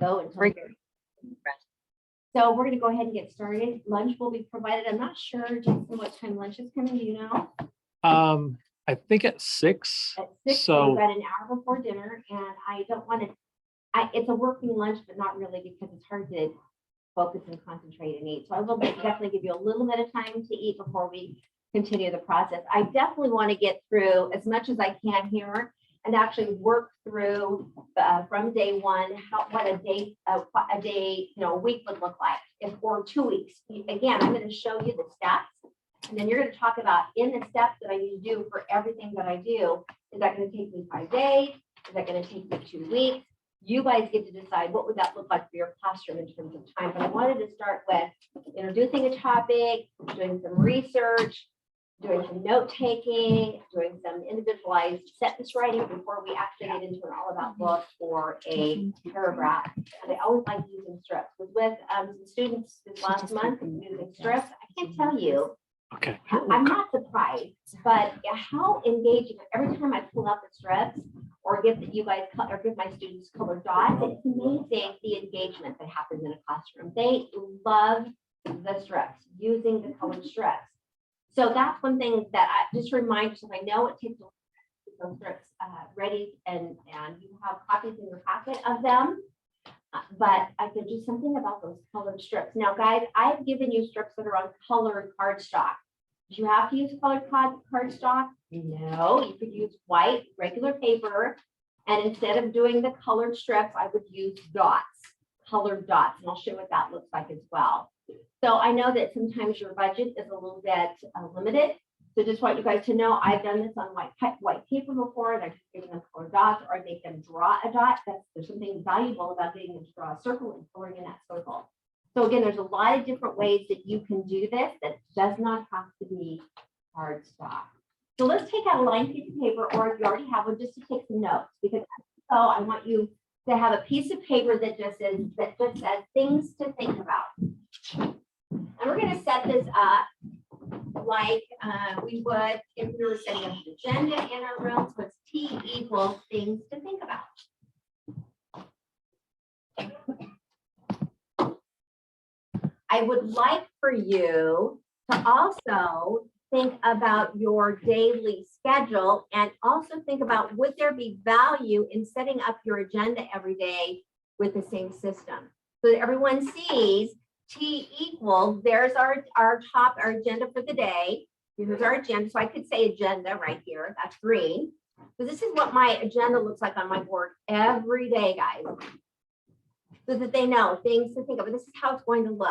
go until. So we're going to go ahead and get started. Lunch will be provided. I'm not sure, Jason, what time lunch is coming. Do you know? I think at 6. At 6, so we've got an hour before dinner, and I don't want to. It's a working lunch, but not really, because it's hard to focus and concentrate and eat. So I will definitely give you a little bit of time to eat before we continue the process. I definitely want to get through as much as I can here and actually work through from day one, what a day, a week would look like, or 2 weeks. Again, I'm going to show you the steps, and then you're going to talk about in the steps that I need to do for everything that I do. Is that going to take me 5 days? Is that going to take me 2 weeks? You guys get to decide what would that look like for your classroom in terms of time. But I wanted to start with introducing a topic, doing some research, doing some note taking, doing some individualized sentence writing before we actually get into an all about book or a paragraph. And I always like using strips. With some students this last month using strips, I can't tell you. Okay. I'm not surprised, but how engaging. Every time I pull out the strips or give my students colored dots, it's amazing the engagement that happens in a classroom. They love the strips, using the colored strips. So that's one thing that I just remind yourself. I know it takes a while to get those strips ready, and you have copies in your packet of them. But I could do something about those colored strips. Now, guys, I've given you strips that are on colored cardstock. Do you have to use colored cardstock? No, you could use white, regular paper. And instead of doing the colored strips, I would use dots, colored dots. And I'll show what that looks like as well. So I know that sometimes your budget is a little bit limited. So just want you guys to know, I've done this on white paper before, and I've given them colored dots, or I make them draw a dot. There's something valuable about getting them to draw a circle and coloring in that circle. So again, there's a lot of different ways that you can do this that does not have to be cardstock. So let's take out a lined piece of paper, or if you already have one, just to take some notes, because so I want you to have a piece of paper that just says things to think about. And we're going to set this up like we would if we were setting up an agenda in our room. So it's T equals things to think about. I would like for you to also think about your daily schedule, and also think about, would there be value in setting up your agenda every day with the same system, so that everyone sees T equals, there's our agenda for the day. Here's our agenda. So I could say agenda right here. That's green. So this is what my agenda looks like on my board every day, guys. So that they know things to think of. This is how it's going to look.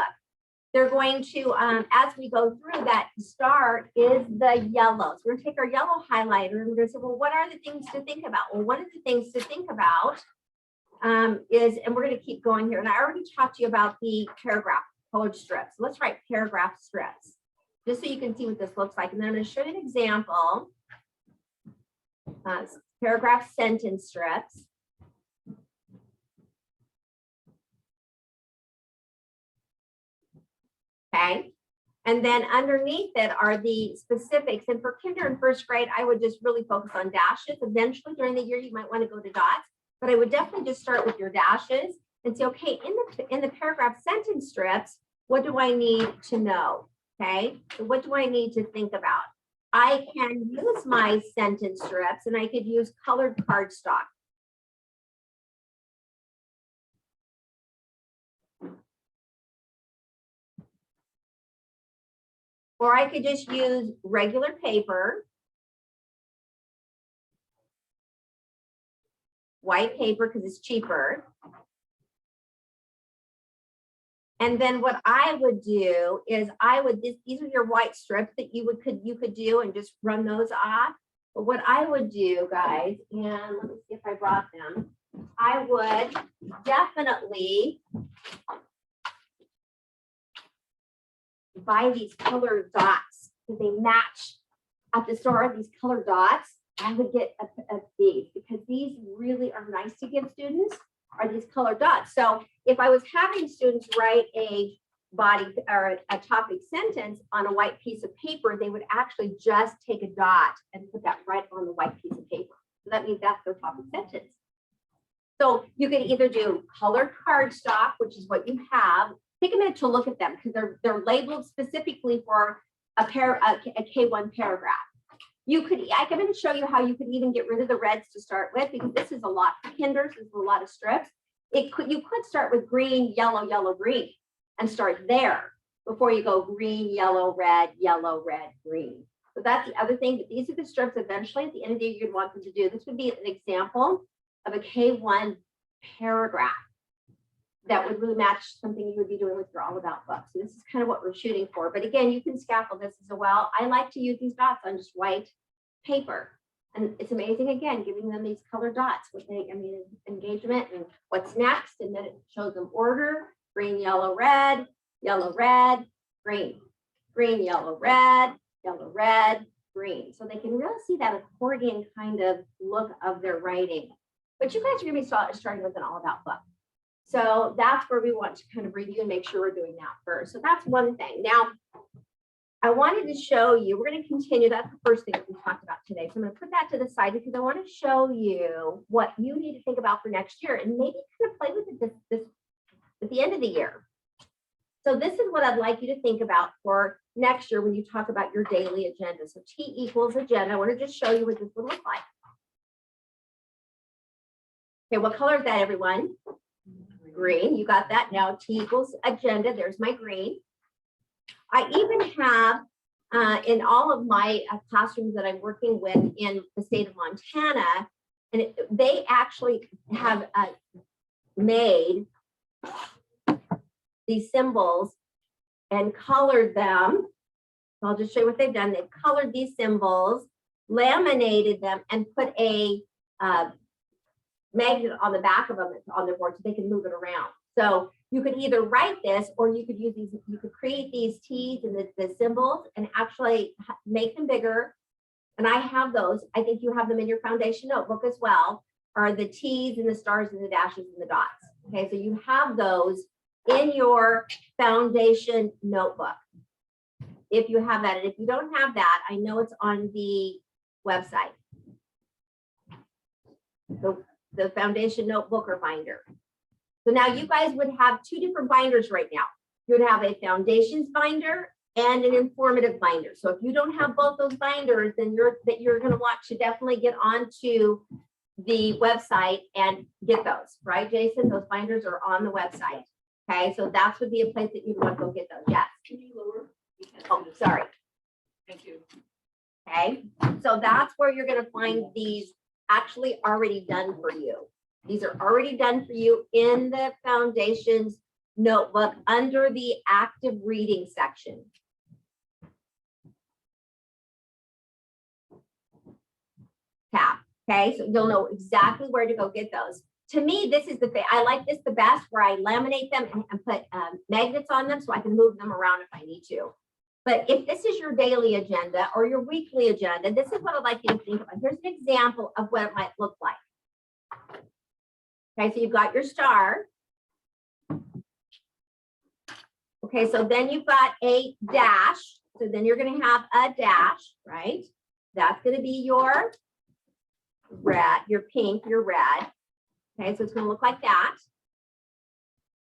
They're going to, as we go through, that start is the yellow. So we're going to take our yellow highlighter and we're going to say, well, what are the things to think about? Well, one of the things to think about is, and we're going to keep going here. And I already talked to you about the paragraph colored strips. Let's write paragraph strips, just so you can see what this looks like. And then I'm going to show you an example. Paragraph sentence strips. Okay. And then underneath it are the specifics. And for kinder and first grade, I would just really focus on dashes. Eventually during the year, you might want to go to dots, but I would definitely just start with your dashes and say, okay, in the paragraph sentence strips, what do I need to know? Okay, so what do I need to think about? I can use my sentence strips, and I could use colored cardstock. Or I could just use regular paper, white paper, because it's cheaper. And then what I would do is these are your white strips that you could do and just run those off. But what I would do, guys, and let me see if I brought them, I would definitely buy these colored dots because they match at the store, these colored dots. I would get these because these really are nice to give students, are these colored dots. So if I was having students write a body or a topic sentence on a white piece of paper, they would actually just take a dot and put that right on the white piece of paper. So that means that's their topic sentence. So you can either do colored cardstock, which is what you have. Take a minute to look at them because they're labeled specifically for a K-1 paragraph. I can even show you how you could even get rid of the reds to start with, because this is a lot for kinders, this is a lot of strips. You could start with green, yellow, yellow, green, and start there before you go green, yellow, red, green. So that's the other thing, but these are the strips eventually at the end of the year you'd want them to do. This would be an example of a K-1 paragraph that would really match something you would be doing with your All About book. So this is kind of what we're shooting for. But again, you can scaffold this as well. I like to use these dots on just white paper. And it's amazing, again, giving them these colored dots with engagement and what's next. And then it shows them order, green, yellow, red, green, green, yellow, red, green. So they can really see that accordion kind of look of their writing. But you guys are going to be starting with an All About book. So that's where we want to kind of review and make sure we're doing that first. So that's one thing. Now, I wanted to show you, we're going to continue. That's the first thing that we talked about today. So I'm going to put that to the side because I want to show you what you need to think about for next year and maybe kind of play with it this at the end of the year. So this is what I'd like you to think about for next year when you talk about your daily agenda. So T equals agenda. I want to just show you what this would look like. Okay, what color is that, everyone? Green. You got that. Now T equals agenda. There's my green. I even have in all of my classrooms that I'm working with in the state of Montana, and they actually have made these symbols and colored them. I'll just show you what they've done. They've colored these symbols, laminated them, and put a magnet on the back of them on their board so they can move it around. So you could either write this or you could use these, you could create these T's and the symbols and actually make them bigger. And I have those. I think you have them in your foundation notebook as well, are the T's and the stars and the dashes and the dots. Okay, so you have those in your foundation notebook. If you have that, and if you don't have that, I know it's on the website. The foundation notebook or binder. So now you guys would have two different binders right now. You would have a foundations binder and an informative binder. So if you don't have both those binders, then you're going to want to definitely get onto the website and get those, right, Jason? Those binders are on the website. Okay, so that would be a place that you'd want to go get those. Yes. Can you lower? Oh, sorry. Thank you. Okay, so that's where you're going to find these actually already done for you. These are already done for you in the foundations notebook under the active reading section. Tab. Okay, so you'll know exactly where to go get those. To me, this is the thing. I like this the best, where I laminate them and put magnets on them so I can move them around if I need to. But if this is your daily agenda or your weekly agenda, this is what I'd like you to think about. Here's an example of what it might look like. Okay, so you've got your star. Okay, so then you've got a dash. So then you're going to have a dash, right? That's going to be your red, your pink, your red. Okay, so it's going to look like that.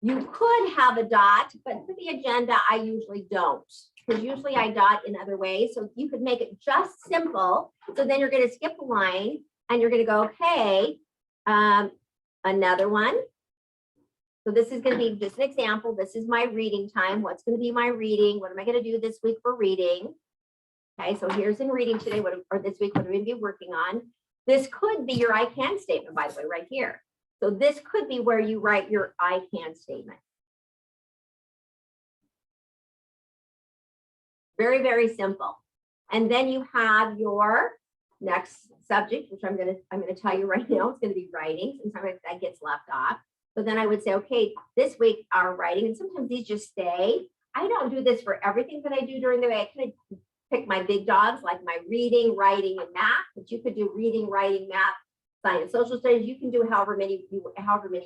You could have a dot, but for the agenda, I usually don't, because usually I dot in other ways. So you could make it just simple. So then you're going to skip a line and you're going to go, okay, another one. So this is going to be just an example. This is my reading time. What's going to be my reading? What am I going to do this week for reading? Okay, so here's in reading today, or this week, what are we going to be working on? This could be your I can statement, by the way, right here. So this could be where you write your I can statement. Very, very simple. And then you have your next subject, which I'm going to tell you right now, it's going to be writing. Sometimes that gets left off. So then I would say, okay, this week our writing, and sometimes these just stay. I don't do this for everything that I do during the day. I kind of pick my big dogs, like my reading, writing, and math, but you could do reading, writing, math, science, social studies. You can do however many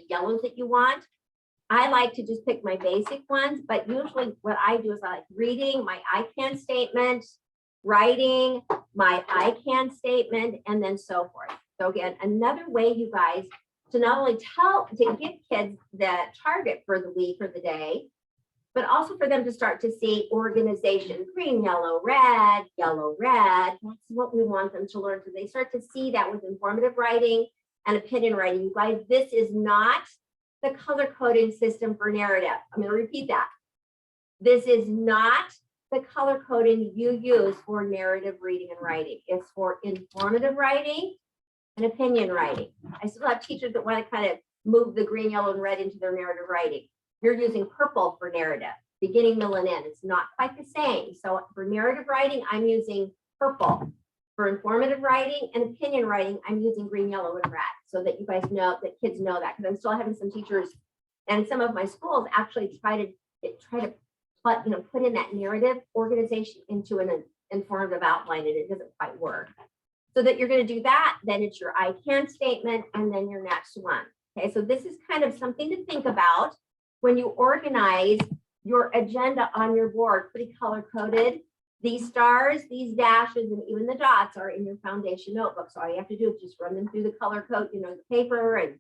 yellows that you want. I like to just pick my basic ones, but usually what I do is I like reading, my I can statement, writing, my I can statement, and then so forth. So again, another way, you guys, to not only to give kids the target for the week or the day, but also for them to start to see organization, green, yellow, red. That's what we want them to learn. So they start to see that with informative writing and opinion writing. You guys, this is not the color coding system for narrative. I'm going to repeat that. This is not the color coding you use for narrative reading and writing. It's for informative writing and opinion writing. I still have teachers that want to kind of move the green, yellow, and red into their narrative writing. You're using purple for narrative, beginning, middle, and end. It's not quite the same. So for narrative writing, I'm using purple. For informative writing and opinion writing, I'm using green, yellow, and red, so that you guys know, that kids know that, because I'm still having some teachers and some of my schools actually try to put in that narrative organization into an informative outline, and it doesn't quite work. So that you're going to do that, then it's your I can statement, and then your next one. Okay, so this is kind of something to think about when you organize your agenda on your board, pretty color coded. These stars, these dashes, and even the dots are in your foundation notebook. So all you have to do is just run them through the color code, the paper. And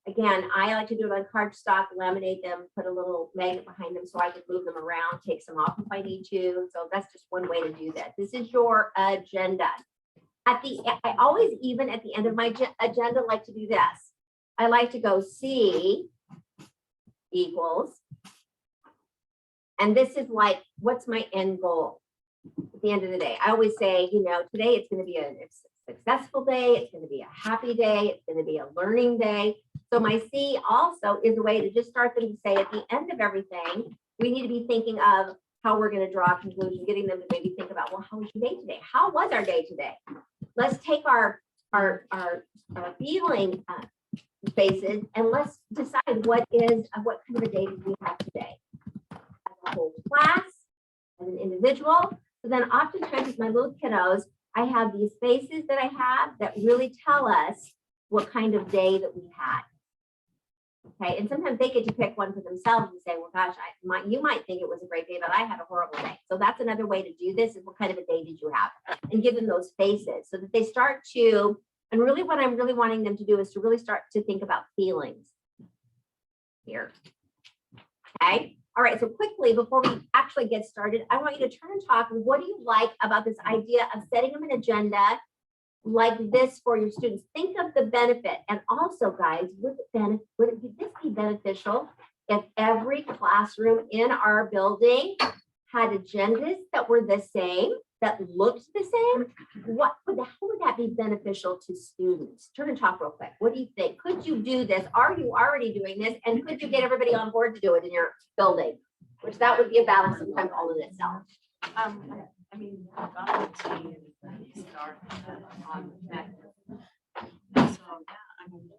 again, I like to do it on cardstock, laminate them, put a little magnet behind them so I can move them around, take some off if I need to. So that's just one way to do that. This is your agenda. I always, even at the end of my agenda, like to do this. I like to go C equals, and this is like, what's my end goal at the end of the day? I always say, today it's going to be a successful day, it's going to be a happy day, it's going to be a learning day. So my C also is a way to just start them to say at the end of everything, we need to be thinking of how we're going to draw a conclusion, getting them to maybe think about, well, how was your day today? How was our day today? Let's take our feeling basis, and let's decide what kind of a day did we have today as a whole class, as an individual. So then oftentimes with my little kiddos, I have these faces that I have that really tell us what kind of day that we had. Okay, and sometimes they get to pick one for themselves and say, well, gosh, you might think it was a great day, but I had a horrible day. So that's another way to do this, is what kind of a day did you have? And give them those faces so that they start to, and really what I'm really wanting them to do is to really start to think about feelings here. Okay, all right, so quickly, before we actually get started, I want you to turn and talk. What do you like about this idea of setting them an agenda like this for your students? Think of the benefit. And also, guys, would this be beneficial if every classroom in our building had agendas that were the same, that looked the same? How would that be beneficial to students? Turn and talk real quick. What do you think? Could you do this? Are you already doing this? And could you get everybody on board to do it in your building? Which that would be a battle sometimes all in itself. I mean, I've got the team and start on that. So, yeah, I mean,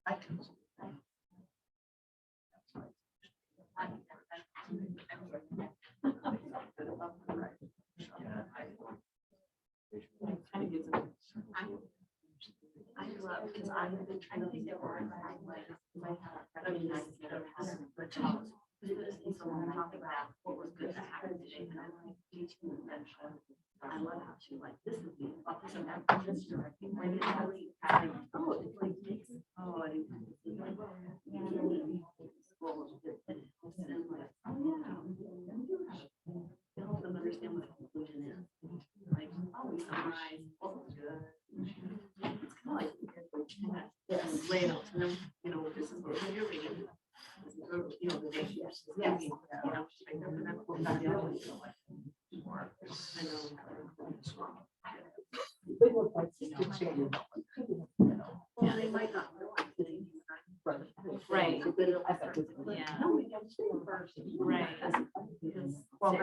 I can. I love, because I've been trying to think of words. I mean, I have a child. And so when we talk about what was good that happened today, and I like teaching them. I love how she like, this is the office of that this directing. When you really adding, oh, it's like this. Oh, I didn't see like, yeah, school is good. And like, oh yeah, to help them understand what conclusion is. Like, oh, we summarize what was good. It's kind of like this layout, and then this is what you're reading. The day she was thinking, I know, and that's what got the other one, I know. Yeah, they might not realize that he's not. Right. Yeah. No, we have to do first. Right. Because, well,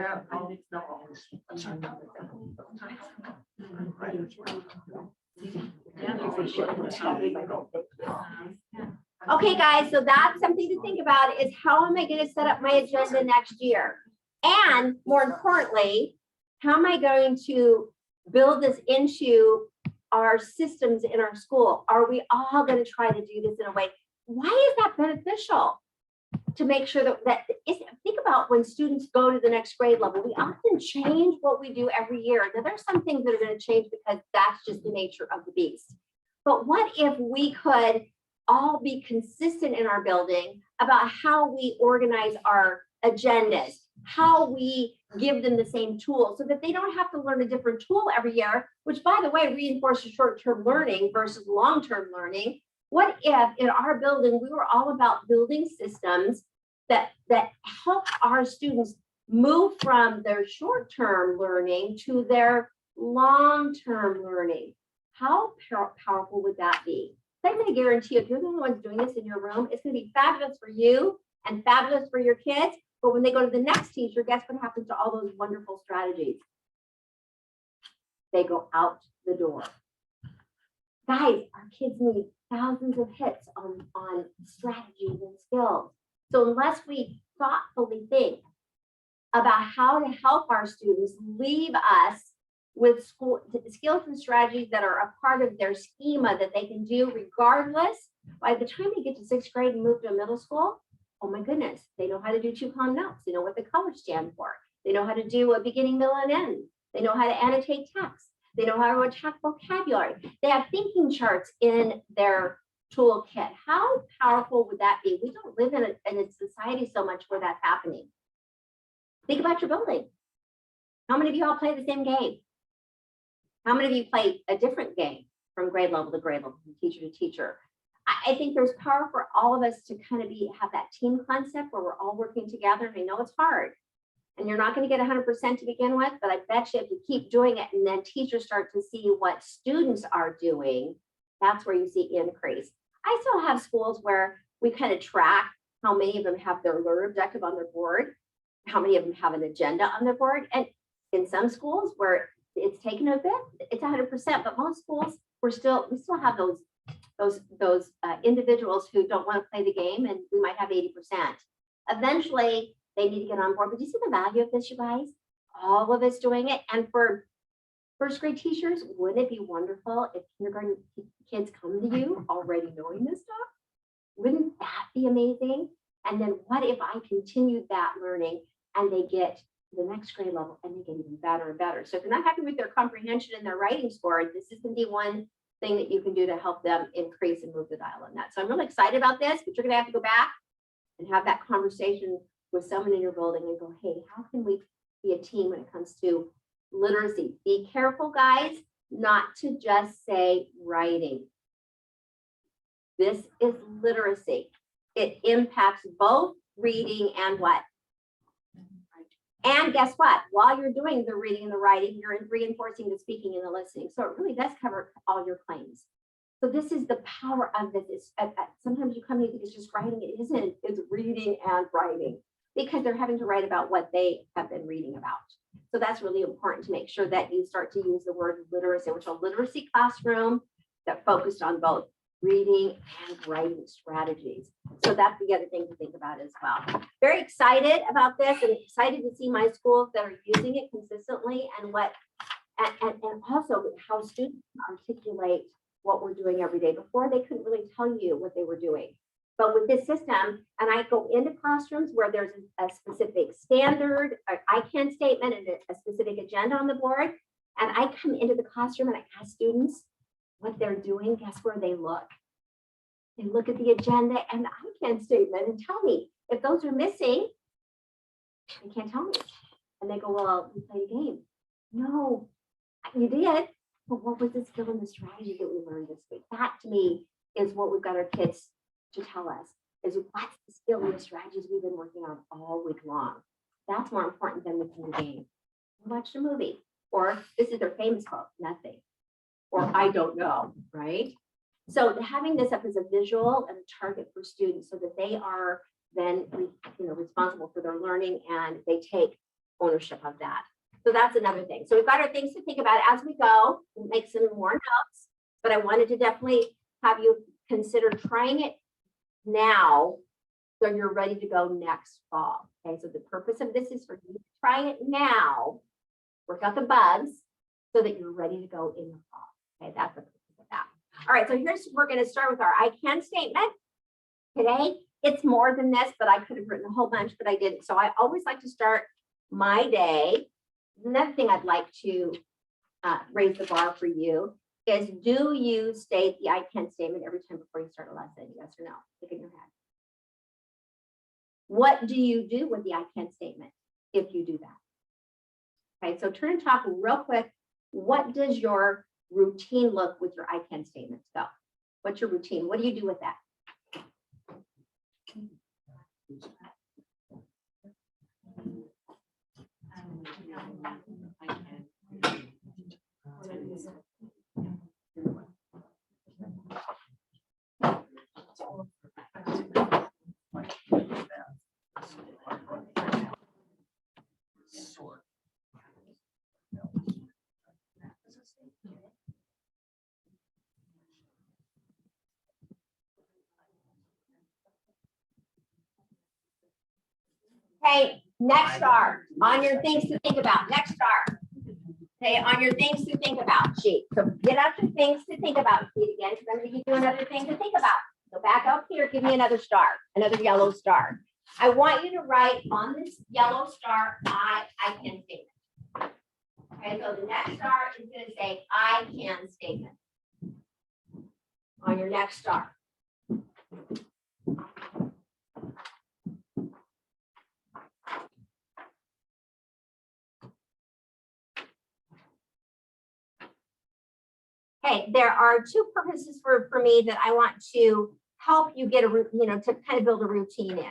Okay, guys, so that's something to think about, is how am I going to set up my agenda next year? And more importantly, how am I going to build this into our systems in our school? Are we all going to try to do this in a way? Why is that beneficial? To make sure think about when students go to the next grade level, we often change what we do every year. Now, there's some things that are going to change because that's just the nature of the beast. But what if we could all be consistent in our building about how we organize our agendas, how we give them the same tools so that they don't have to learn a different tool every year, which by the way, reinforces short-term learning versus long-term learning. What if in our building, we were all about building systems that help our students move from their short-term learning to their long-term learning? How powerful would that be? I'm going to guarantee you, if you're the only ones doing this in your room, it's going to be fabulous for you and fabulous for your kids. But when they go to the next teacher, guess what happens to all those wonderful strategies? They go out the door. Guys, our kids need thousands of hits on strategies and skills. So unless we thoughtfully think about how to help our students leave us with school skills and strategies that are a part of their schema that they can do regardless, by the time they get to 6th grade and move to a middle school, oh my goodness, they know how to do 2 column notes. They know what the colors stand for. They know how to do a beginning, middle, and end. They know how to annotate text. They know how to attack vocabulary. They have thinking charts in their toolkit. How powerful would that be? We don't live in a society so much where that's happening. Think about your building. How many of you all play the same game? How many of you play a different game from grade level to grade level, from teacher to teacher? I think there's power for all of us to kind of have that team concept where we're all working together. I know it's hard and you're not going to get 100% to begin with, but I bet you if you keep doing it and then teachers start to see what students are doing, that's where you see increase. I still have schools where we kind of track how many of them have their learner objective on their board, how many of them have an agenda on their board. And in some schools where it's taken a bit, it's 100%, but most schools we still have those individuals who don't want to play the game, and we might have 80%. Eventually they need to get on board. But do you see the value of this, you guys? All of us doing it. And for 1st grade teachers, wouldn't it be wonderful if kindergarten kids come to you already knowing this stuff? Wouldn't that be amazing? And then what if I continued that learning and they get to the next grade level and they get even better and better? So if you're not happy with their comprehension and their writing score, this is going to be one thing that you can do to help them increase and move the dial on that. So I'm really excited about this, but you're going to have to go back and have that conversation with someone in your building and go, hey, how can we be a team when it comes to literacy? Be careful, guys, not to just say writing. This is literacy. It impacts both reading and what? And guess what? While you're doing the reading and the writing, you're reinforcing the speaking and the listening. So it really does cover all your claims. So this is the power of this. Sometimes you come and you think it's just writing. It isn't. It's reading and writing because they're having to write about what they have been reading about. So that's really important to make sure that you start to use the word literacy, which is a literacy classroom that focused on both reading and writing strategies. So that's the other thing to think about as well. Very excited about this and excited to see my schools that are using it consistently and also how students articulate what we're doing every day. Before, they couldn't really tell you what they were doing. But with this system, and I go into classrooms where there's a specific standard, I can statement and a specific agenda on the board, and I come into the classroom and I ask students what they're doing. Guess where they look? They look at the agenda and the I-CAN statement and tell me if those are missing. They can't tell me. And they go, well, we played a game. No, you did. But what was the skill and the strategy that we learned this week? That to me is what we've got our kids to tell us, is what's the skill and the strategies we've been working on all week long. That's more important than what's in the game. We watched a movie, or this is their famous quote, nothing, or I don't know, right? So having this up as a visual and a target for students so that they are then responsible for their learning and they take ownership of that. So that's another thing. So we've got our things to think about as we go. We'll make some more notes, but I wanted to definitely have you consider trying it now so you're ready to go next fall. Okay, so the purpose of this is for you to try it now, work out the bugs so that you're ready to go in the fall. Okay, that's the purpose of that. All right, so we're going to start with our I can statement. Today, it's more than this, but I could have written a whole bunch, but I didn't. So I always like to start my day. Another thing I'd like to raise the bar for you is, do you state the I can statement every time before you start a lesson? Yes or no? Think in your head. What do you do with the I can statement if you do that? Okay, so turn and talk real quick. What does your routine look with your I can statements? Go. What's your routine? What do you do with that? Okay, next star on your things to think about. Next star. Okay, on your things to think about sheet. So get out your things to think about sheet again, because I'm going to give you another thing to think about. So back up here, give me another star, another yellow star. I want you to write on this yellow star, I can statement. Okay, so the next star is going to say I can statement on your next star. Okay, there are two purposes for me that I want to help you get to kind of build a routine in.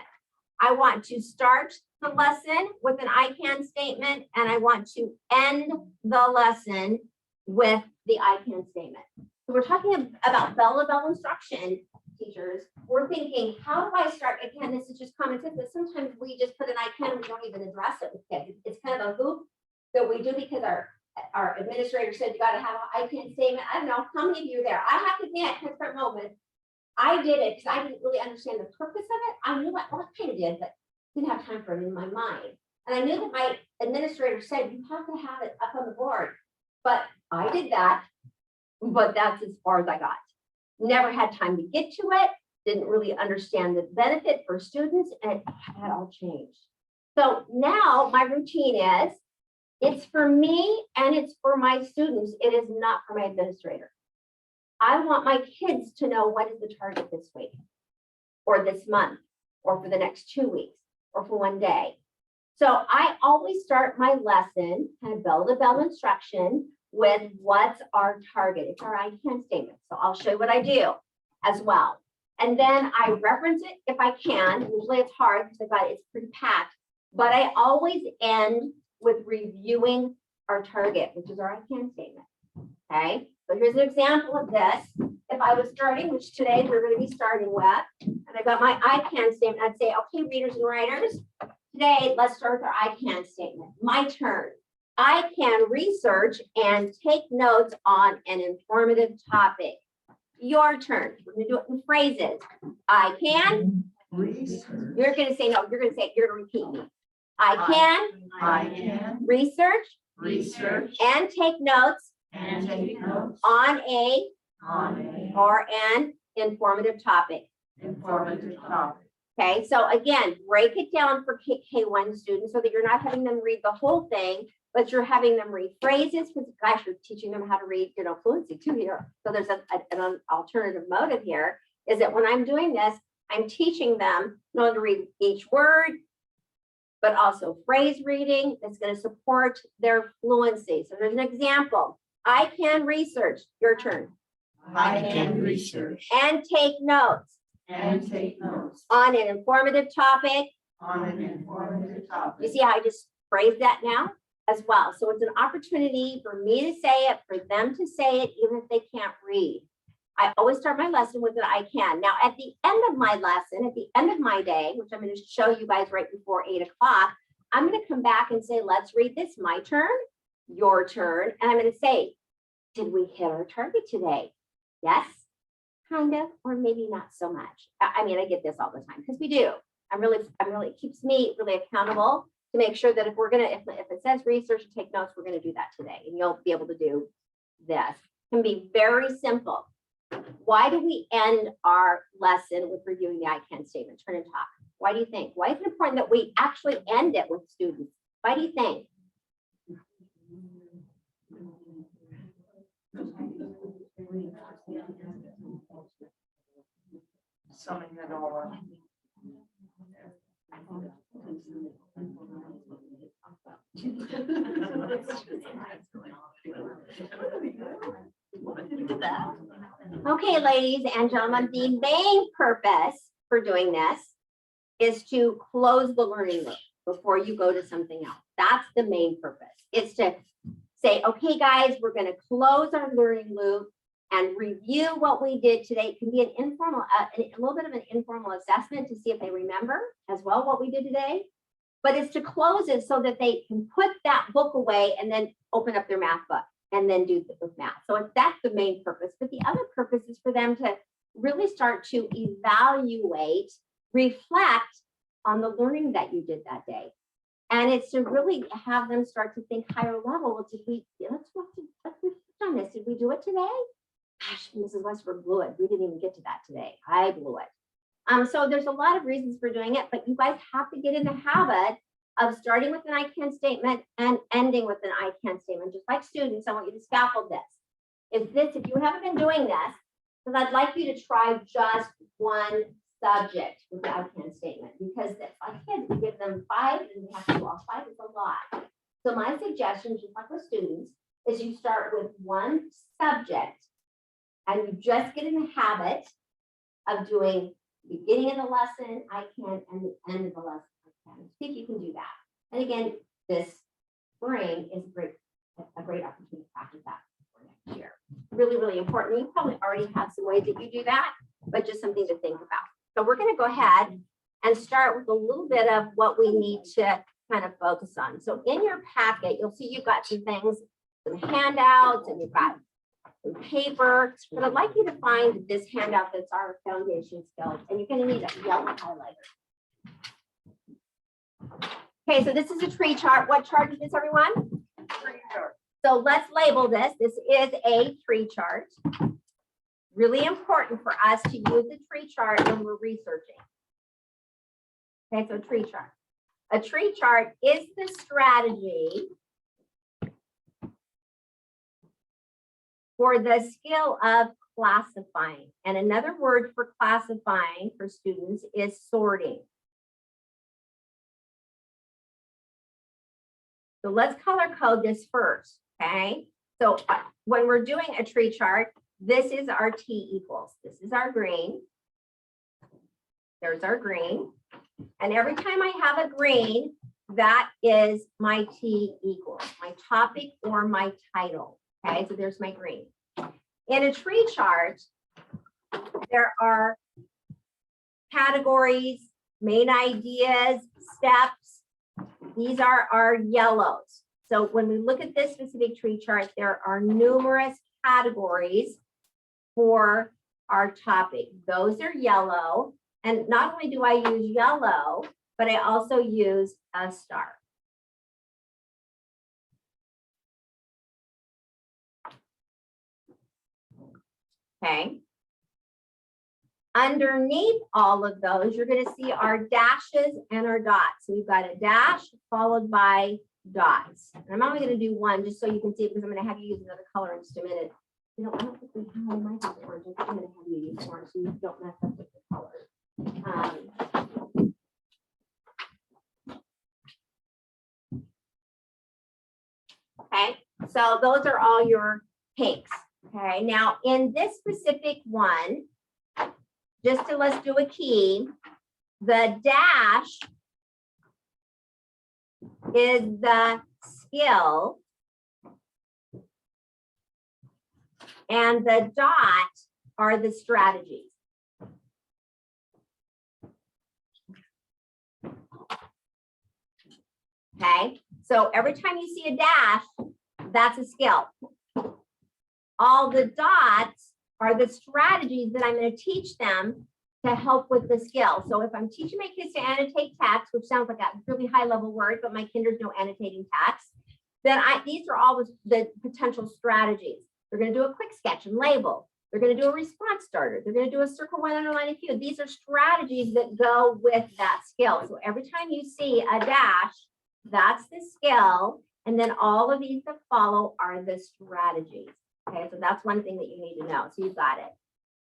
I want to start the lesson with an I can statement, and I want to end the lesson with the I can statement. So we're talking about bell-to-bell instruction, teachers. We're thinking, how do I start? Again, this is just common sense, but sometimes we just put an I can and we don't even address it with kids. It's kind of a hoop that we do because our administrator said you got to have an I can statement. I don't know how many of you are there. I have to admit, at different moments, I did it because I didn't really understand the purpose of it. I knew what I kind of did, but didn't have time for it in my mind. And I knew that my administrator said you have to have it up on the board. But I did that, but that's as far as I got. Never had time to get to it. Didn't really understand the benefit for students, and it had all changed. So now my routine is, it's for me and it's for my students. It is not for my administrator. I want my kids to know what is the target this week or this month or for the next 2 weeks or for one day. So I always start my lesson, kind of bell-to-bell instruction, with what's our target. It's our I can statement. So I'll show you what I do as well. And then I reference it if I can. Usually it's hard because it's pretty packed, but I always end with reviewing our target, which is our I can statement. Okay, so here's an example of this. If I was starting, which today we're going to be starting with, and I got my I can statement, I'd say, okay, readers and writers, today let's start with our I can statement. My turn. I can research and take notes on an informative topic. Your turn. We're going to do it in phrases. I can research. You're going to say no. You're going to say, you're going to repeat me. I can research and take notes on a or an informative topic. Okay, so again, break it down for K-1 students so that you're not having them read the whole thing, but you're having them read phrases, because gosh, you're teaching them how to read, fluency too here. So there's an alternative motive here, is that when I'm doing this, I'm teaching them not only to read each word, but also phrase reading that's going to support their fluency. So there's an example. I can research. Your turn. I can research and take notes on an informative topic. You see how I just phrased that now as well. So it's an opportunity for me to say it, for them to say it, even if they can't read. I always start my lesson with an I can. Now, at the end of my lesson, at the end of my day, which I'm going to show you guys right before 8 o'clock, I'm going to come back and say, let's read this. My turn, your turn. And I'm going to say, did we hit our target today? Yes, kind of, or maybe not so much. I mean, I get this all the time because we do. It keeps me really accountable to make sure that if we're going to, if it says research and take notes, we're going to do that today. And you'll be able to do this. It can be very simple. Why do we end our lesson with reviewing the I can statement? Turn and talk. Why do you think? Why is it important that we actually end it with students? Why do you think? Something that all. Okay, ladies and gentlemen, the main purpose for doing this is to close the learning loop before you go to something else. That's the main purpose. It's to say, okay, guys, we're going to close our learning loop and review what we did today. It can be an informal, a little bit of an informal assessment to see if they remember as well what we did today. But it's to close it so that they can put that book away and then open up their math book and then do the math. So that's the main purpose. But the other purpose is for them to really start to evaluate, reflect on the learning that you did that day. And it's to really have them start to think higher level. Well, let's reflect on this. Did we do it today? Gosh, Mrs. Westerberg blew it. We didn't even get to that today. I blew it. So there's a lot of reasons for doing it, but you guys have to get in the habit of starting with an I can statement and ending with an I can statement. Just like students, I want you to scaffold this. If you haven't been doing this, because I'd like you to try just one subject with the I can statement, because if I can't give them 5 and we have to do all 5, it's a lot. So my suggestion, just like with students, is you start with one subject and you just get in the habit of doing the beginning of the lesson, I can, and the end of the lesson, I can. See if you can do that. And again, this spring is a great opportunity to practice that for next year. Really, really important. You probably already have some ways that you do that, but just something to think about. So we're going to go ahead and start with a little bit of what we need to kind of focus on. So in your packet, you'll see you've got some things, some handouts, and you've got some paper, but I'd like you to find this handout that's our foundation skills, and you're going to need a yellow highlighter. Okay, so this is a tree chart. What chart is this, everyone? Tree chart. So let's label this. This is a tree chart. Really important for us to use a tree chart when we're researching. Okay, so tree chart. A tree chart is the strategy for the skill of classifying. And another word for classifying for students is sorting. So let's color code this first, okay? So when we're doing a tree chart, this is our T equals. This is our green. There's our green. And every time I have a green, that is my T equals, my topic or my title. Okay, so there's my green. In a tree chart, there are categories, main ideas, steps. These are our yellows. So when we look at this specific tree chart, there are numerous categories for our topic. Those are yellow. And not only do I use yellow, but I also use a star. Okay. Underneath all of those, you're going to see our dashes and our dots. So we've got a dash followed by dots. And I'm only going to do one just so you can see it, because I'm going to have you use another color in just a minute. I don't think we have, I might have orange. I'm going to have you use orange so you don't mess up with the colors. Okay, so those are all your pinks. Okay, now in this specific one, let's do a key. The dash is the skill, and the dot are the strategies. Okay, so every time you see a dash, that's a skill. All the dots are the strategies that I'm going to teach them to help with the skill. So if I'm teaching my kids to annotate text, which sounds like a really high level word, but my kinders know annotating text, then these are all the potential strategies. They're going to do a quick sketch and label. They're going to do a response starter. They're going to do a circle, one, underline, and few. These are strategies that go with that skill. So every time you see a dash, that's the skill. And then all of these that follow are the strategies. Okay, so that's one thing that you need to know. So you've got it.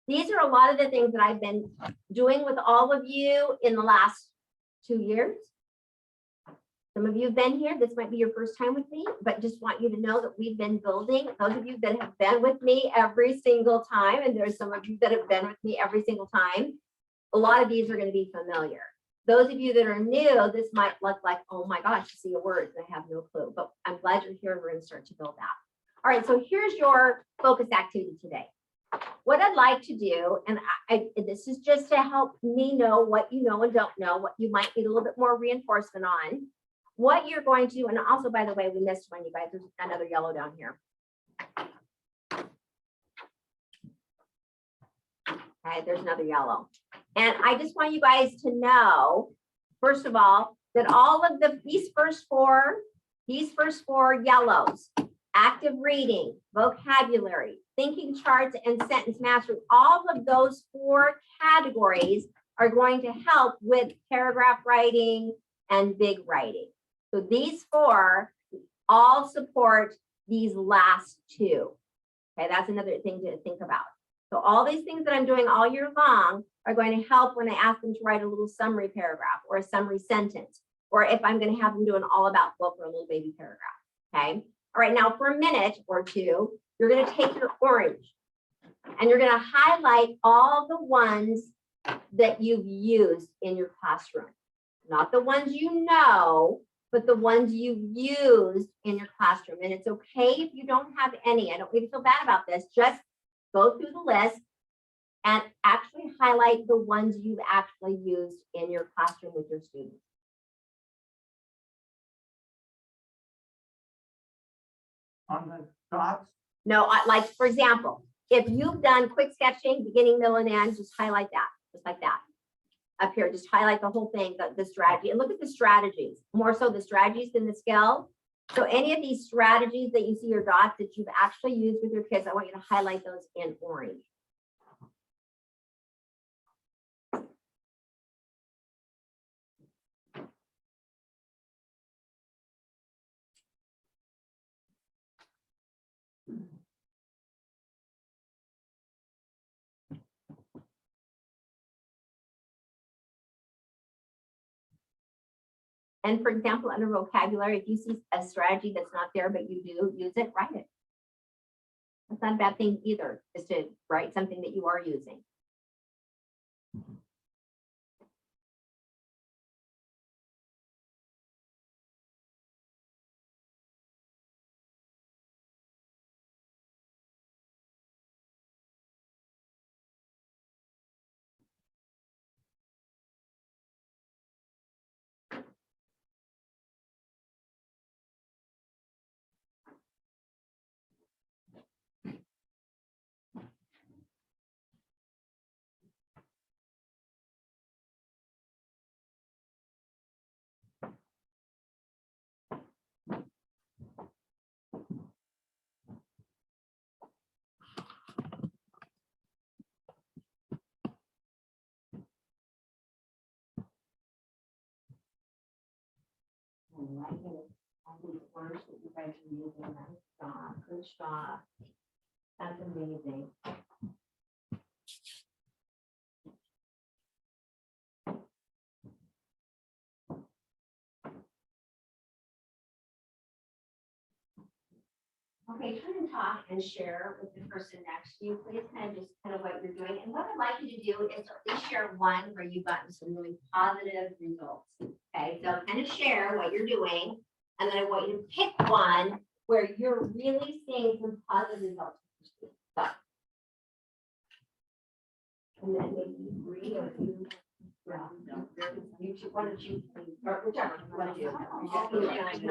These are a lot of the things that I've been doing with all of you in the last 2 years. Some of you have been here. This might be your first time with me, but just want you to know that we've been building. Those of you that have been with me every single time, and there's some of you that have been with me every single time, a lot of these are going to be familiar. Those of you that are new, this might look like, oh my gosh, to see a word, I have no clue, but I'm glad you're here. We're going to start to build that. All right, so here's your focus activity today. What I'd like to do, and this is just to help me know what you know and don't know, what you might need a little bit more reinforcement on. What you're going to do, and also, by the way, we missed one, you guys, there's another yellow down here. Okay, there's another yellow. And I just want you guys to know, first of all, that all of these first four yellows, active reading, vocabulary, thinking charts, and sentence mastery, all of those 4 categories are going to help with paragraph writing and big writing. So these 4 all support these last 2. Okay, that's another thing to think about. So all these things that I'm doing all year long are going to help when I ask them to write a little summary paragraph or a summary sentence, or if I'm going to have them do an all about book or a little baby paragraph. Okay. All right. Now for a minute or two, you're going to take your orange and you're going to highlight all the ones that you've used in your classroom. Not the ones you know, but the ones you've used in your classroom. And it's okay if you don't have any. I don't need to feel bad about this. Just go through the list and actually highlight the ones you've actually used in your classroom with your students. On the dots? No, like for example, if you've done quick sketching, beginning, middle, and end, just highlight that, just like that. Up here, just highlight the whole thing, the strategy, and look at the strategies, more so the strategies than the skill. So any of these strategies that you see your dots that you've actually used with your kids, I want you to highlight those in orange. And for example, under vocabulary, if you see a strategy that's not there, but you do use it, write it. That's not a bad thing either, is to write something that you are using. Words that you guys are using. Nice job. Good job. That's amazing. Okay, turn and talk and share with the person next to you, please, kind of what you're doing. And what I'd like you to do is at least share one where you've gotten some really positive results. Okay, so kind of share what you're doing. And then I want you to pick one where you're really seeing some positive results. So, and then maybe you read or you, you choose one of you, or whichever you want to do. So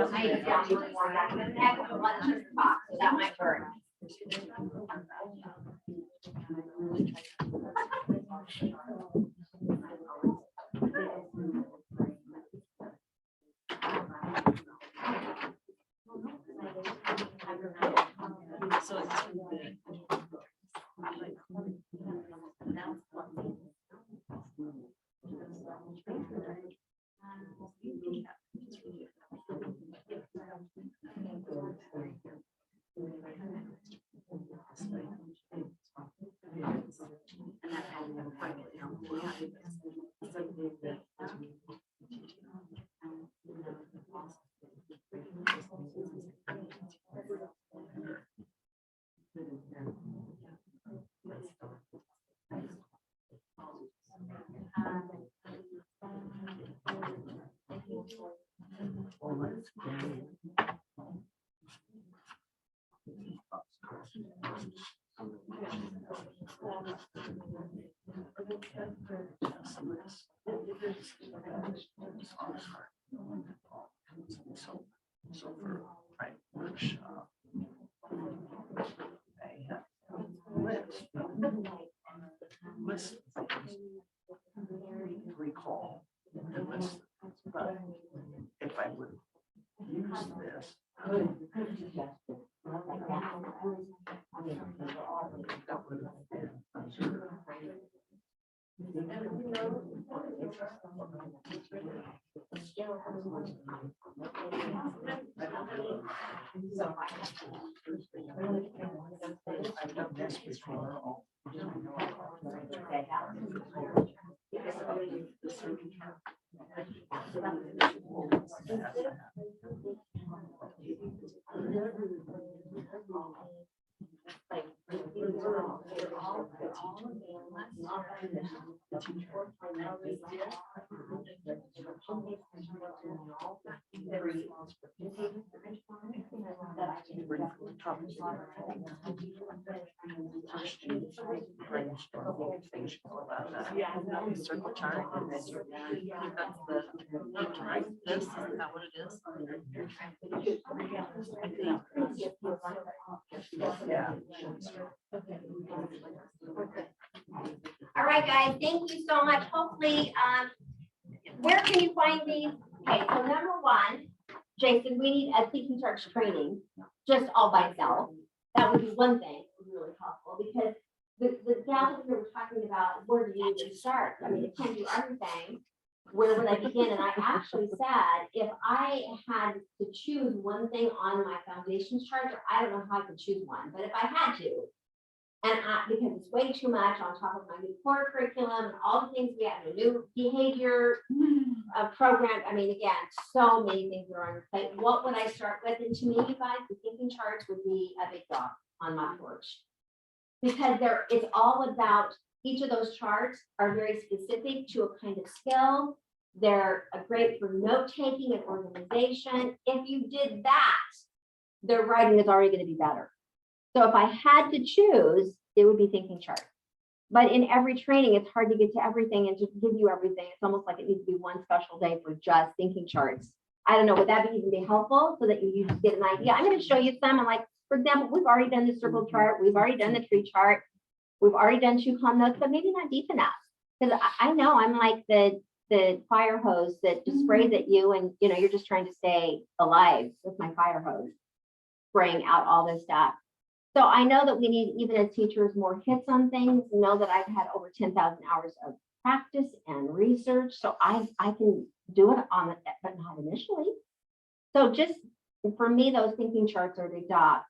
that might work. So for right workshop, they have list of things recall and list, but if I would use this. That would have been observed. I've done this before. Circle chart. That's the note, right? This is not what it is. Yeah. All right, guys, thank you so much. Hopefully, where can you find these? Okay, so number one, Jason, we need a teaching charge training, just all by itself. That would be one thing, really helpful, because the gal that we were talking about, where do you even start? I mean, it can't do everything. Where would I begin? And I actually said, if I had to choose one thing on my foundations chart, I don't know how I could choose one, but if I had to, because it's way too much on top of my new core curriculum and all the things we have, a new behavior program. I mean, again, so many things that are on your plate. What would I start with? And to me, you guys, the thinking charts would be a big dog on my porch. Because it's all about, each of those charts are very specific to a kind of skill. They're great for note-taking and organization. If you did that, their writing is already going to be better. So if I had to choose, it would be thinking chart. But in every training, it's hard to get to everything and just give you everything. It's almost like it needs to be one special day for just thinking charts. I don't know, would that even be helpful so that you just get an idea? I'm going to show you some, and like, for example, we've already done the circle chart. We've already done the tree chart. We've already done 2 column notes, but maybe not deep enough. Because I know I'm like the fire hose that just sprays at you, and you're just trying to stay alive with my fire hose, spraying out all this stuff. So I know that we need, even as teachers, more hits on things. Know that I've had over 10,000 hours of practice and research, so I can do it on it, but not initially. So just for me, those thinking charts are a big dog.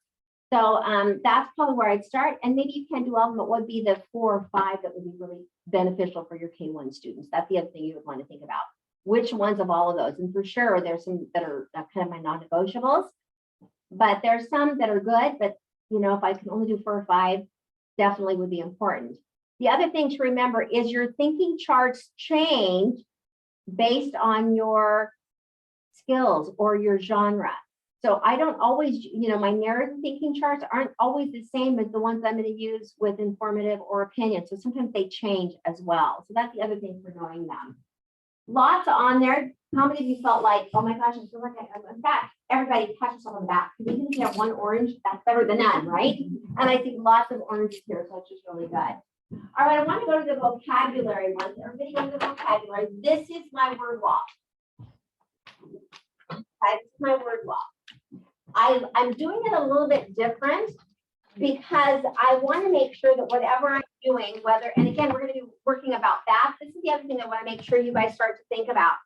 So that's probably where I'd start. And maybe you can't do all of them, but what would be the 4 or 5 that would be really beneficial for your K-1 students? That's the other thing you would want to think about. Which ones of all of those? And for sure, there's some that are kind of my non-negotiables, but there's some that are good. But if I can only do 4 or 5, definitely would be important. The other thing to remember is your thinking charts change based on your skills or your genre. So I don't always, my narrative thinking charts aren't always the same as the ones I'm going to use with informative or opinion. So sometimes they change as well. So that's the other thing for knowing them. Lots on there. How many of you felt like, oh my gosh, I feel like I've got everybody pat yourself on the back. Even if you have 1 orange, that's better than none, right? And I see lots of oranges here, so it's just really good. All right, I want to go to the vocabulary ones. Everybody go to the vocabulary. This is my word wall. This is my word wall. I'm doing it a little bit different because I want to make sure that whatever I'm doing, and again, we're going to be working about that. This is the other thing I want to make sure you guys start to think about.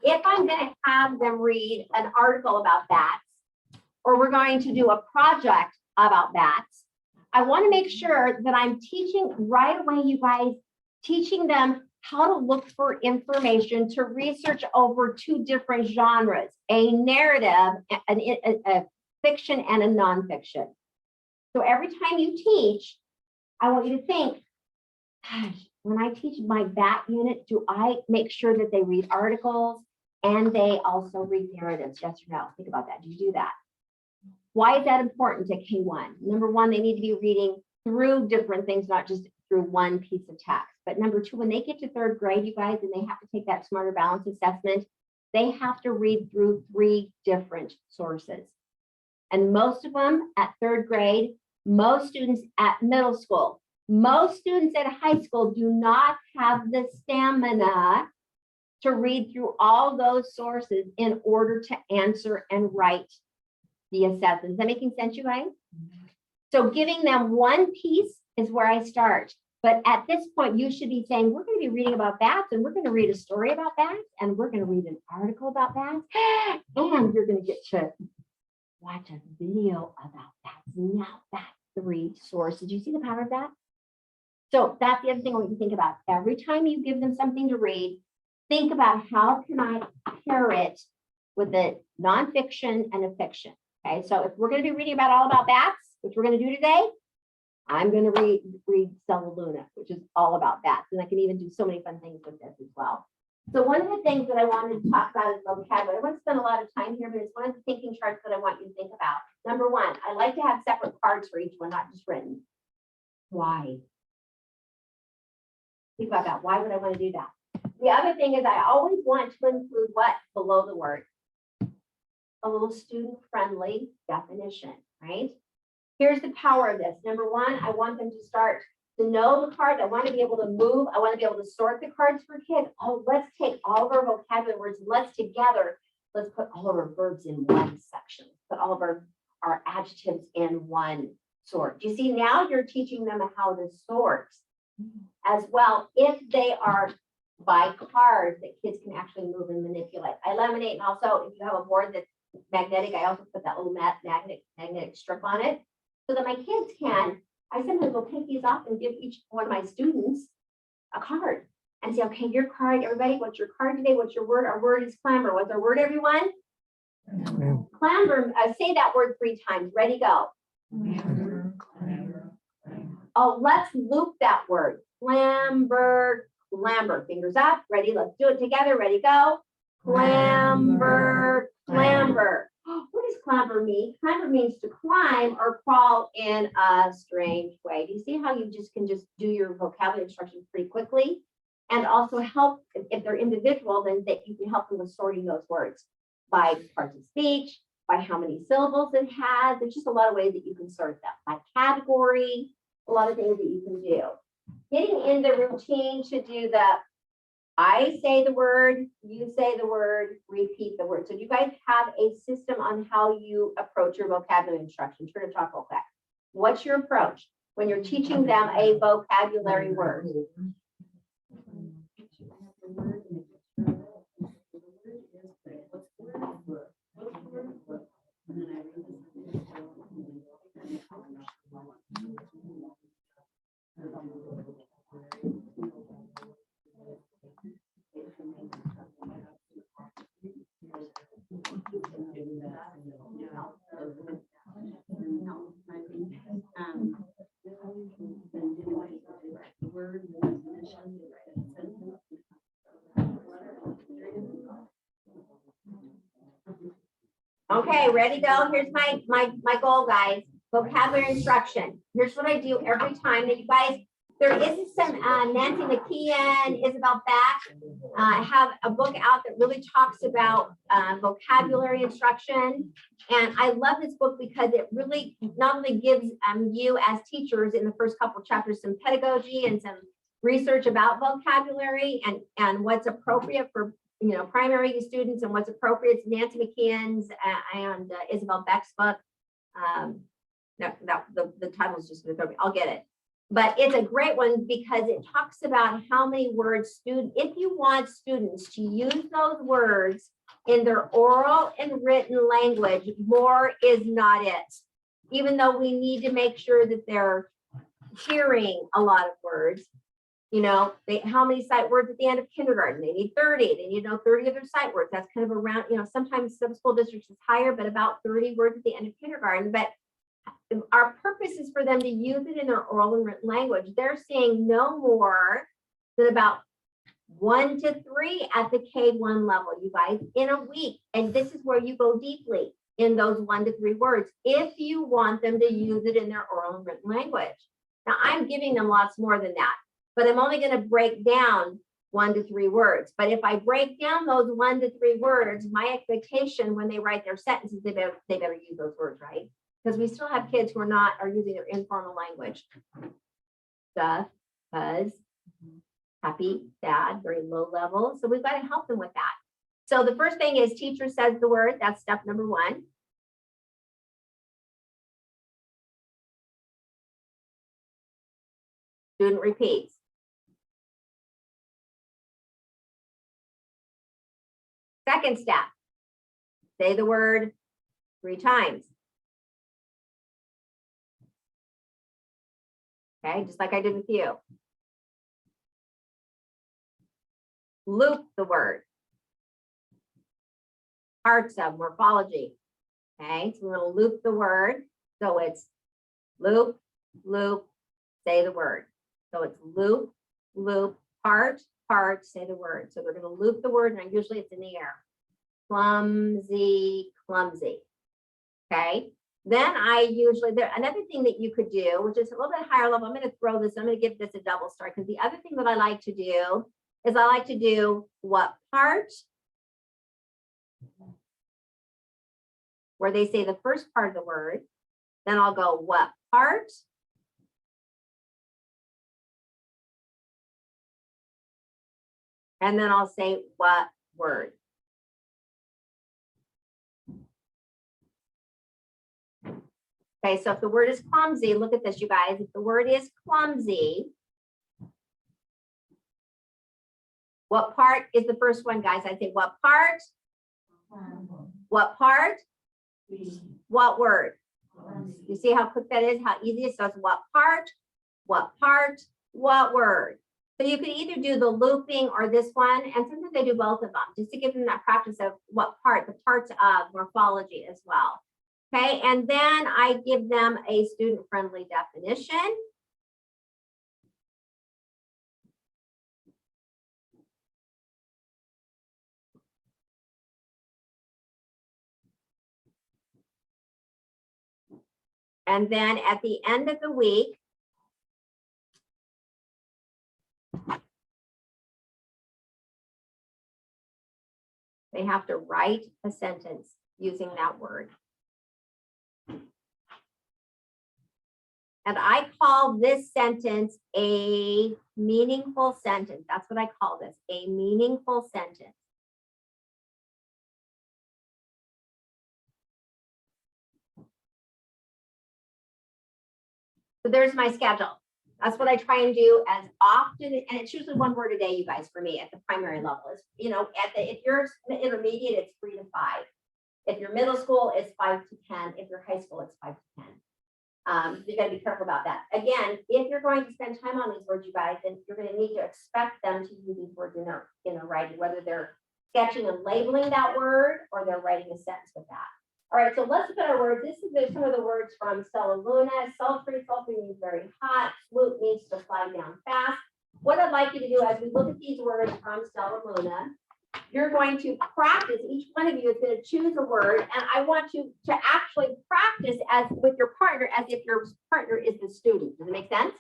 If I'm going to have them read an article about bats, or we're going to do a project about bats, I want to make sure that I'm teaching right away, you guys, teaching them how to look for information to research over 2 different genres, a narrative, a fiction, and a nonfiction. So every time you teach, I want you to think, gosh, when I teach my bat unit, do I make sure that they read articles And they also read narratives, yes or no? Think about that. Do you do that? Why is that important to K-1? Number one, they need to be reading through different things, not just through one piece of text. But number two, when they get to third grade, you guys, and they have to take that Smarter Balance assessment, they have to read through 3 different sources. And most of them at third grade, most students at middle school, most students at high school do not have the stamina to read through all those sources in order to answer and write the assessment. Is that making sense, you guys? So giving them one piece is where I start. But at this point, you should be saying, we're going to be reading about bats, and we're going to read a story about bats, and we're going to read an article about bats, and you're going to get to watch a video about bats. Now that's 3 sources. Did you see the power of that? So that's the other thing I want you to think about. Every time you give them something to read, think about how can I pair it with a nonfiction and a fiction. Okay, so if we're going to be reading about all about bats, which we're going to do today, I'm going to read Stella Luna, which is all about bats. And I can even do so many fun things with this as well. So one of the things that I wanted to talk about is vocabulary. I won't spend a lot of time here, but it's one of the thinking charts that I want you to think about. Number one, I like to have separate cards for each one, not just written. Why? Think about that. Why would I want to do that? The other thing is I always want to include what below the word? A little student-friendly definition, right? Here's the power of this. Number one, I want them to start to know the cards. I want to be able to move. I want to be able to sort the cards for kids. Oh, let's take all of our vocabulary words. Let's put all of our verbs in one section. Put all of our adjectives in one sort. Do you see? Now you're teaching them how to sort as well if they are by cards that kids can actually move and manipulate. I laminate, and also if you have a board that's magnetic, I also put that little magnetic strip on it so that my kids can, I sometimes will take these off and give each one of my students a card and say, okay, your card, everybody, what's your card today? What's your word? Our word is clamber. What's our word, everyone? Clamber. Say that word 3 times. Ready, go. Oh, let's loop that word. Clamber, clamber. Fingers up. Ready? Let's do it together. Ready, go. Clamber, clamber. What does clamber mean? Clamber means to climb or crawl in a strange way. Do you see how you can do your vocabulary instructions pretty quickly? And also help, if they're individual, then that you can help them with sorting those words by parts of speech, by how many syllables it has. There's just a lot of ways that you can sort them. By category, a lot of things that you can do. Getting in the routine to do the I say the word, you say the word, repeat the word. So do you guys have a system on how you approach your vocabulary instruction? Turn to talk real quick. What's your approach when you're teaching them a vocabulary word? Okay, ready, go. Here's my goal, guys. Vocabulary instruction. Here's what I do every time that you guys, there is some Nancy McKeon, Isabel Beck. I have a book out that really talks about vocabulary instruction. And I love this book because it really not only gives you as teachers in the first couple chapters some pedagogy and some research about vocabulary and what's appropriate for primary students and what's appropriate. It's Nancy McKeon's and Isabel Beck's book. The title is just going to throw me. I'll get it. But it's a great one because it talks about how many words if you want students to use those words in their oral and written language, more is not it. Even though we need to make sure that they're hearing a lot of words. How many sight words at the end of kindergarten? They need 30. They need to know 30 of their sight words. That's kind of around, sometimes some school districts is higher, but about 30 words at the end of kindergarten. But our purpose is for them to use it in their oral and written language. They're saying no more than about 1 to 3 at the K-1 level, you guys, in a week. And this is where you go deeply in those 1 to 3 words if you want them to use it in their oral and written language. Now, I'm giving them lots more than that, but I'm only going to break down 1 to 3 words. But if I break down those 1 to 3 words, my expectation when they write their sentences, they better use those words, right? Because we still have kids who are using their informal language. Stuff, buzz, happy, sad, very low level. So we've got to help them with that. So the first thing is teacher says the word. That's step number 1. Student repeats. Second step, say the word 3 times. Okay, just like I did with you. Loop the word. Parts of morphology. Okay, so we're going to loop the word. So it's loop, loop, say the word. So it's loop, loop, part, say the word. So we're going to loop the word, and usually it's in the air. Clumsy, clumsy. Okay. Then another thing that you could do, which is a little bit higher level, I'm going to throw this, I'm going to give this a double star, because the other thing that I like to do is I like to do what part, where they say the first part of the word, then I'll go what part, and then I'll say what word. Okay, so if the word is clumsy, look at this, you guys. If the word is clumsy, what part is the first one, guys? I say what part? What part? What word? You see how quick that is, how easy it is? So it's what part, what word? So you could either do the looping or this one, and sometimes I do both of them, just to give them that practice of what part, the parts of morphology as well. Okay, and then I give them a student-friendly definition. And then at the end of the week, they have to write a sentence using that word. And I call this sentence a meaningful sentence. That's what I call this, a meaningful sentence. So there's my schedule. That's what I try and do as often, and it's usually 1 word a day, you guys, for me at the primary level. Is, you know, if you're intermediate, it's 3 to 5. If you're middle school, it's 5 to 10. If you're high school, it's 5 to 10. You got to be careful about that. Again, if you're going to spend time on these words, you guys, then you're going to need to expect them to use these words in their writing, whether they're sketching and labeling that word or they're writing a sentence with that. All right, so let's look at our words. Some of the words from Stella Luna. Sultry, sultry means very hot. Swoop means to fly down fast. What I'd like you to do as we look at these words from Stella Luna, you're going to practice. Each one of you is going to choose a word, and I want you to actually practice as with your partner as if your partner is the student. Does it make sense?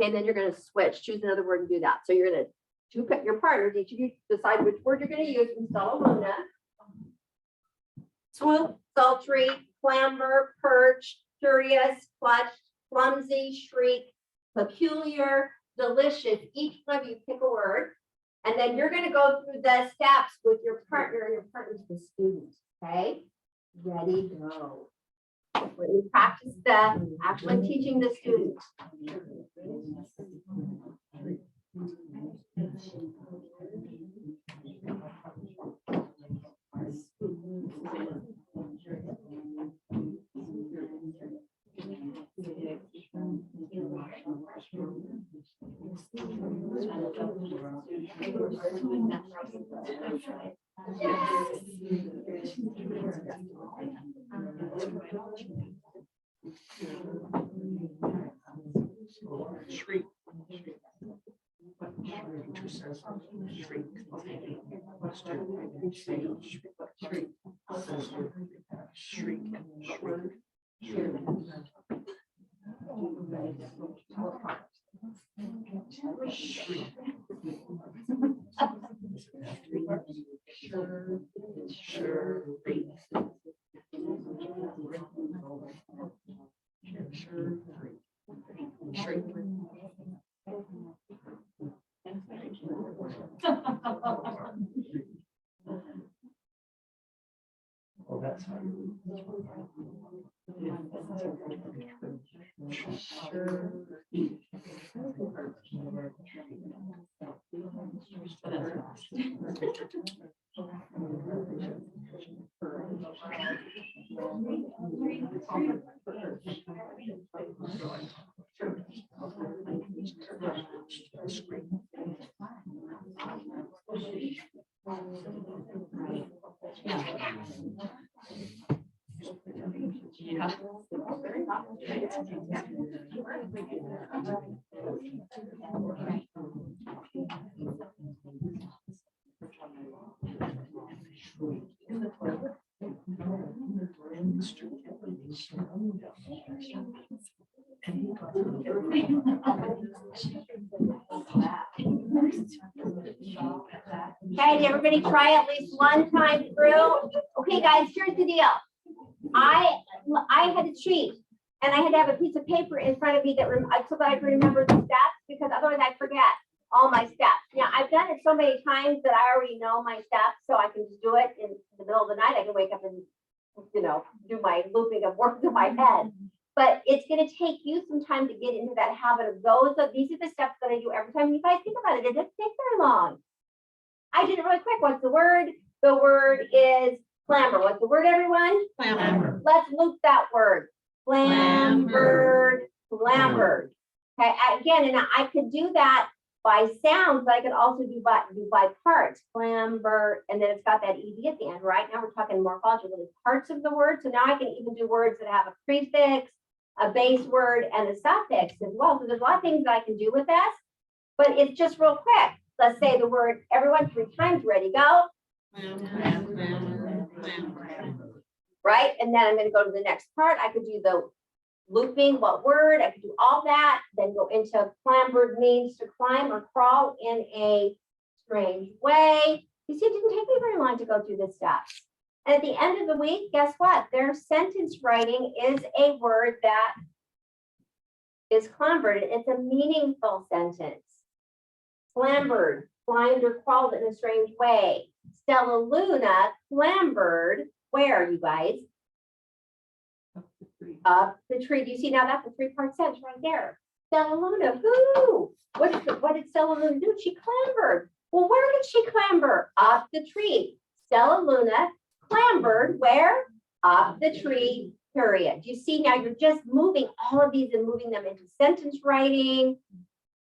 Okay, then you're going to switch, choose another word and do that. So you're going to pick your partners. Each of you decide which word you're going to use from Stella Luna. Swoop, sultry, clamber, perch, curious, clutch, clumsy, shriek, peculiar, delicious. Each one of you pick a word, and then you're going to go through the steps with your partner, and your partner's the student. Okay, ready, go. When you practice the actually teaching the student. Shriek. 2 cents. Oh, that's how Okay, did everybody try at least one time through? Okay, guys, here's the deal. I had to cheat, and I had to have a piece of paper in front of me that so that I could remember the steps, because otherwise I forget all my steps. Now, I've done it so many times that I already know my steps, so I can just do it in the middle of the night. I can wake up and, do my looping of work in my head. But it's going to take you some time to get into that habit of those. These are the steps that I do every time. You guys think about it. It doesn't take very long. I did it really quick. What's the word? The word is clamber. What's the word, everyone? Clamber. Let's loop that word. Clambered. Clambered. Okay, again, and I could do that by sounds, but I could also do by parts. Clamber, and then it's got that ed at the end, right? Now we're talking morphology, really parts of the word. So now I can even do words that have a prefix, a base word, and a suffix as well. So there's a lot of things that I can do with this, but it's just real quick. Let's say the word, everyone, 3 times. Ready, go. Right, and then I'm going to go to the next part. I could do the looping, what word, I could do all that, then go into clambered means to climb or crawl in a strange way. You see, it didn't take me very long to go through this stuff. And at the end of the week, guess what? Their sentence writing is a word that is clambered. It's a meaningful sentence. Clambered, climbed or crawled in a strange way. Stella Luna clambered, where, you guys? Up the tree. Do you see now that's a 3-part sentence right there? Stella Luna, who? What did Stella Luna do? She clambered. Well, where did she clamber? Up the tree. Stella Luna clambered where? Up the tree, period. You see now you're just moving all of these and moving them into sentence writing.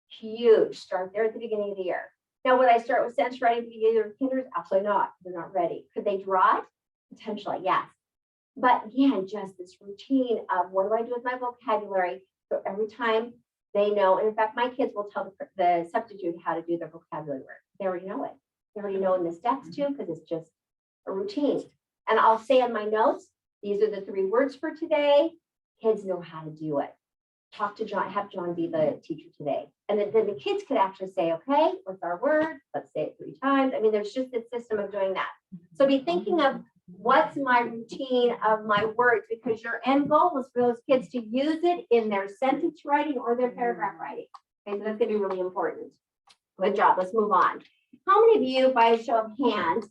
Huge. Start there at the beginning of the year. Now, would I start with sentence writing at the beginning of kindergarten? Absolutely not. They're not ready. Could they draw it? Potentially, yes. But again, just this routine of what do I do with my vocabulary? So every time they know, and in fact, my kids will tell the substitute how to do their vocabulary work. They already know it. They already know in the steps too, because it's just a routine. And I'll say in my notes, these are the 3 words for today. Kids know how to do it. Talk to John, have John be the teacher today. And then the kids could actually say, okay, what's our word? Let's say it 3 times. I mean, there's just this system of doing that. So be thinking of what's my routine of my words, because your end goal is for those kids to use it in their sentence writing or their paragraph writing. Okay, so that's going to be really important. Good job. Let's move on. How many of you, by a show of hands,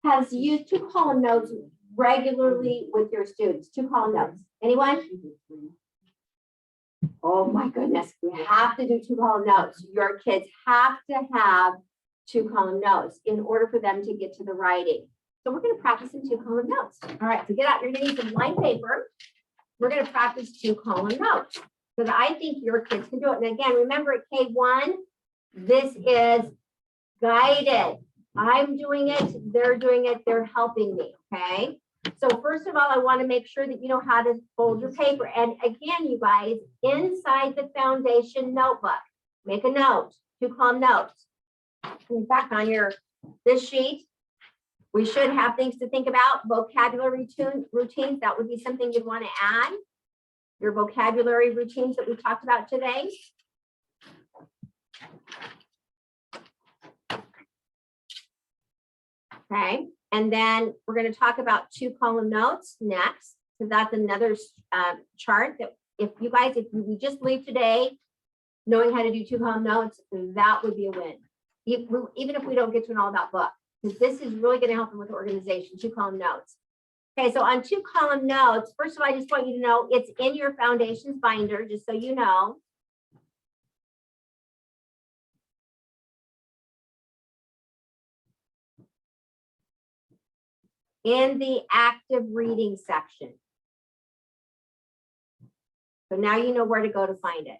has used 2-column notes regularly with your students? 2-column notes. Anyone? Oh my goodness, we have to do 2-column notes. Your kids have to have 2-column notes in order for them to get to the writing. So we're going to practice in 2-column notes. All right, so get out, you're going to need some line paper. We're going to practice 2-column notes because I think your kids can do it. And again, remember at K-1, this is guided. I'm doing it, they're helping me, okay? So first of all, I want to make sure that you know how to fold your paper. And again, you guys, inside the foundation notebook, make a note, 2-column notes. In fact, on this sheet, we should have things to think about. Vocabulary routines, that would be something you'd want to add. Your vocabulary routines that we talked about today. Okay, and then we're going to talk about 2-column notes next. So that's another chart that if we just leave today knowing how to do 2-column notes, that would be a win. Even if we don't get to an all about book, because this is really going to help them with organization, 2-column notes. Okay, so on 2-column notes, first of all, I just want you to know it's in your foundations binder, just so you know. In the active reading section. So now you know where to go to find it.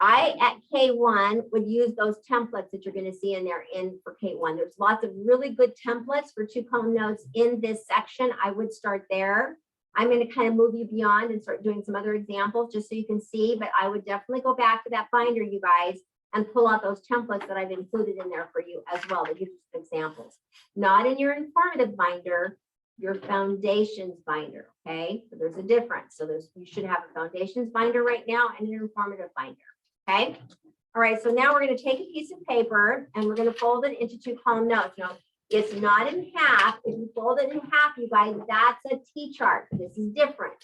I, at K-1, would use those templates that you're going to see in there for K-1. There's lots of really good templates for 2-column notes in this section. I would start there. I'm going to kind of move you beyond and start doing some other examples just so you can see, but I would definitely go back to that binder, you guys, and pull out those templates that I've included in there for you as well. They give you some examples. Not in your informative binder, your foundations binder, okay? So there's a difference. So you should have a foundations binder right now and an informative binder, okay? All right, so now we're gonna take a piece of paper and we're gonna fold it into 2-column notes. Now, it's not in half. If you fold it in half, you guys, that's a T-chart. This is different.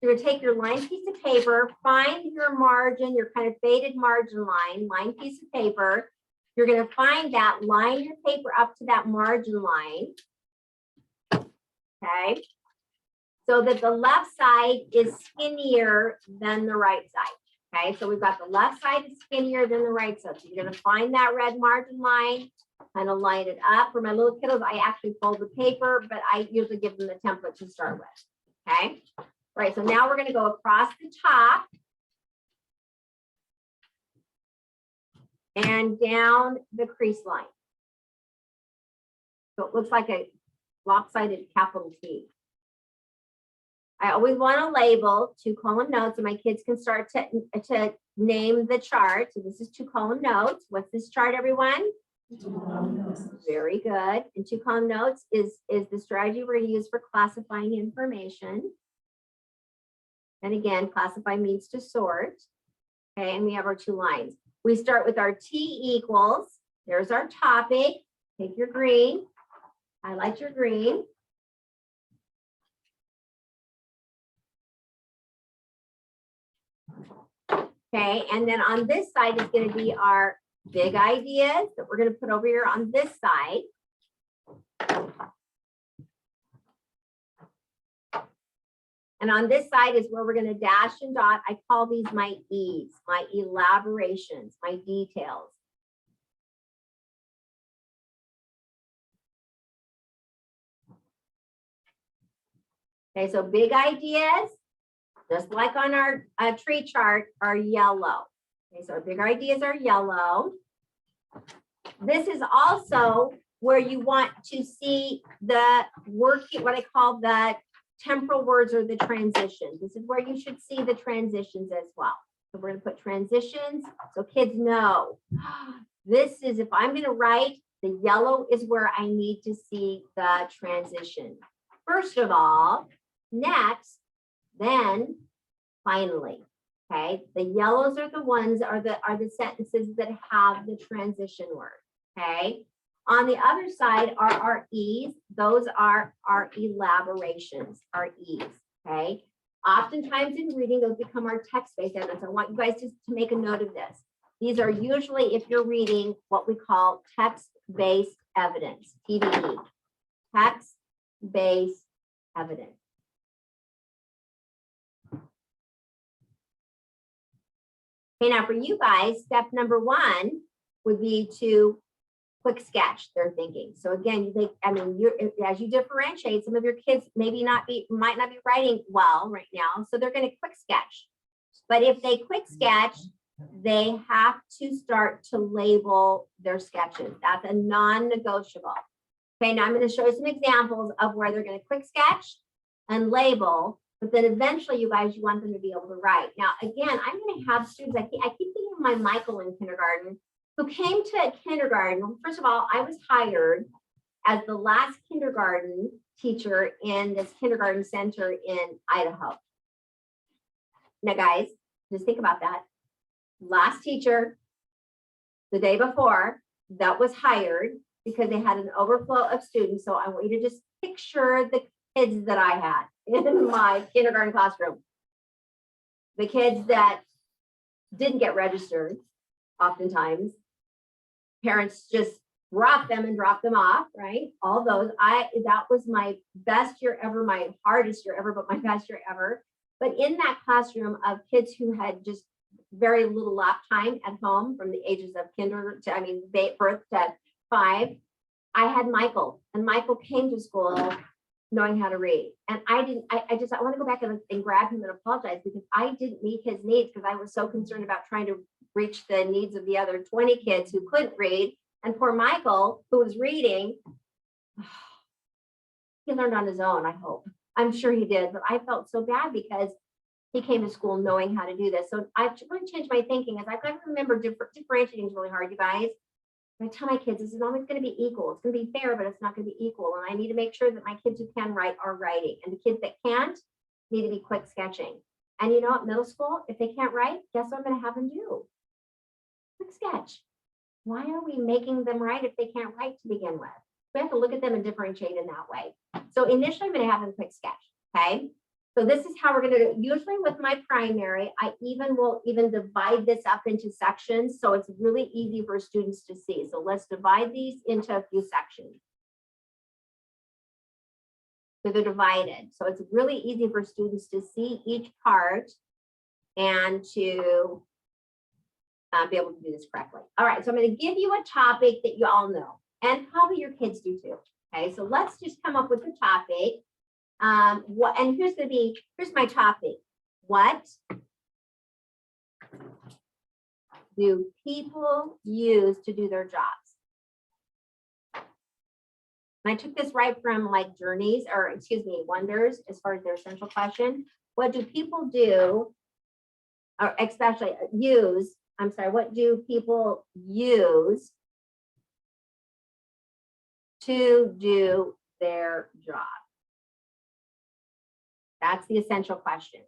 You're gonna take your lined piece of paper, find your margin, your kind of faded margin line, lined piece of paper. You're gonna find that, line your paper up to that margin line. Okay, so that the left side is skinnier than the right side. Okay, so we've got the left side is skinnier than the right side. So you're gonna find that red margin line, kind of line it up. For my little kiddos, I actually fold the paper, but I usually give them the template to start with. Okay, all right, so now we're gonna go across the top and down the crease line. So it looks like a lopsided capital T. I always want to label 2-column notes, and my kids can start to name the chart. So this is 2-column notes. What's this chart, everyone? 2-column notes. Very good. And 2-column notes is the strategy we're going to use for classifying information. And again, classify means to sort. Okay, and we have our 2 lines. We start with our T equals. There's our topic. Take your green. Highlight your green. Okay, and then on this side is going to be our big ideas that we're going to put over here on this side. And on this side is where we're going to dash and dot. I call these my E's, my elaborations, my details. Okay, so big ideas, just like on our tree chart, are yellow. Okay, so our big ideas are yellow. This is also where you want to see the working, what I call the temporal words or the transitions. This is where you should see the transitions as well. So we're going to put transitions so kids know this is, if I'm going to write, the yellow is where I need to see the transition. First of all, next, then finally. Okay, the yellows are the ones are the sentences that have the transition word. Okay, on the other side are our E's. Those are our elaborations, our E's. Okay, oftentimes in reading, those become our text-based evidence. I want you guys to make a note of this. These are usually, if you're reading, what we call text-based evidence, TBE, text-based evidence. Okay, now for you guys, step number 1 would be to quick sketch their thinking. So again, as you differentiate, some of your kids might not be writing well right now, so they're going to quick sketch. But if they quick sketch, they have to start to label their sketches. That's a non-negotiable. Okay, now I'm going to show you some examples of where they're going to quick sketch and label, but then eventually you guys, you want them to be able to write. Now, again, I'm going to have students, I keep getting my Michael in kindergarten, who came to kindergarten. First of all, I was hired as the last kindergarten teacher in this kindergarten center in Idaho. Now, guys, just think about that. Last teacher, the day before, that was hired because they had an overflow of students. So I want you to just picture the kids that I had in my kindergarten classroom. The kids that didn't get registered, oftentimes. Parents just brought them and dropped them off, right? All those. That was my best year ever, my hardest year ever, but my best year ever. But in that classroom of kids who had just very little lap time at home from the ages of birth to 5, I had Michael, and Michael came to school knowing how to read. And I want to go back and grab him and apologize because I didn't meet his needs because I was so concerned about trying to reach the needs of the other 20 kids who couldn't read. And poor Michael, who was reading, he learned on his own, I hope. I'm sure he did, but I felt so bad because he came to school knowing how to do this. So I've really changed my thinking as I've got to remember differentiating is really hard, you guys. I tell my kids, this is always going to be equal. It's going to be fair, but it's not going to be equal. And I need to make sure that my kids who can write are writing. And the kids that can't need to be quick sketching. And you know, at middle school, if they can't write, guess what I'm going to have them do? Quick sketch. Why are we making them write if they can't write to begin with? We have to look at them and differentiate in that way. So initially, I'm going to have them quick sketch. Okay. So this is how we're going to do it. Usually with my primary, I will divide this up into sections. So it's really easy for students to see. So let's divide these into a few sections. So they're divided. So it's really easy for students to see each part and to be able to do this correctly. All right, so I'm going to give you a topic that you all know, and probably your kids do too. Okay, so let's just come up with the topic. And here's my topic. What do people use to do their jobs? And I took this right from like Journeys, or excuse me, Wonders, as far as their essential question. What do people do, or especially use, I'm sorry, what do people use to do their job? That's the essential question.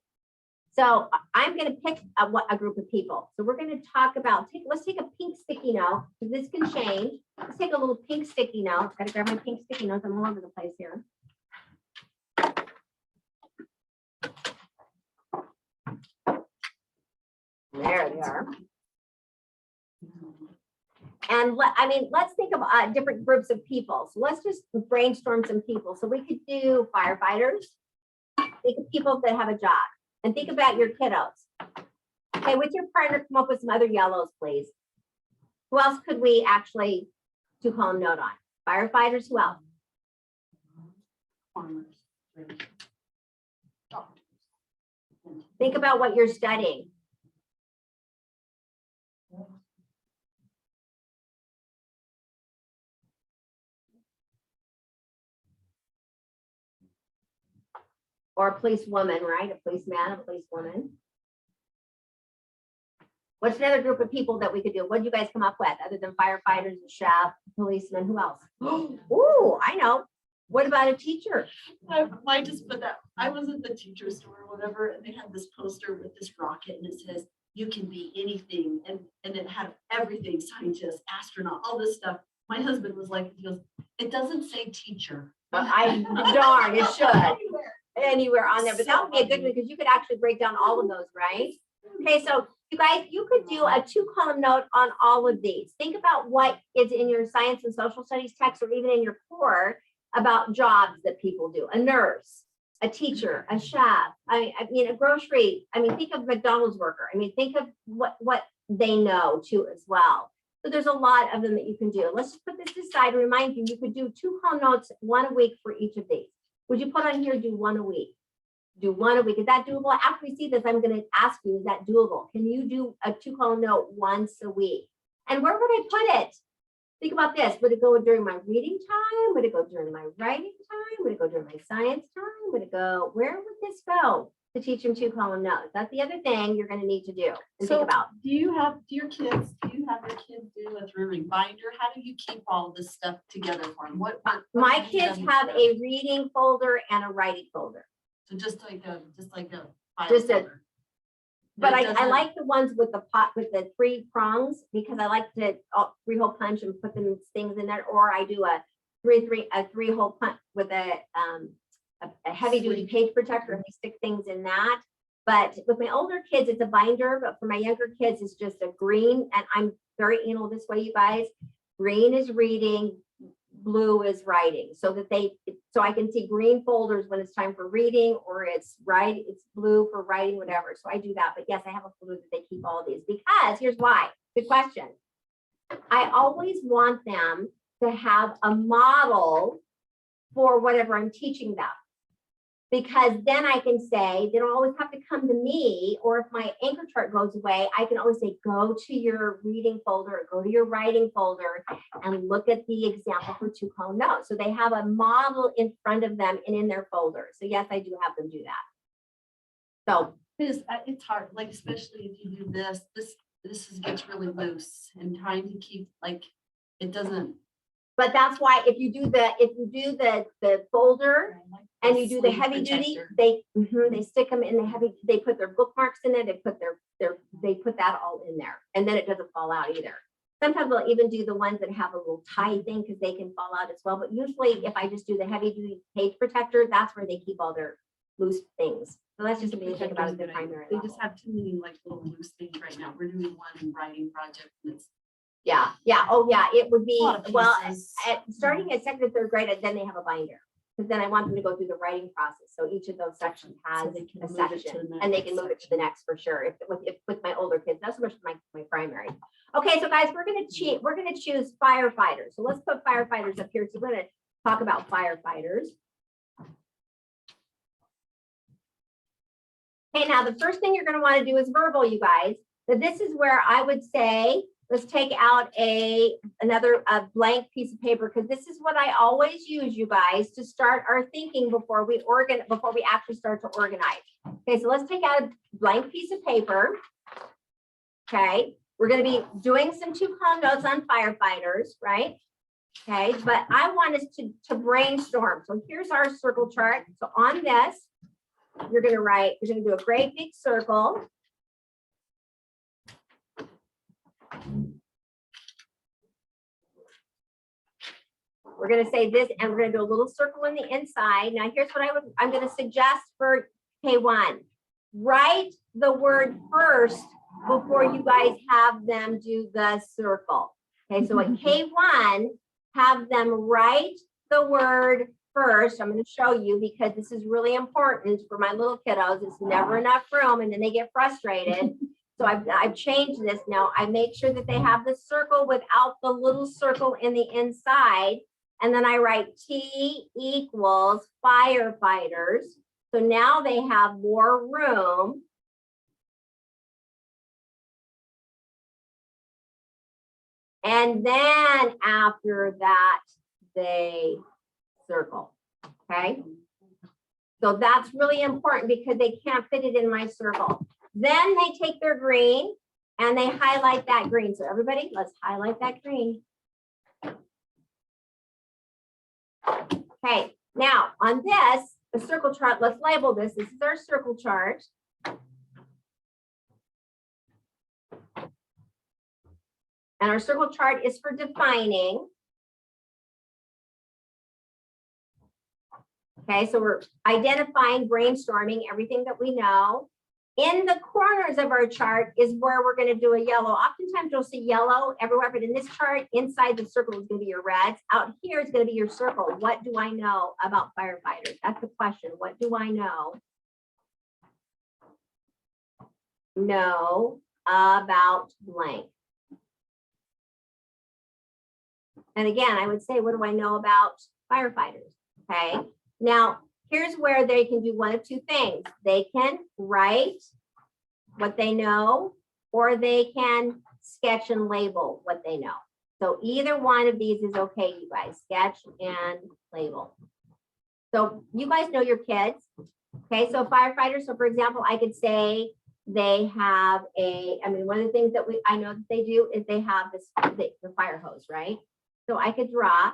So I'm going to pick a group of people. So we're going to talk about, let's take a pink sticky note, because this can change. Let's take a little pink sticky note. Got to grab my pink sticky notes. I'm all over the place here. There they are. And let's think of different groups of people. So let's just brainstorm some people. So we could do firefighters. Think of people that have a job, and think about your kiddos. Okay, with your partner, come up with some other yellows, please. Who else could we actually two-column note on? Firefighters, who else? Think about what you're studying. Or a policewoman, right? A policeman, a policewoman. What's another group of people that we could do? What did you guys come up with other than firefighters, a chef, policeman? Who else? Ooh, I know. What about a teacher? I just put that. I was at the teacher store or whatever, and they had this poster with this rocket, and it says, "You can be anything," and it had everything: scientist, astronaut, all this stuff. My husband was like, he goes, "It doesn't say teacher." Darn, it should. Anywhere on there, but that would be a good one because you could actually break down all of those, right? Okay, so you guys, you could do a two-column note on all of these. Think about what is in your science and social studies text, or even in your core, about jobs that people do. A nurse, a teacher, a chef, I mean, a grocery. Think of McDonald's worker. Think of what they know too as well. So there's a lot of them that you can do. Let's just put this aside and remind you, you could do two-column notes, 1 a week for each of these. Would you put on here, do 1 a week? Do 1 a week. Is that doable? After we see this, I'm going to ask you, is that doable? Can you do a two-column note once a week? And where would I put it? Think about this. Would it go during my reading time? Would it go during my writing time? Would it go during my science time? Would it go, where would this go? to teach them two column notes. That's the other thing you're going to need to do and So think about. do you have your kids do a through binder? How do you keep all this stuff together for them? What My have you kids done have for a them? reading folder and a writing folder. So just like a file Just a- folder. But It I doesn't- like the ones with the pot with the 3 prongs because I like to 3-hole punch and put them things in there. Or I do a 3-hole punch with a heavy duty page protector and we stick things in that. But with my older kids, it's a binder. But for my younger kids, it's just a green. And I'm very anal this way, you guys. Green is reading, blue is writing, so that so I can see green folders when it's time for reading, or it's blue for writing, whatever. So I do that. But yes, I have a folder that they keep all of these because here's why. Good question. I always want them to have a model for whatever I'm teaching them. Because then I can say, they don't always have to come to me, or if my anchor chart goes away, I can always say, go to your reading folder, or go to your writing folder and look at the example for 2 column notes. So they have a model in front of them and in their folder. So yes, I do have them do that. So Because it's hard, like especially if you do this gets really loose and trying to keep it doesn't. but that's why if you do the folder and you do the heavy duty, they stick them in the heavy, they put their bookmarks in it, they put that all in there, and then it doesn't fall out either. Sometimes they'll even do the ones that have a little tie thing because they can fall out as well. But usually if I just do the heavy duty page protector, that's where they keep all their loose things. So that's just something to think about at the primary We level. just have too many little loose things right now. We're doing one writing project and it's Yeah, oh yeah, it would be, a lot of well, pieces. starting at 2nd and 3rd grade, then they have a binder. Because then I want them to go through the writing process. So each of those sections has they can a move it to section the and they next can move it to the next for sure. If with my older kids, not so much with my primary. Okay, so guys, we're gonna choose firefighters. So let's put firefighters up here. So we're gonna talk about firefighters. Okay, now the first thing you're gonna want to do is verbal, you guys. So this is where I would say, let's take out another blank piece of paper, because this is what I always use, you guys, to start our thinking before we actually start to organize. Okay, so let's take out a blank piece of paper. Okay, we're going to be doing some 2 column notes on firefighters, right? Okay, but I want us to brainstorm. So here's our circle chart. So on this, you're going to do a great big circle. We're going to say this, and we're going to do a little circle in the inside. Now, here's what I'm going to suggest for K-1. Write the word first before you guys have them do the circle. Okay, so at K-1, have them write the word first. I'm going to show you because this is really important for my little kiddos. It's never enough room, and then they get frustrated. So I've changed this now. I make sure that they have the circle without the little circle in the inside. And then I write T equals firefighters. So now they have more room. And then after that, they circle. Okay. So that's really important because they can't fit it in my circle. Then they take their green and they highlight that green. So everybody, let's highlight that green. Okay, now on this, the circle chart, let's label this. This is our circle chart. And our circle chart is for defining. Okay, so we're identifying, brainstorming everything that we know. In the corners of our chart is where we're going to do a yellow. Oftentimes you'll see yellow everywhere, but in this chart, inside the circle is going to be your reds. Out here is going to be your circle. What do I know about firefighters? That's the question. What do I know? Know about blank. And again, I would say, what do I know about firefighters? Okay. Now, here's where they can do one of 2 things. They can write what they know, or they can sketch and label what they know. So either one of these is okay, you guys, sketch and label. So you guys know your kids. Okay, so firefighters, so for example, I could say they have one of the things that I know that they do is they have the fire hose, right? So I could draw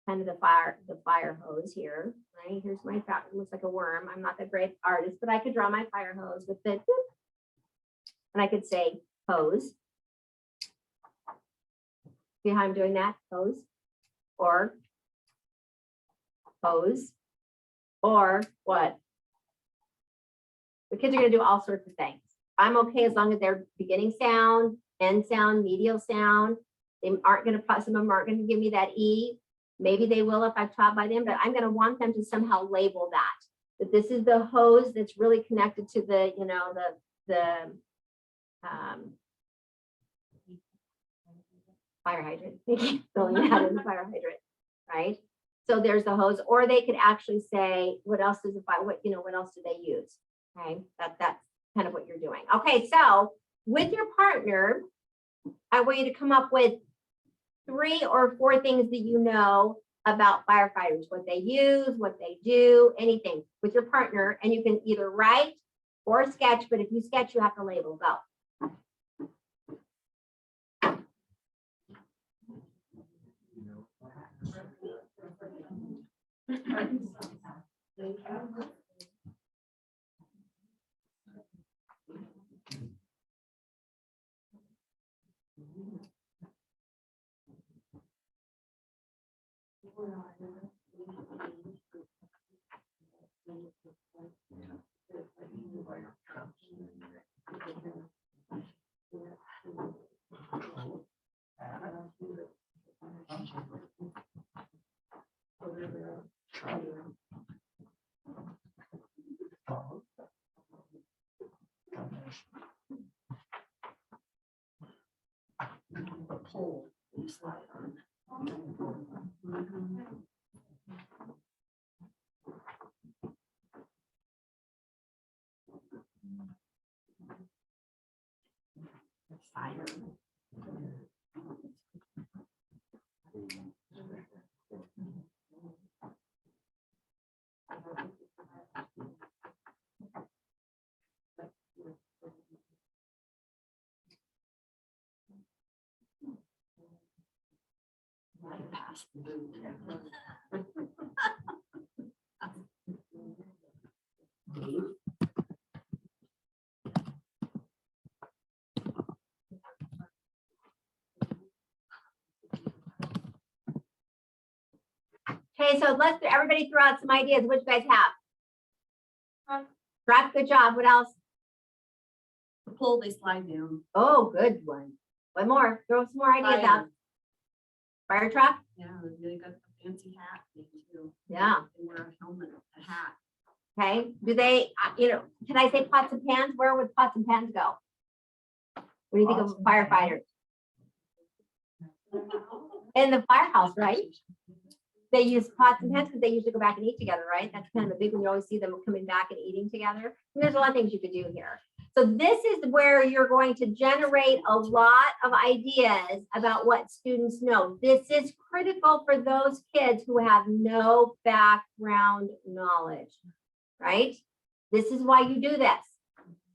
kind of the fire hose here, right? Here's my, it looks like a worm. I'm not the great artist, but I could draw my fire hose with the, and I could say hose. See how I'm doing that? Hose, or hose, or what? The kids are going to do all sorts of things. I'm okay as long as they're beginning sound, end sound, medial sound. They aren't going to, some of them aren't going to give me that E. Maybe they will if I've taught by them, but I'm going to want them to somehow label that this is the hose that's really connected to the, you know, the fire hydrant. Filling that in the fire hydrant, right? So there's the hose, or they could actually say, what else does what else do they use? Okay, that's kind of what you're doing. Okay, so with your partner, I want you to come up with 3 or 4 things that you know about firefighters, what they use, what they do, anything with your partner, and you can either write or sketch, but if you sketch, you have to label. Go. Okay, so let's everybody throw out some ideas. What you guys have? Drop, good job. What else? Pull, they slide down. Oh, good one. One more. Throw some more ideas out. Fire truck? Yeah, they got a fancy hat thing too. Yeah. They wear a helmet, a hat. Okay. Do they, can I say pots and pans? Where would pots and pans go? What do you think of firefighters? In the firehouse, right? They use pots and pans because they usually go back and eat together, right? That's kind of a big one. You always see them coming back and eating together. And there's a lot of things you could do here. So this is where you're going to generate a lot of ideas about what students know. This is critical for those kids who have no background knowledge, right? This is why you do this,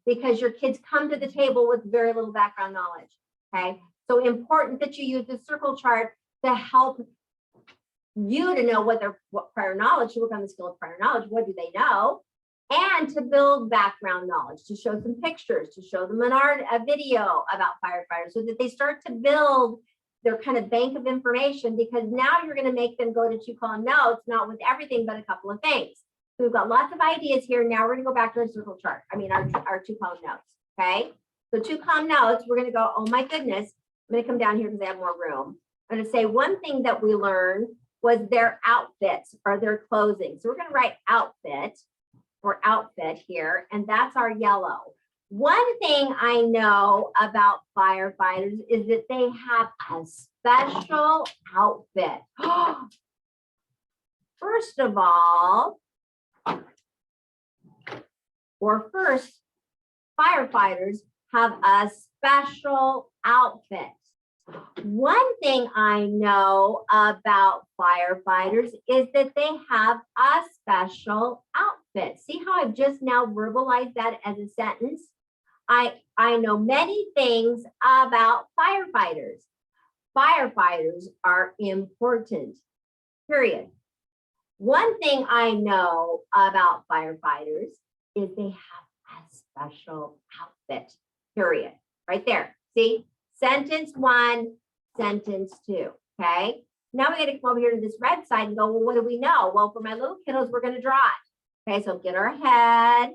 because your kids come to the table with very little background knowledge, okay? So important that you use the circle chart to help you to know what prior knowledge, to work on the skill of prior knowledge, what do they know? And to build background knowledge, to show some pictures, to show them a video about firefighters so that they start to build their kind of bank of information, because now you're going to make them go to 2-column notes, not with everything, but a couple of things. So we've got lots of ideas here. Now we're going to go back to our circle chart. I mean, our 2-column notes. Okay. So 2-column notes, we're going to go, oh my goodness, I'm going to come down here because I have more room. I'm going to say one thing that we learned was their outfits or their clothing. So we're going to write outfit or outfit here, and that's our yellow. One thing I know about firefighters is that they have a special outfit. First of all, firefighters have a special outfit. One thing I know about firefighters is that they have a special outfit. outfit. See how I've just now verbalized that as a sentence? I know many things about firefighters. Firefighters are important, period. One thing I know about firefighters is they have a special outfit, period. Right there. See? Sentence 1, sentence 2. Okay. Now we got to come over here to this red side and go, well, what do we know? Well, for my little kiddos, we're going to draw it. Okay. So get our head.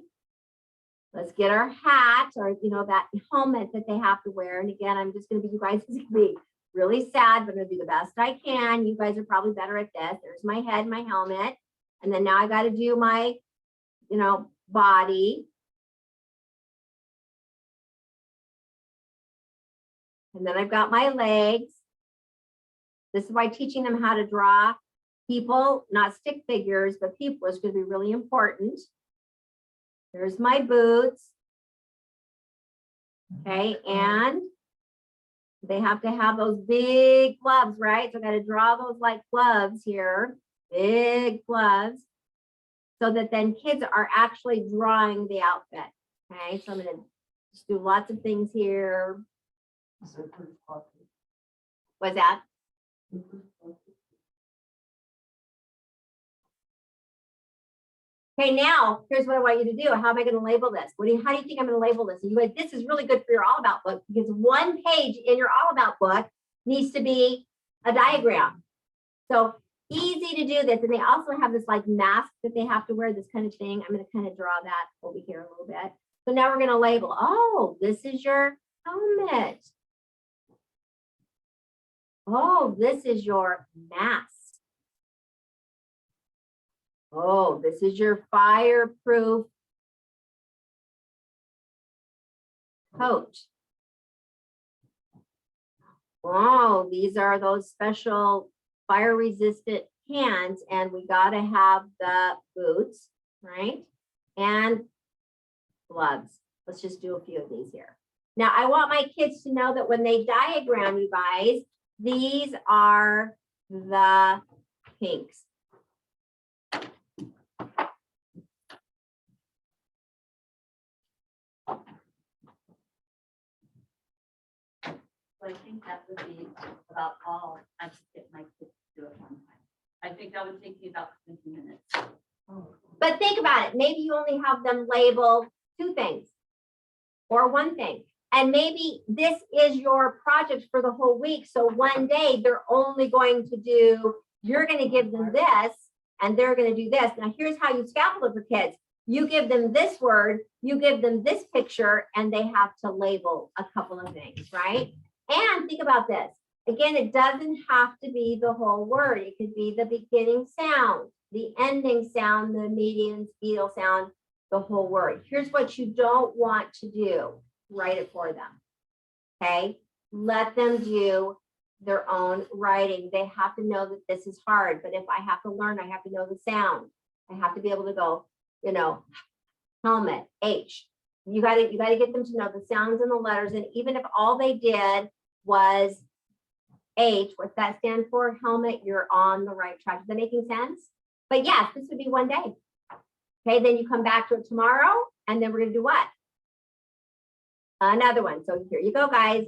Let's get our hat, or, you know, that helmet that they have to wear. And again, I'm just going to be, you guys, it's going to be really sad, but I'm going to do the best I can. You guys are probably better at this. There's my head, my helmet. And then now I got to do my, you know, body. And then I've got my legs. This is why teaching them how to draw people, not stick figures, but people is going to be really important. There's my boots. Okay, and they have to have those big gloves, right? So I got to draw those like gloves here, big gloves, so that then kids are actually drawing the outfit. Okay, so I'm going to just do lots of things here. What's that? Okay, now here's what I want you to do. How am I going to label this? How do you think I'm going to label this? And you guys, this is really good for your All About book, because one page in your All About book needs to be a diagram. So easy to do this. And they also have this like mask that they have to wear, this kind of thing. I'm going to kind of draw that over here a little bit. So now we're going to label, oh, this is your helmet. Oh, this is your mask. Oh, this is your fireproof coat. Oh, these are those special fire resistant pants, and we got to have the boots, right? And gloves. Let's just do a few of these here. Now, I want my kids to know that when they diagram, you guys, these are the pinks. So I think that would be about all. I just get my kids to do it one time. I think that would take me about 20 minutes. But think about it. Maybe you only have them label 2 things or 1 thing. And maybe this is your project for the whole week. So one day they're only going to do, you're going to give them this and they're going to do this. Now here's how you scaffold it for kids. You give them this word, you give them this picture, and they have to label a couple of things, right? And think about this. Again, it doesn't have to be the whole word. It could be the beginning sound, the ending sound, the median, middle sound, the whole word. Here's what you don't want to do. Write it for them. Okay. Let them do their own writing. They have to know that this is hard, but if I have to learn, I have to know the sound. I have to be able to go, you know, helmet, H. You got to get them to know the sounds and the letters. And even if all they did was H, what's that stand for? Helmet, you're on the right track. Is that making sense? But yes, this would be one day. Okay, then you come back to it tomorrow, and then we're going to do what? Another one. So here you go, guys.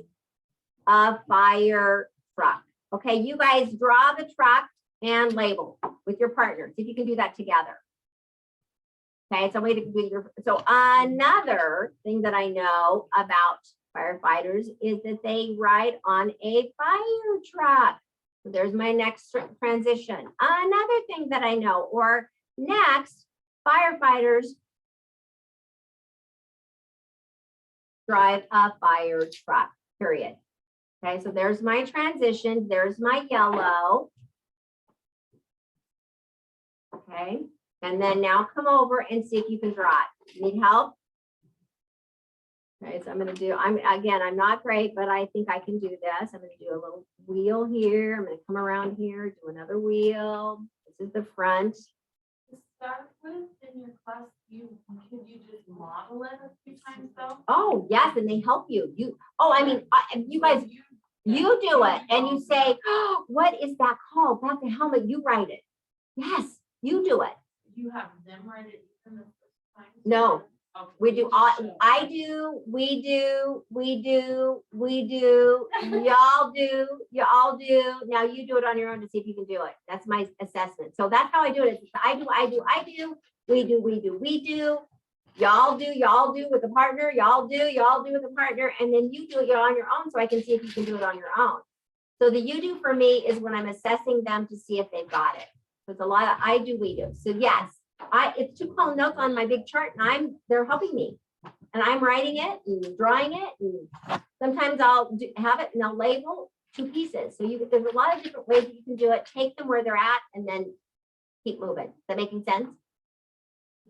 A fire truck. Okay, you guys draw the truck and label with your partner. See if you can do that together. Okay, it's a way to do your. So another thing that I know about firefighters is that they ride on a fire truck. So there's my next transition. Another thing that I know, or next, firefighters drive a fire truck, period. Okay, so there's my transition. There's my yellow. Okay, and then now come over and see if you can draw it. Need help? Okay, so I'm going to do, I'm not great, but I think I can do this. I'm going to do a little wheel here. I'm going to come around here, do another wheel. This is the front. To start with in your class, could you just model it a few times though? Oh, yes, and they help you. You guys, you do it and you say, oh, what is that called? That's the helmet. You write it. Yes, you do it. You have them write it. in the first time? No. Okay. We do all, I do, we do, y'all do, you all do. Now you do it on your own to see if you can do it. That's my assessment. So that's how I do it. It's I do, we do. Y'all do with a partner, y'all do with a partner, and then you do it on your own so I can see if you can do it on your own. So the you do for me is when I'm assessing them to see if they've got it. So it's a lot of I do, we do. So yes, it's 2 column notes on my big chart and they're helping me. And I'm writing it and drawing it. And sometimes I'll have it and I'll label 2 pieces. So there's a lot of different ways that you can do it. Take them where they're at and then keep moving. Is that making sense?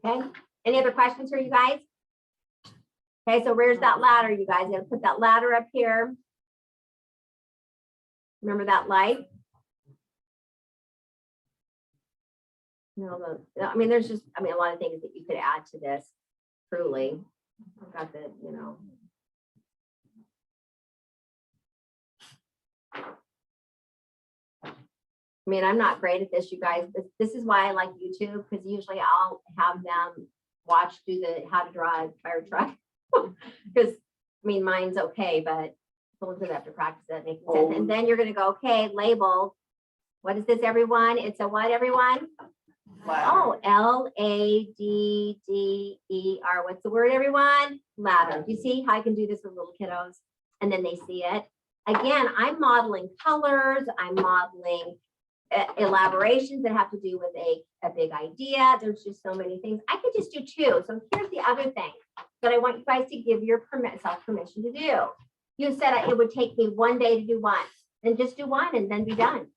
Okay. Any other questions for you guys? Okay, so where's that ladder, you guys? I'm gonna put that ladder up here. Remember that light? No, I mean, there's just, a lot of things that you could add to this, truly. I've got the, I'm not great at this, you guys. This is why I like YouTube, because usually I'll have them watch how to draw a fire truck. Because, mine's okay, but someone's gonna have to practice that making sense. And then you're gonna go, okay, label. What is this, everyone? It's a what, everyone? Ladder. Oh, L-A-D-D-E-R. What's the word, everyone? Ladder. Do you see how I can do this with little kiddos? And then they see it. Again, I'm modeling colors. I'm modeling elaborations that have to do with a big idea. There's just so many things. I could just do 2. So here's the other thing that I want you guys to give yourself permission to do. You said it would take me 1 day to do 1. Then just do 1 and then be done.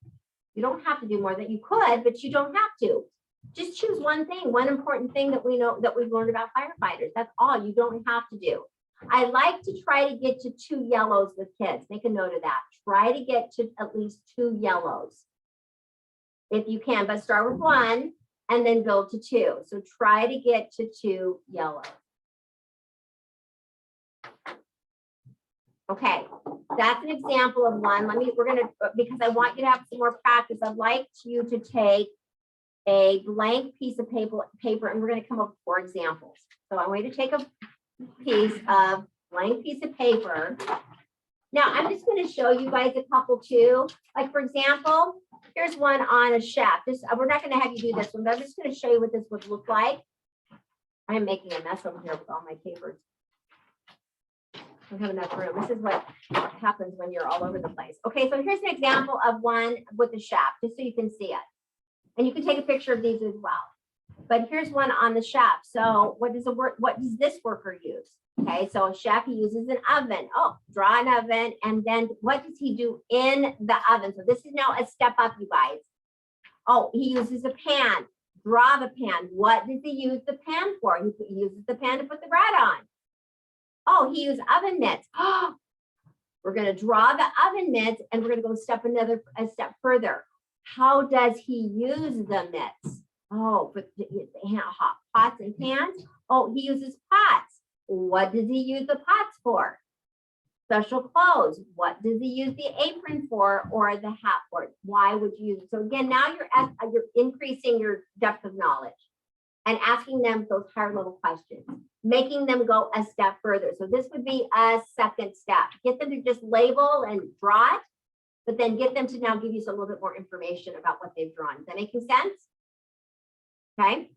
You don't have to do more than you could, but you don't have to. Just choose one thing, one important thing that we know that we've learned about firefighters. That's all. You don't have to do. I like to try to get to 2 yellows with kids. Make a note of that. Try to get to at least 2 yellows if you can, but start with 1 and then build to 2. So try to get to 2 yellows. Okay, that's an example of one. Because I want you to have some more practice, I'd like you to take a blank piece of paper and we're going to come up with 4 examples. So I want you to take a blank piece of paper. Now I'm just going to show you guys a couple too. Like for example, here's one on a chef. We're not going to have you do this one, but I'm just going to show you what this would look like. I'm making a mess over here with all my papers. I don't have enough room. This is what happens when you're all over the place. Okay, so here's an example of one with the chef, just so you can see it. And you can take a picture of these as well. But here's one on the chef. So what does this worker use? Okay, so a chef, he uses an oven. Oh, draw an oven. And then what does he do in the oven? So this is now a step up, you guys. Oh, he uses a pan. Draw the pan. What does he use the pan for? He uses the pan to put the bread on. Oh, he used oven mitts. Oh, we're going to draw the oven mitts and we're going to go a step further. How does he use the mitts? Oh, but hot pots and pans. Oh, he uses pots. What does he use the pots for? Special clothes. What does he use the apron for or the hat for? Why would you use it? So again, now you're increasing your depth of knowledge and asking them those higher level questions, making them go a step further. So this would be a second step. Get them to just label and draw it, but then get them to now give you a little bit more information about what they've drawn. Is that making sense? Okay,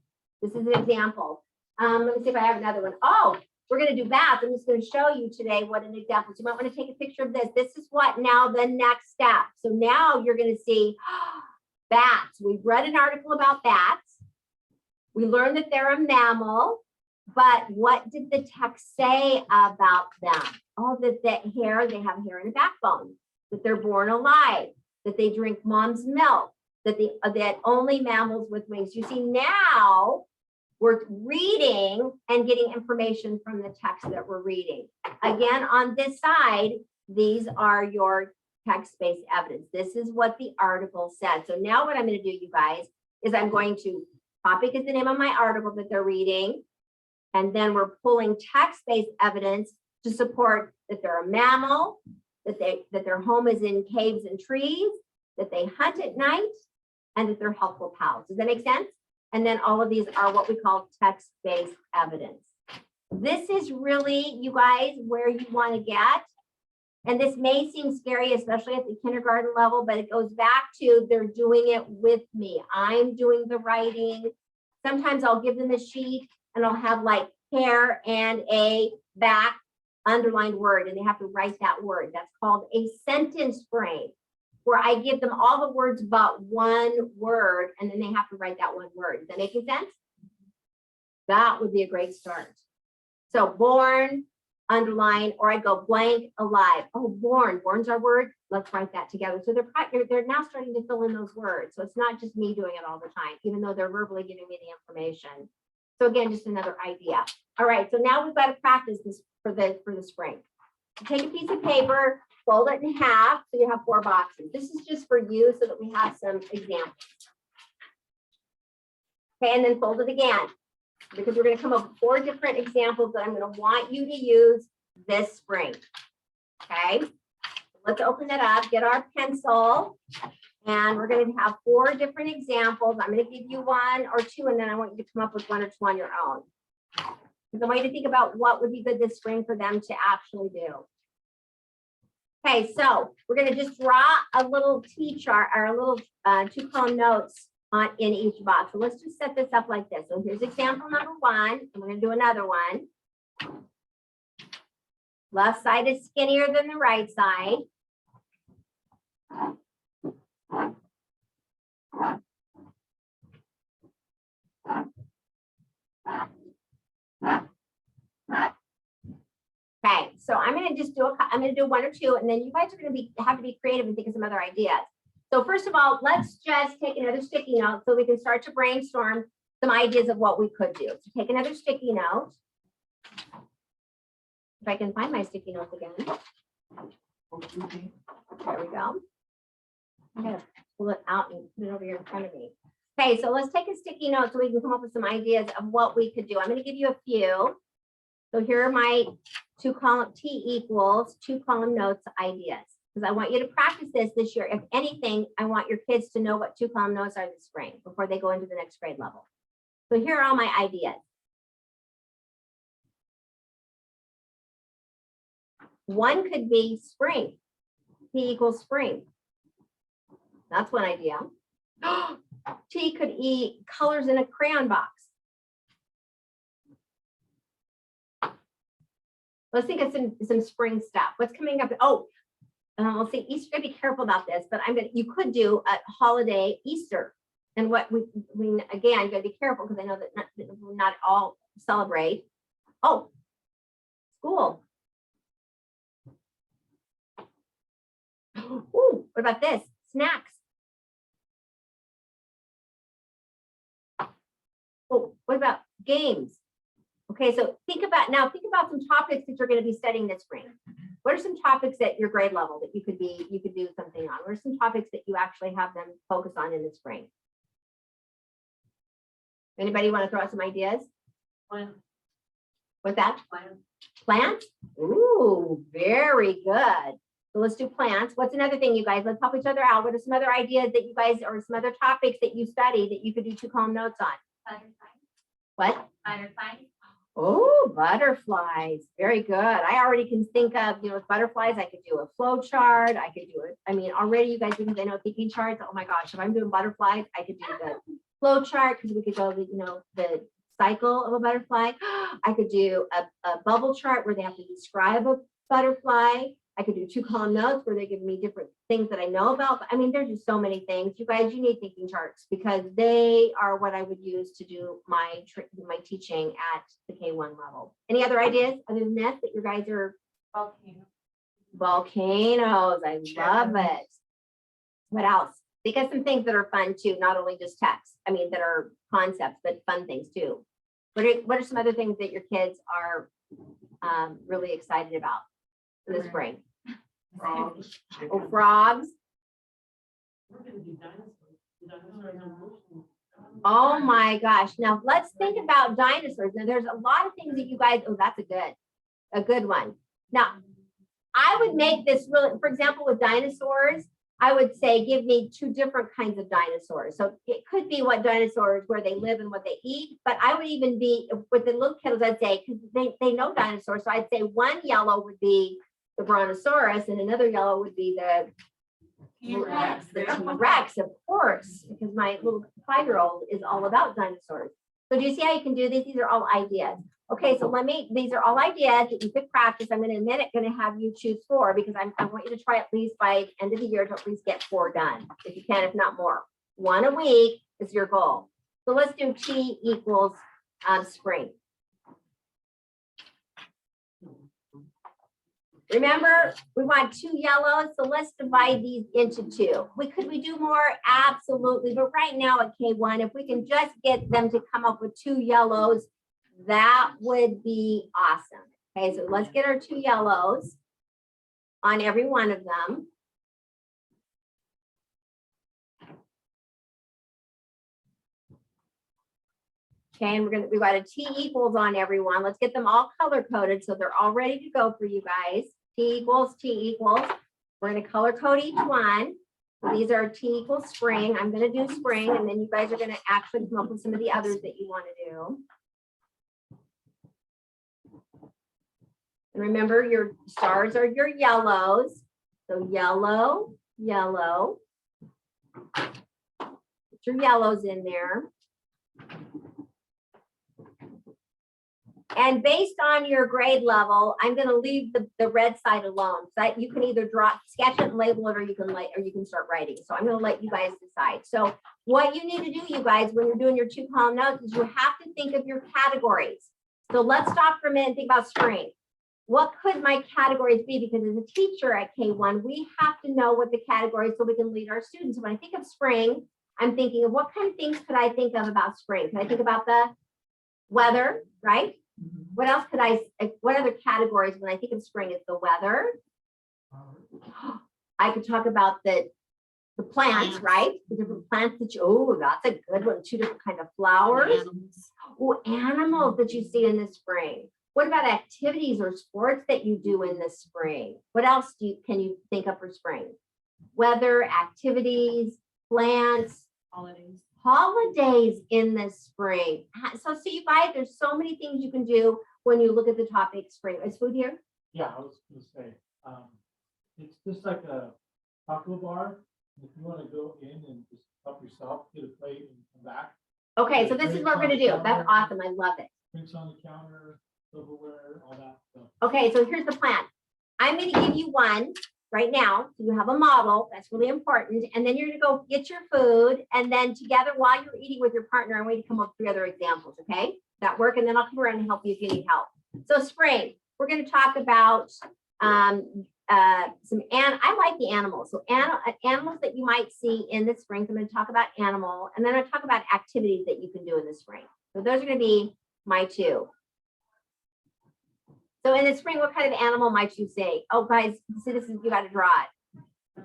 this is an example. Let me see if I have another one. Oh, we're going to do bats. I'm just going to show you today what an example. So you might want to take a picture of this. This is what now the next step. So now you're going to see bats. We've read an article about bats. We learned that they're a mammal, but what did the text say about them? Oh, that they have hair and a backbone, that they're born alive, that they drink mom's milk, that only mammals with wings. You see, now we're reading and getting information from the text that we're reading. Again, on this side, these are your text-based evidence. This is what the article said. So now what I'm going to do, you guys, is I'm going to topic is the name of my article that they're reading. And then we're pulling text-based evidence to support that they're a mammal, that their home is in caves and trees, that they hunt at night, and that they're helpful pals. Does that make sense? And then all of these are what we call text-based evidence. This is really, you guys, where you want to get. And this may seem scary, especially at the kindergarten level, but it goes back to they're doing it with me. I'm doing the writing. Sometimes I'll give them a sheet and I'll have like hair and a back underlined word, and they have to write that word. That's called a sentence frame, where I give them all the words but one word, and then they have to write that one word. Is that making sense? That would be a great start. So born, underline, or I go blank, alive. Oh, born, born's our word. Let's write that together. So they're now starting to fill in those words. So it's not just me doing it all the time, even though they're verbally giving me the information. So again, just another idea. All right, so now we've got to practice this for the spring. Take a piece of paper, fold it in half, so you have 4 boxes. This is just for you so that we have some examples. Okay, and then fold it again, because we're going to come up with 4 different examples that I'm going to want you to use this spring. Okay, let's open it up, get our pencil, and we're going to have 4 different examples. I'm going to give you 1 or 2, and then I want you to come up with 1 or 2 on your own. Because I want you to think about what would be good this spring for them to actually do. Okay, so we're going to just draw a little T chart or a little 2-column notes in each box. So let's just set this up like this. So here's example number 1, and we're going to do another one. Left side is skinnier than the right side. Okay, so I'm going to just do I'm going to do 1 or 2, and then you guys are going to have to be creative and think of some other ideas. So first of all, let's just take another sticky note so we can start to brainstorm some ideas of what we could do. So take another sticky note. If I can find my sticky notes again. There we go. I'm going to pull it out and put it over here in front of me. Okay, so let's take a sticky note so we can come up with some ideas of what we could do. I'm going to give you a few. So here are my 2-column T equals 2-column notes ideas, because I want you to practice this year. If anything, I want your kids to know what 2-column notes are this spring before they go into the next grade level. So here are all my ideas. One could be spring. T equals spring. That's one idea. T could eat colors in a crayon box. Let's think of some spring stuff. What's coming up? Oh, we'll see. Easter. Be careful about this, but you could do a holiday Easter, and what we again, you got to be careful because I know that not all celebrate. Oh, school. Ooh, what about this? Snacks. Oh, what about games? Okay, so think about some topics that you're going to be studying this spring. What are some topics at your grade level that you could do something on? What are some topics that you actually have them focus on in the spring? Anybody want to throw out some ideas? Plant. What's that? Plant. Plants? Ooh, very good. So let's do plants. What's another thing, you guys? Let's help each other out. What are some other ideas that you guys, or some other topics that you study that you could do 2-column notes on? Butterflies. What? Butterflies. Oh, butterflies. Very good. I already can think of, with butterflies, I could do a flow chart. I could do it. I mean, already you guys, because I know thinking charts. Oh my gosh, if I'm doing butterflies, I could do the flow chart because we could go, the cycle of a butterfly. I could do a bubble chart where they have to describe a butterfly. I could do 2-column notes where they give me different things that I know about. But I mean, there's just so many things. You guys, you need thinking charts because they are what I would use to do my teaching at the K-1 level. Any other ideas other than this that you guys are? Volcanoes. I love it. What else? Think of some things that are fun too, not only just text. I mean, that are concepts, but fun things too. What are some other things that your kids are really excited about in the spring? Frogs. Oh, frogs. Oh my gosh. Now let's think about dinosaurs. Now there's a lot of things that you guys, that's a good one. Now I would make this really, for example, with dinosaurs, I would say, give me two different kinds of dinosaurs. So it could be what dinosaurs, where they live and what they eat, but I would even be, with the little kiddos, I'd say, because they know dinosaurs. So I'd say one yellow would be the brontosaurus and another yellow would be the T-Rex, of course, because my little 5-year-old is all about dinosaurs. So do you see how you can do these? These are all ideas. Okay, so these are all ideas that you could practice. I'm in a minute going to have you choose 4 because I want you to try at least by end of the year to at least get 4 done, if you can, if not more. 1 a week is your goal. So let's do T equals spring. Remember, we want 2 yellows, so let's divide these into 2. Could we do more? Absolutely, but right now at K-1, if we can just get them to come up with 2 yellows, that would be awesome. Okay, so let's get our 2 yellows on every one of them. Okay, and we got a T equals on everyone. Let's get them all color coded so they're all ready to go for you guys. T equals, T equals. We're going to color code each one. So these are T equals spring. I'm going to do spring, and then you guys are going to actually come up with some of the others that you want to do. And remember, your stars are your yellows. So yellow, yellow. Put your yellows in there. And based on your grade level, I'm going to leave the red side alone. So you can either sketch it and label it, or you can start writing. So I'm going to let you guys decide. So what you need to do, you guys, when you're doing your 2-column notes, is you have to think of your categories. So let's stop for a minute and think about spring. What could my categories be? Because as a teacher at K-1, we have to know what the categories so we can lead our students. So when I think of spring, I'm thinking of what kind of things could I think of about spring? Can I think about the weather, right? What else what other categories when I think of spring is the weather? I could talk about the plants, right? The different plants that that's a good one. 2 different kind of flowers. Oh, animals that you see in the spring. What about activities or sports that you do in the spring? What else can you think of for spring? Weather, activities, plants, holidays in the spring. So you guys, there's so many things you can do when you look at the topic spring. Is food here? Yeah, I was gonna say, it's just like a taco bar. If you want to go in and just help yourself, get a plate and come back. Okay, so this is what we're gonna do. That's awesome. I love it. Drinks on the counter, silverware, all that stuff. Okay, so here's the plan. I'm gonna give you one right now. So you have a model. That's really important. And then you're gonna go get your food, and then together while you're eating with your partner, I'm going to come up with 3 other examples. Okay, that work, and then I'll come around and help you if you need help. So spring, we're going to talk about I like the animals. So animals that you might see in the spring. So I'm going to talk about animal, and then I'll talk about activities that you can do in the spring. So those are going to be my 2. So in the spring, what kind of animal might you say? Oh, guys, see, you got to draw it.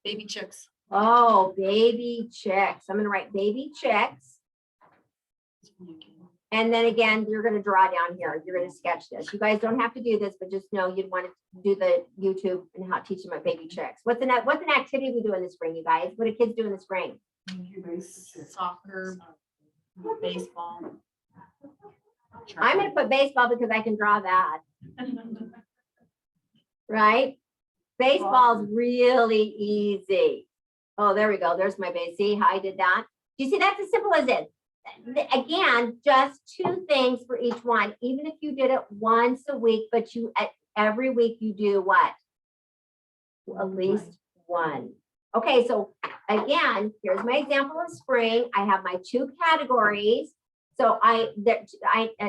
Baby chicks. Oh, baby chicks. I'm going to write baby chicks. And then again, you're going to draw down here. You're going to sketch this. You guys don't have to do this, but just know you'd want to do the YouTube and how to teach them about baby chicks. What's an activity we do in the spring, you guys? What do kids do in the spring? Soccer, baseball. I'm going to put baseball because I can draw that. Right? Baseball's really easy. Oh, there we go. There's my base. See how I did that? Do you see that's as simple as it? Again, just 2 things for each one. Even if you did it once a week, but every week you do what? At least one. Okay, so again, here's my example of spring. I have my 2 categories. So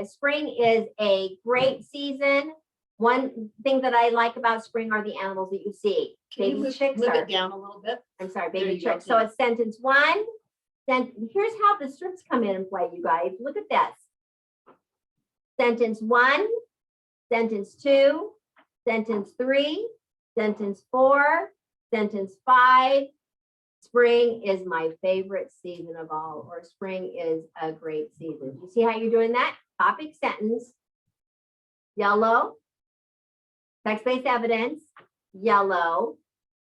spring is a great season. One thing that I like about spring are the animals that you see. Baby chicks Move it down a little bit. I'm sorry, baby chicks. So it's sentence 1. Then here's how the strips come in and play, you guys. Look at this. Sentence 1, sentence 2, sentence 3, sentence 4, sentence 5. Spring is my favorite season of all, or spring is a great season. You see how you're doing that? Topic sentence, yellow, text-based evidence, yellow,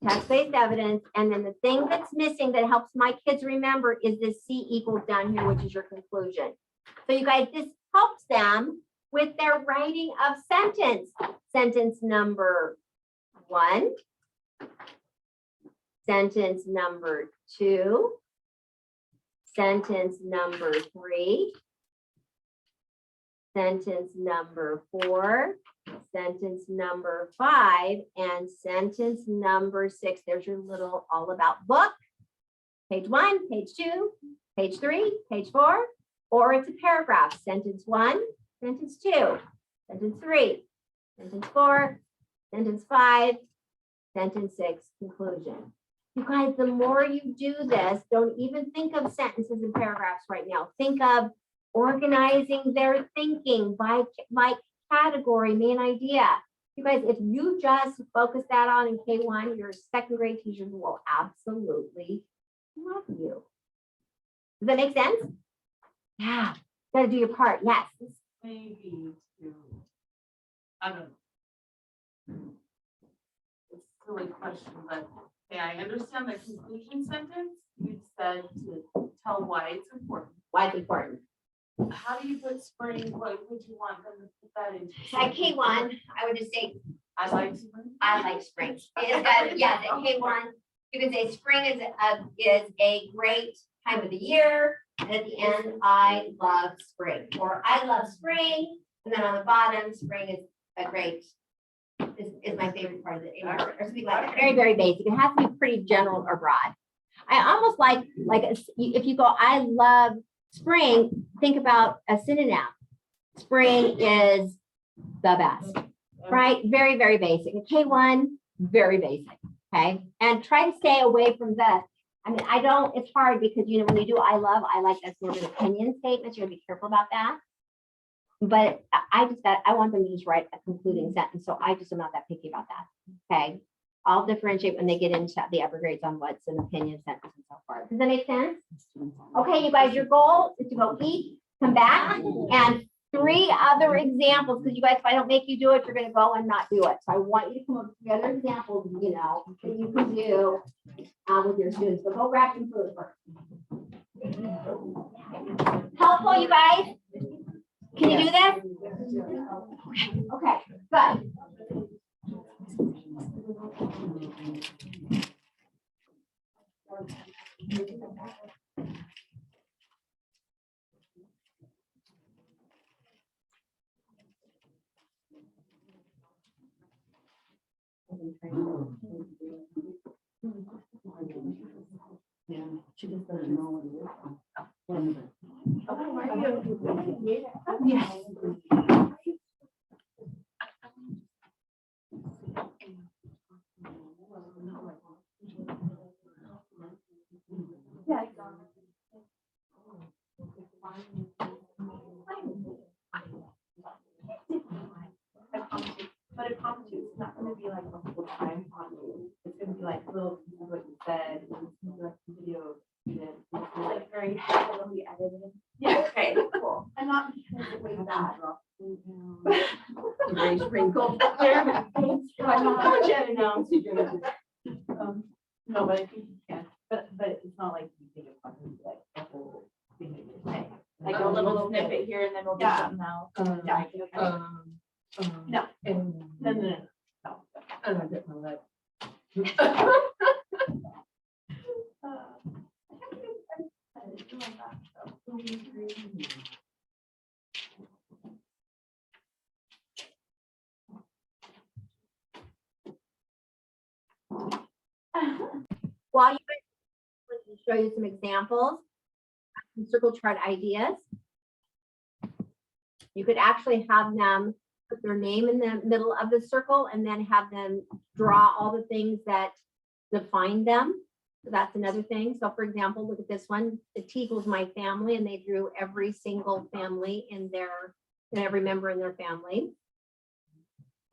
text-based evidence, and then the thing that's missing that helps my kids remember is this C equals down here, which is your conclusion. So you guys, this helps them with their writing of sentence. Sentence number 1, sentence number 2, sentence number 3, sentence number 4, sentence number 5, and sentence number 6. There's your little all about book. Page 1, page 2, page 3, page 4, or it's a paragraph. Sentence 1, sentence 2, sentence 3, sentence 4, sentence 5, sentence 6, conclusion. You guys, the more you do this, don't even think of sentences and paragraphs right now. Think of organizing their thinking by category, main idea. You guys, if you just focus that on in K-1, your second grade teachers will absolutely love you. Does that make sense? Yeah, gotta do your part. Yes. Maybe to, I don't know. It's a silly question, but okay, I understand the conclusion sentence. You said to tell why it's important. Why it's important. How do you put spring? What would you want them to put that into? At K-1, I would just say, I like spring. I like spring. Yes, at K-1, you can say spring is a great time of the year. And at the end, I love spring, or I love spring. And then on the bottom, spring is a great, is my favorite part of the year, or something like that. Very, very basic. It has to be pretty general or broad. I almost like if you go, I love spring, think about a synonym. Spring is the best, right? Very, very basic. A K-1, very basic, okay? And try to stay away from the, I mean, it's hard because, you know, when you do I love, I like that sort of opinion statements. You gotta be careful about that. But I want them to just write a concluding sentence. So I just am not that picky about that, okay? I'll differentiate when they get into the upper grades on what's an opinion sentence and so forth. Does that make sense? Okay, you guys, your goal is to go eat, come back, and 3 other examples, because you guys, if I don't make you do it, you're gonna go and not do it. So I want you to come up with 3 other examples, you know, that you can do with your students. But go grab some food first. Helpful, you guys? Can you do this? Okay, good. Yeah, she just doesn't know what it is. But a commentary is not gonna be like a full time commentary. It's gonna be like little pieces of what you said, and it's gonna be like video. It's like very heavily edited. Yeah, okay, cool. And not because it was that. Very sprinkled. No, but I think you can, but it's not like you think it's like the whole thing that you're saying. Like a little snippet here and then we'll do something else. No. No. And I get my leg. While you guys, let me show you some examples, some circle chart ideas. You could actually have them put their name in the middle of the circle and then have them draw all the things that define them. So that's another thing. So for example, look at this one. The T equals my family, and they drew every single family in every member in their family.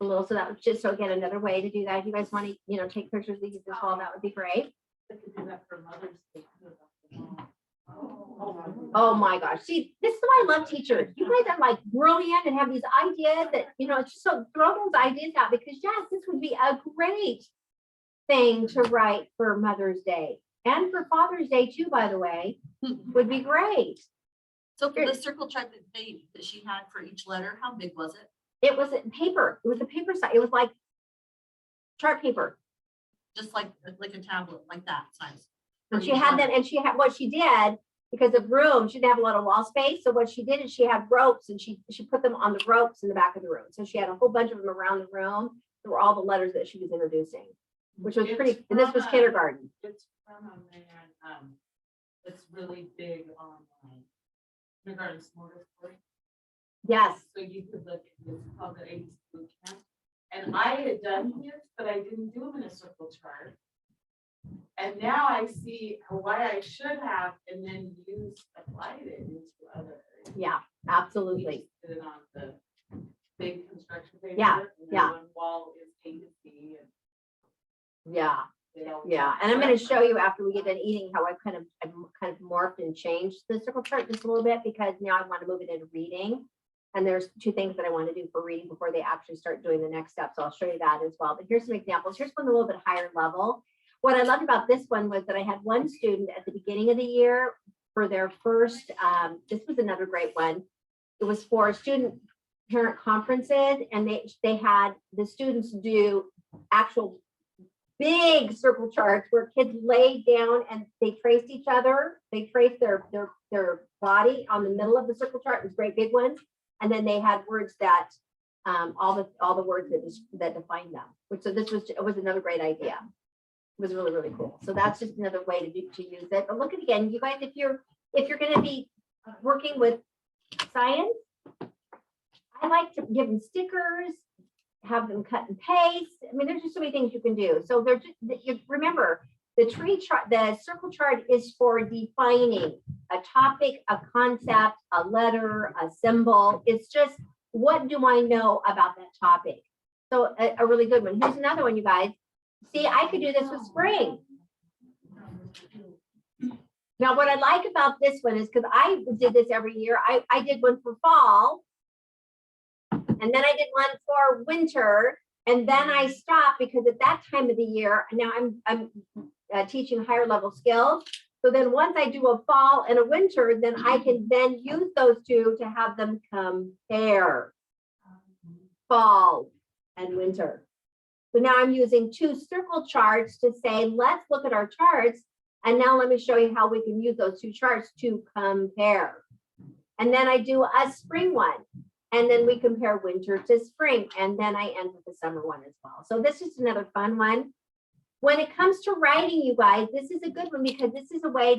So that was just, so again, another way to do that. If you guys want to, you know, take pictures of these as well, that would be great. Oh my gosh. See, this is why I love teachers. You guys are like brilliant and have these ideas that, you know, it's just so throw those ideas out, because yes, this would be a great thing to write for Mother's Day and for Father's Day too, by the way, would be great. So for the circle chart that she had for each letter, how big was it? It was a paper. It was a paper size. It was like chart paper. Just like a tablet, like that size. And she had them, and she had what she did because of room. She didn't have a lot of wall space. So what she did is she had ropes, and she put them on the ropes in the back of the room. So she had a whole bunch of them around the room. There were all the letters that she was introducing, which was pretty. And this was kindergarten. It's from a man, it's really big on kindergarten smorgasbord. Yes. So you could look, it's called the AIDS boot camp. And I had done his, but I didn't do them in a circle chart. And now I see why I should have, and then applied it into other areas. Yeah, We absolutely. just did it on the big construction paper. Yeah, and then yeah. one wall is A to C. Yeah. And they all- Yeah, and I'm going to show you after we get done eating how I've kind of morphed and changed the circle chart just a little bit because now I want to move it into reading. And there's two things that I want to do for reading before they actually start doing the next step. So I'll show you that as well. But here's some examples. Here's one a little bit higher level. What I loved about this one was that I had one student at the beginning of the year for their first, this was another great one. It was for student parent conferences, and they had the students do actual big circle charts where kids laid down and they traced each other. They traced their body on the middle of the circle chart. It was great big ones. And then they had words that all the words that define them. Which so this was another great idea. It was really, really cool. So that's just another way to use it. But look at again, you guys, if you're going to be working with science, I like to give them stickers, have them cut and paste. I mean, there's just so many things you can do. So they're just, you remember the tree chart, the circle chart is for defining a topic, a concept, a letter, a symbol. It's just, what do I know about that topic? So a really good one. Here's another one, you guys. See, I could do this with spring. Now, what I like about this one is because I did this every year. I did one for fall, and then I did one for winter, and then I stopped because at that time of the year, now I'm teaching higher level skills. So then once I do a fall and a winter, then I can then use those two to have them compare fall and winter. So now I'm using two circle charts to say, let's look at our charts. And now let me show you how we can use those two charts to compare. And then I do a spring one. And then we compare winter to spring. And then I end with the summer one as well. So this is another fun one. When it comes to writing, you guys, this is a good one because this is a way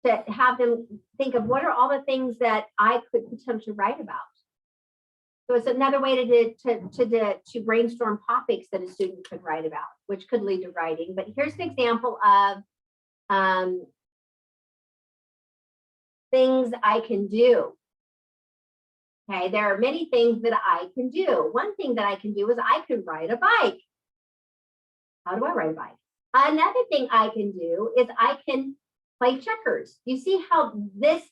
to have them think of what are all the things that I could potentially write about. So it's another way to brainstorm topics that a student could write about, which could lead to writing. But here's an example of things I can do. Okay, there are many things that I can do. One thing that I can do is I can ride a bike. How do I ride a bike? Another thing I can do is I can play checkers. You see how this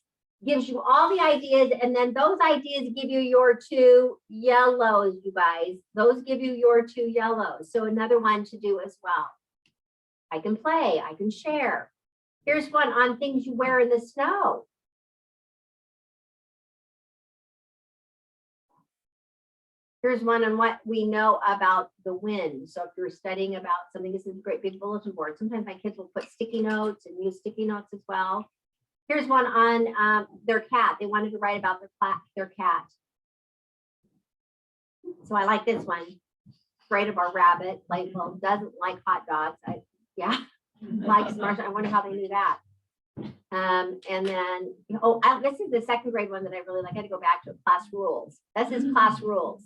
gives you all the ideas, and then those ideas give you your two yellows, you guys. Those give you your two yellows. So another one to do as well. I can play, I can share. Here's one on things you wear in the snow. Here's one on what we know about the wind. So if you're studying about something, this is a great big bulletin board. Sometimes my kids will put sticky notes and use sticky notes as well. Here's one on their cat. They wanted to write about their cat. So I like this one. Afraid of our rabbit. Like, well, doesn't like hot dogs. Likes marshmallows. I wonder how they knew that. And then, this is the second grade one that I really like. I had to go back to class rules. This is class rules.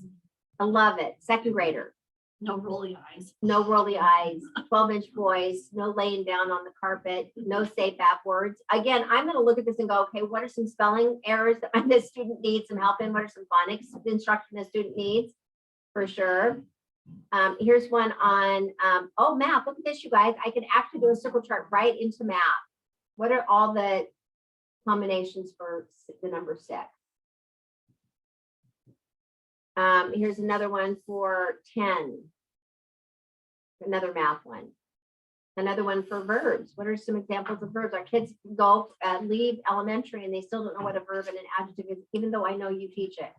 I love it. Second grader. No rolly eyes. No rolly eyes, 12-inch voice, no laying down on the carpet, no say back words. Again, I'm going to look at this and go, okay, what are some spelling errors that this student needs some help in? What are some phonics instruction the student needs? For sure. Here's one on, math. Look at this, you guys. I can actually do a circle chart right into math. What are all the combinations for the number 6? Here's another one for 10. Another math one. Another one for verbs. What are some examples of verbs? Our kids go leave elementary and they still don't know what a verb and an adjective is, even though I know you teach it.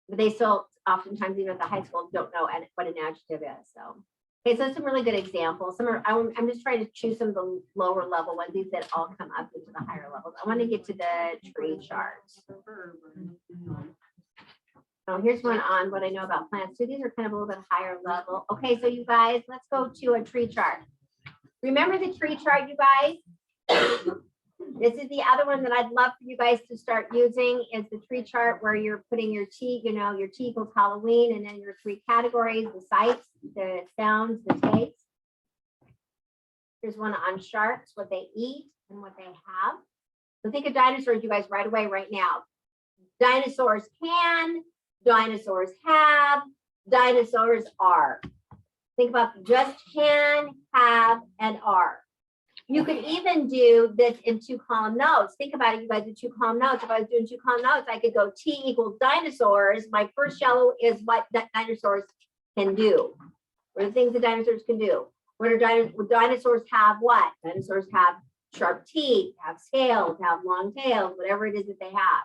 But they still oftentimes, even at the high school, don't know what an adjective is. So, okay, so some really good examples. Some are, I'm just trying to choose some of the lower level ones, these that all come up into the higher levels. I want to get to the tree chart. Oh, here's one on what I know about plants. So these are kind of a little bit higher level. Okay, so you guys, let's go to a tree chart. Remember the tree chart, you guys? This is the other one that I'd love for you guys to start using is the tree chart where you're putting your T, your T equals Halloween, and then your 3 categories, the sights, the sounds, the tastes. Here's one on sharks, what they eat and what they have. So think of dinosaurs, you guys, right away, right now. Dinosaurs can, dinosaurs have, dinosaurs are. Think about just can, have, and are. You could even do this in 2-column notes. Think about it, you guys, in 2-column notes. If I was doing 2-column notes, I could go T equals dinosaurs. My first yellow is what dinosaurs can do. What are the things that dinosaurs can do? What are dinosaurs have what? Dinosaurs have sharp teeth, have scales, have long tails, whatever it is that they have.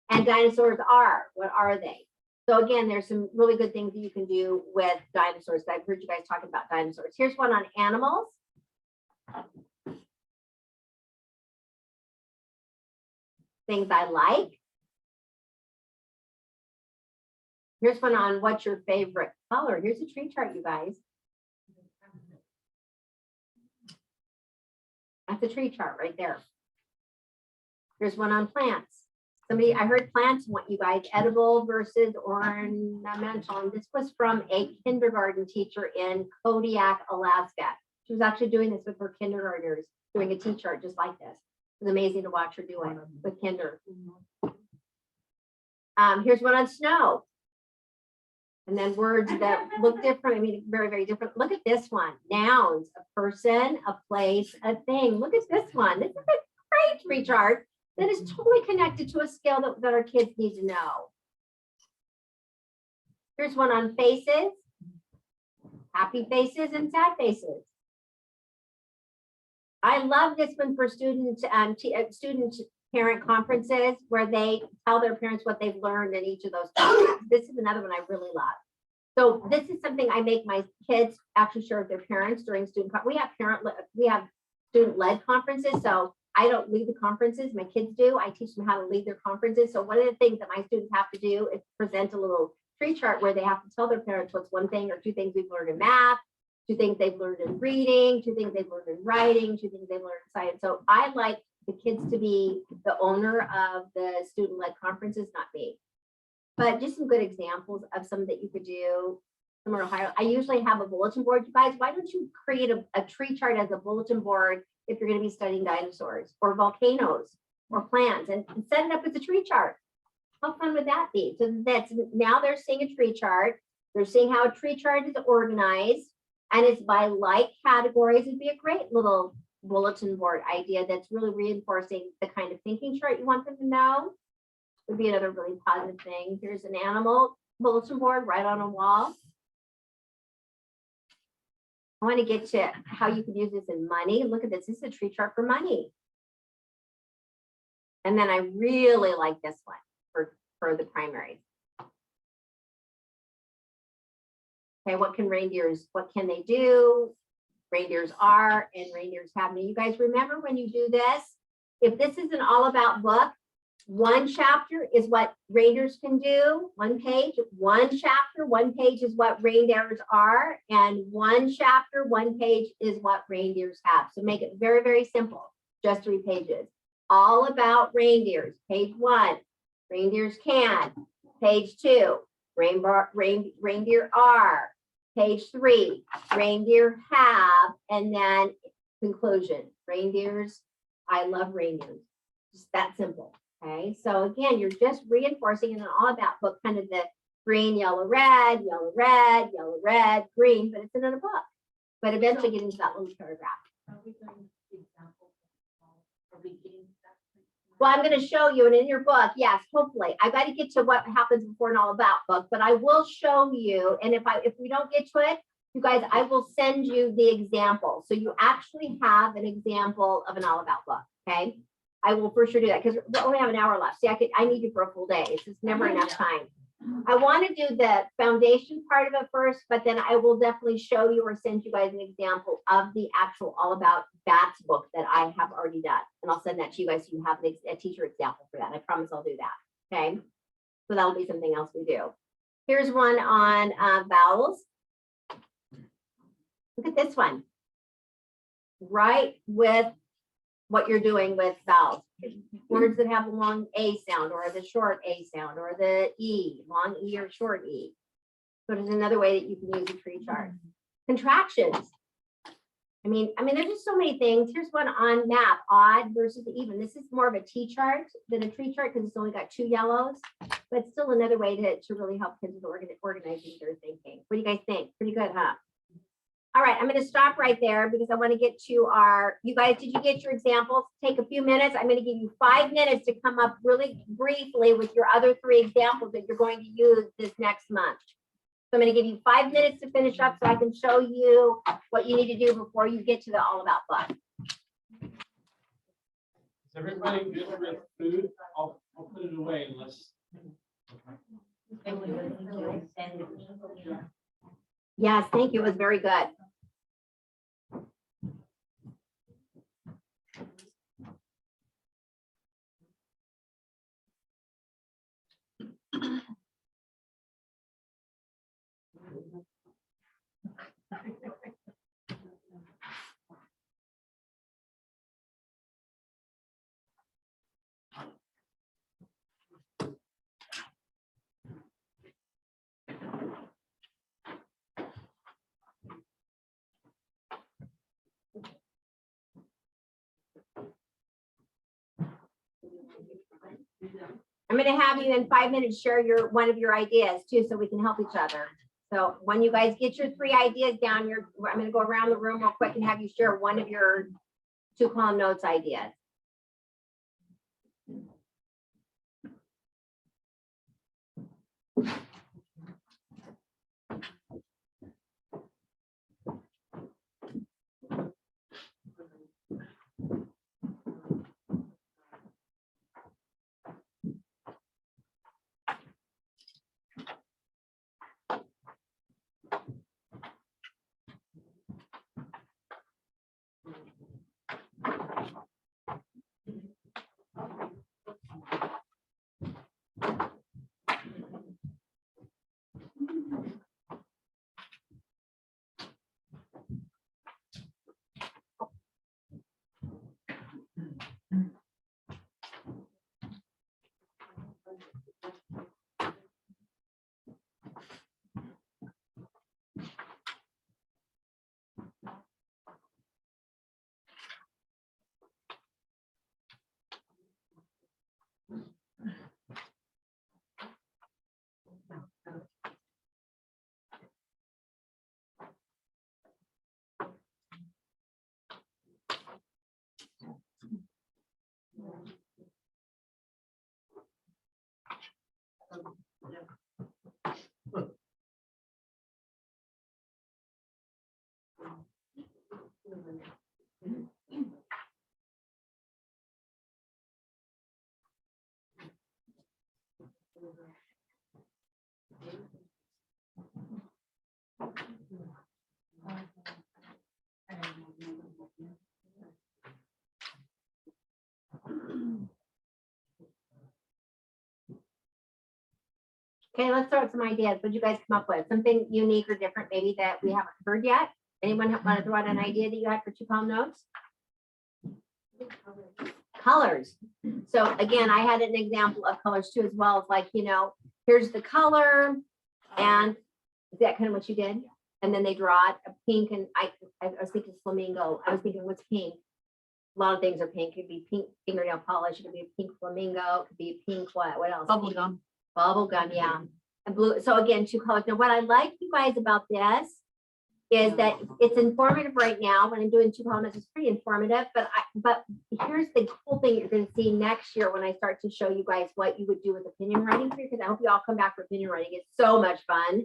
And dinosaurs are, what are they? So again, there's some really good things that you can do with dinosaurs. I've heard you guys talking about dinosaurs. Here's one on animals. Things I like. Here's one on what's your favorite color. Here's a tree chart, you guys. That's a tree chart right there. Here's one on plants. I heard plants want you guys edible versus ornamental. And this was from a kindergarten teacher in Kodiak, Alaska. She was actually doing this with her kindergartners, doing a T chart just like this. It was amazing to watch her do it with kinder. Here's one on snow. And then words that look different. I mean, very, very different. Look at this one. Nouns, a person, a place, a thing. Look at this one. This is a great tree chart that is totally connected to a skill that our kids need to know. Here's one on faces. Happy faces and sad faces. I love this one for student parent conferences where they tell their parents what they've learned in each of those topics. This is another one I really love. So this is something I make my kids actually share with their parents during we have student-led conferences. So I don't lead the conferences, my kids do. I teach them how to lead their conferences. So one of the things that my students have to do is present a little tree chart where they have to tell their parents what's one thing or 2 things we've learned in math, 2 things they've learned in reading, 2 things they've learned in writing, 2 things they've learned in science. So I like the kids to be the owner of the student-led conferences, not me. But just some good examples of some that you could do. Some are higher. I usually have a bulletin board. You guys, why don't you create a tree chart as a bulletin board if you're going to be studying dinosaurs or volcanoes or plants and set it up as a tree chart? How fun would that be? So that's now they're seeing a tree chart. They're seeing how a tree chart is organized and it's by like categories. It'd be a great little bulletin board idea that's really reinforcing the kind of thinking chart you want them to know. Would be another really positive thing. Here's an animal bulletin board right on a wall. I want to get to how you can use this in money. Look at this. This is a tree chart for money. And then I really like this one for the primary. Okay, what can they do? Reindeers are and reindeers have. Now, you guys remember when you do this, if this is an all about book, 1 chapter is what reindeers can do, 1 page, 1 chapter, 1 page is what reindeers are, and 1 chapter, 1 page is what reindeers have. So make it very, very simple, just 3 pages. All about reindeers, page 1, reindeers can, page 2, reindeer are, page 3, reindeer have, and then conclusion, reindeers, I love reindeers, just that simple. Okay, so again, you're just reinforcing in an all about book, kind of the green, yellow, red, yellow, red, yellow, red, green, but it's another book. But eventually get into that little paragraph. Are we going to see examples? Are we getting that? Well, I'm going to show you, and in your book, yes, hopefully. I got to get to what happens before an all about book, but I will show you. And if we don't get to it, You guys, I will send you the example. So you actually have an example of an all about book, okay? I will for sure do that because we only have an hour left. See, I need you for a full day. It's just never enough time. I want to do the foundation part of it first, but then I will definitely show you or send you guys an example of the actual all about bats book that I have already done. And I'll send that to you guys so you have a teacher example for that. I promise I'll do that, okay? So that'll be something else we do. Here's one on vowels. Look at this one. Right with what you're doing with vowels. Words that have a long A sound or the short A sound or the E, long E or short E. So there's another way that you can use a tree chart. Contractions. I mean, there's just so many things. Here's one on map, odd versus even. This is more of a T chart than a tree chart because it's only got 2 yellows, but still another way to really help kids with organizing their thinking. What do you guys think? Pretty good, huh? All right, I'm going to stop right there because I want to get to our, you guys, did you get your examples? Take a few minutes. I'm going to give you 5 minutes to come up really briefly with your other 3 examples that you're going to use this next month. So I'm going to give you 5 minutes to finish up so I can show you what you need to do before you get to the all about book. Is everybody good with food? I'll put it away unless. Yes, thank you. It was very good. I'm going to have you in 5 minutes share one of your ideas too, so we can help each other. So when you guys get your 3 ideas down, I'm going to go around the room real quick and have you share one of your 2 column notes ideas. Okay, let's throw out some ideas. What did you guys come up with? Something unique or different maybe that we haven't heard yet? Anyone want to throw out an idea that you had for 2 column notes? Colors. So again, I had an example of colors too as well. It's like, here's the color, and is that kind of what you did? And then they draw it a pink, and I was thinking flamingo. I was thinking, what's pink? A lot of things are pink. It could be pink fingernail polish. It could be a pink flamingo. It could be pink what else? Bubble gum. Bubble gum, yeah. And blue. So again, 2 colors. Now, what I like you guys about this is that it's informative right now. When I'm doing 2 columns, it's pretty informative. But here's the cool thing you're going to see next year when I start to show you guys what you would do with opinion writing, because I hope you all come back for opinion writing. It's so much fun.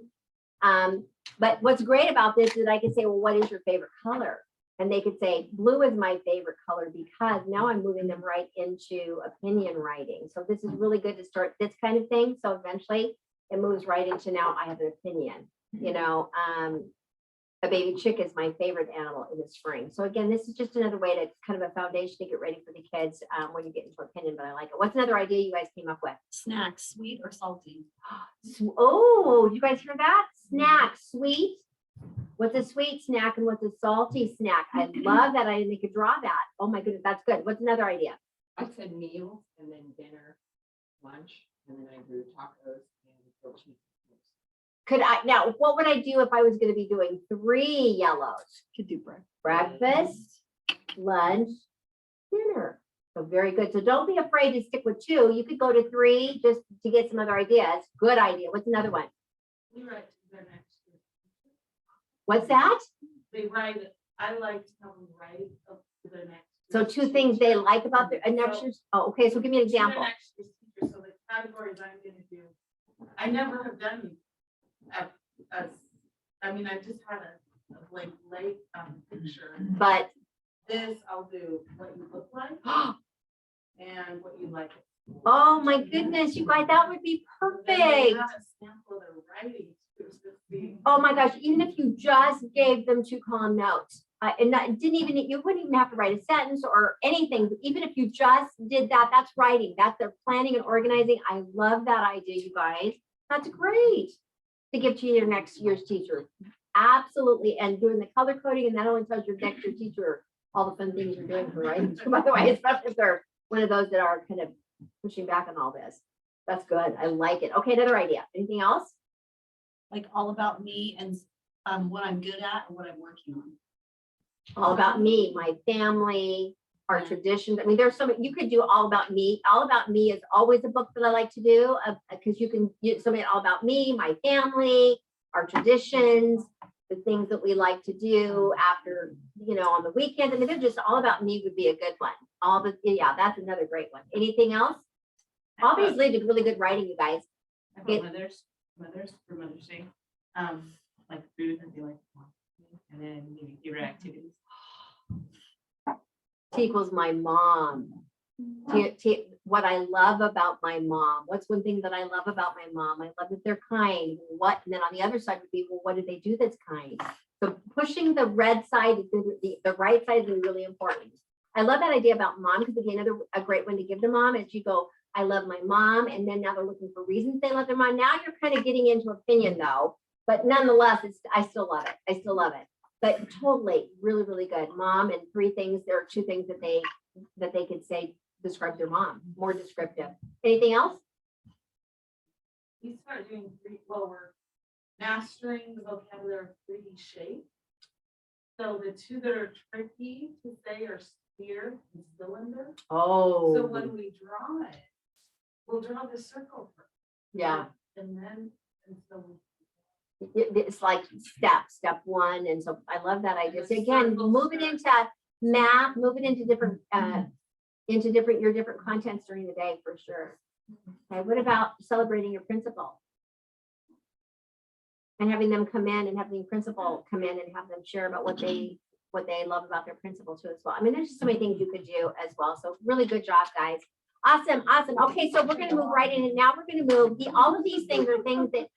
But what's great about this is I can say, well, what is your favorite color? And they could say, blue is my favorite color because now I'm moving them right into opinion writing. So this is really good to start this kind of thing. So eventually it moves right into now I have an opinion. You know, a baby chick is my favorite animal in the spring. So again, this is just another way to kind of a foundation to get ready for the kids when you get into opinion, but I like it. What's another idea you guys came up with? Snacks, sweet or salty? Oh, you guys hear that? Snack, sweet. What's a sweet snack and what's a salty snack? I love that. I didn't make a draw that. Oh my goodness, that's good. What's another idea? I said meals and then dinner, lunch, and then I grew tacos and grilled cheese. Could I, now, what would I do if I was going to be doing 3 yellows? Could do bread. Breakfast, lunch, dinner. So very good. So don't be afraid to stick with 2. You could go to 3 just to get some other ideas. Good idea. What's another one? We write to their next year. What's that? They write it. I like to have them write up to their next. So 2 things they like about their next year's. Oh, okay. So give me an To their example. next year's teacher. So the categories I'm gonna do, I never have done I mean, I just had a blank late picture. But This, I'll do what you look like and what you like. oh my goodness, you guys, that would be Then they perfect. have a sample of their writing too, so it's the- Oh my gosh, even if you just gave them 2 column notes, and that didn't even, you wouldn't even have to write a sentence or anything, but even if you just did that, that's writing, that's their planning and organizing. I love that idea, you guys. That's great to give to your next year's teacher. Absolutely, and doing the color coding, and that only tells your next year teacher all the fun things you're doing for writing. By the way, especially if they're one of those that are kind of pushing back on all this. That's good, I like it. Okay, another idea. Anything else? Like all about me and what I'm good at and what I'm working on. All about me, my family, our traditions. I mean, there's some, you could do all about me. All about me is always a book that I like to do because you can do something all about me, my family, our traditions, the things that we like to do after, you know, on the weekend. I mean, they're just all about me would be a good one. All the, yeah, that's another great one. Anything else? All these lead to really good writing, you guys. I It- thought mothers for Mother's Day, like food that they like, to want, and then maybe favorite activities. T equals my mom. What I love about my mom. What's one thing that I love about my mom? I love that they're kind. What? And then on the other side would be, well, what do they do that's kind? So pushing the red side, the right side is really important. I love that idea about mom because again, a great one to give to mom is you go, I love my mom, and then now they're looking for reasons they love their mom. Now you're kind of getting into opinion though, but nonetheless, I still love it. I still love it. But totally, really, really good. Mom and 3 things. There are 2 things that they could say describe their mom. More descriptive. Anything else? We start doing we're mastering the vocabulary of 3D shape. So the 2 that are tricky to say are sphere and cylinder. Oh, So when we draw it, we'll draw the circle first. yeah. And then, and so It's like step 1. And so I love that idea. So The again, circles move it into math, move it into different, your different contents during the day for sure. Okay, what about celebrating your principal? And having them come in and having the principal come in and have them share about what they love about their principal too as well. I mean, there's just so many things you could do as well. So really good job, guys. Awesome, awesome. Okay, so we're gonna move right in and now we're gonna move. All of these things are things that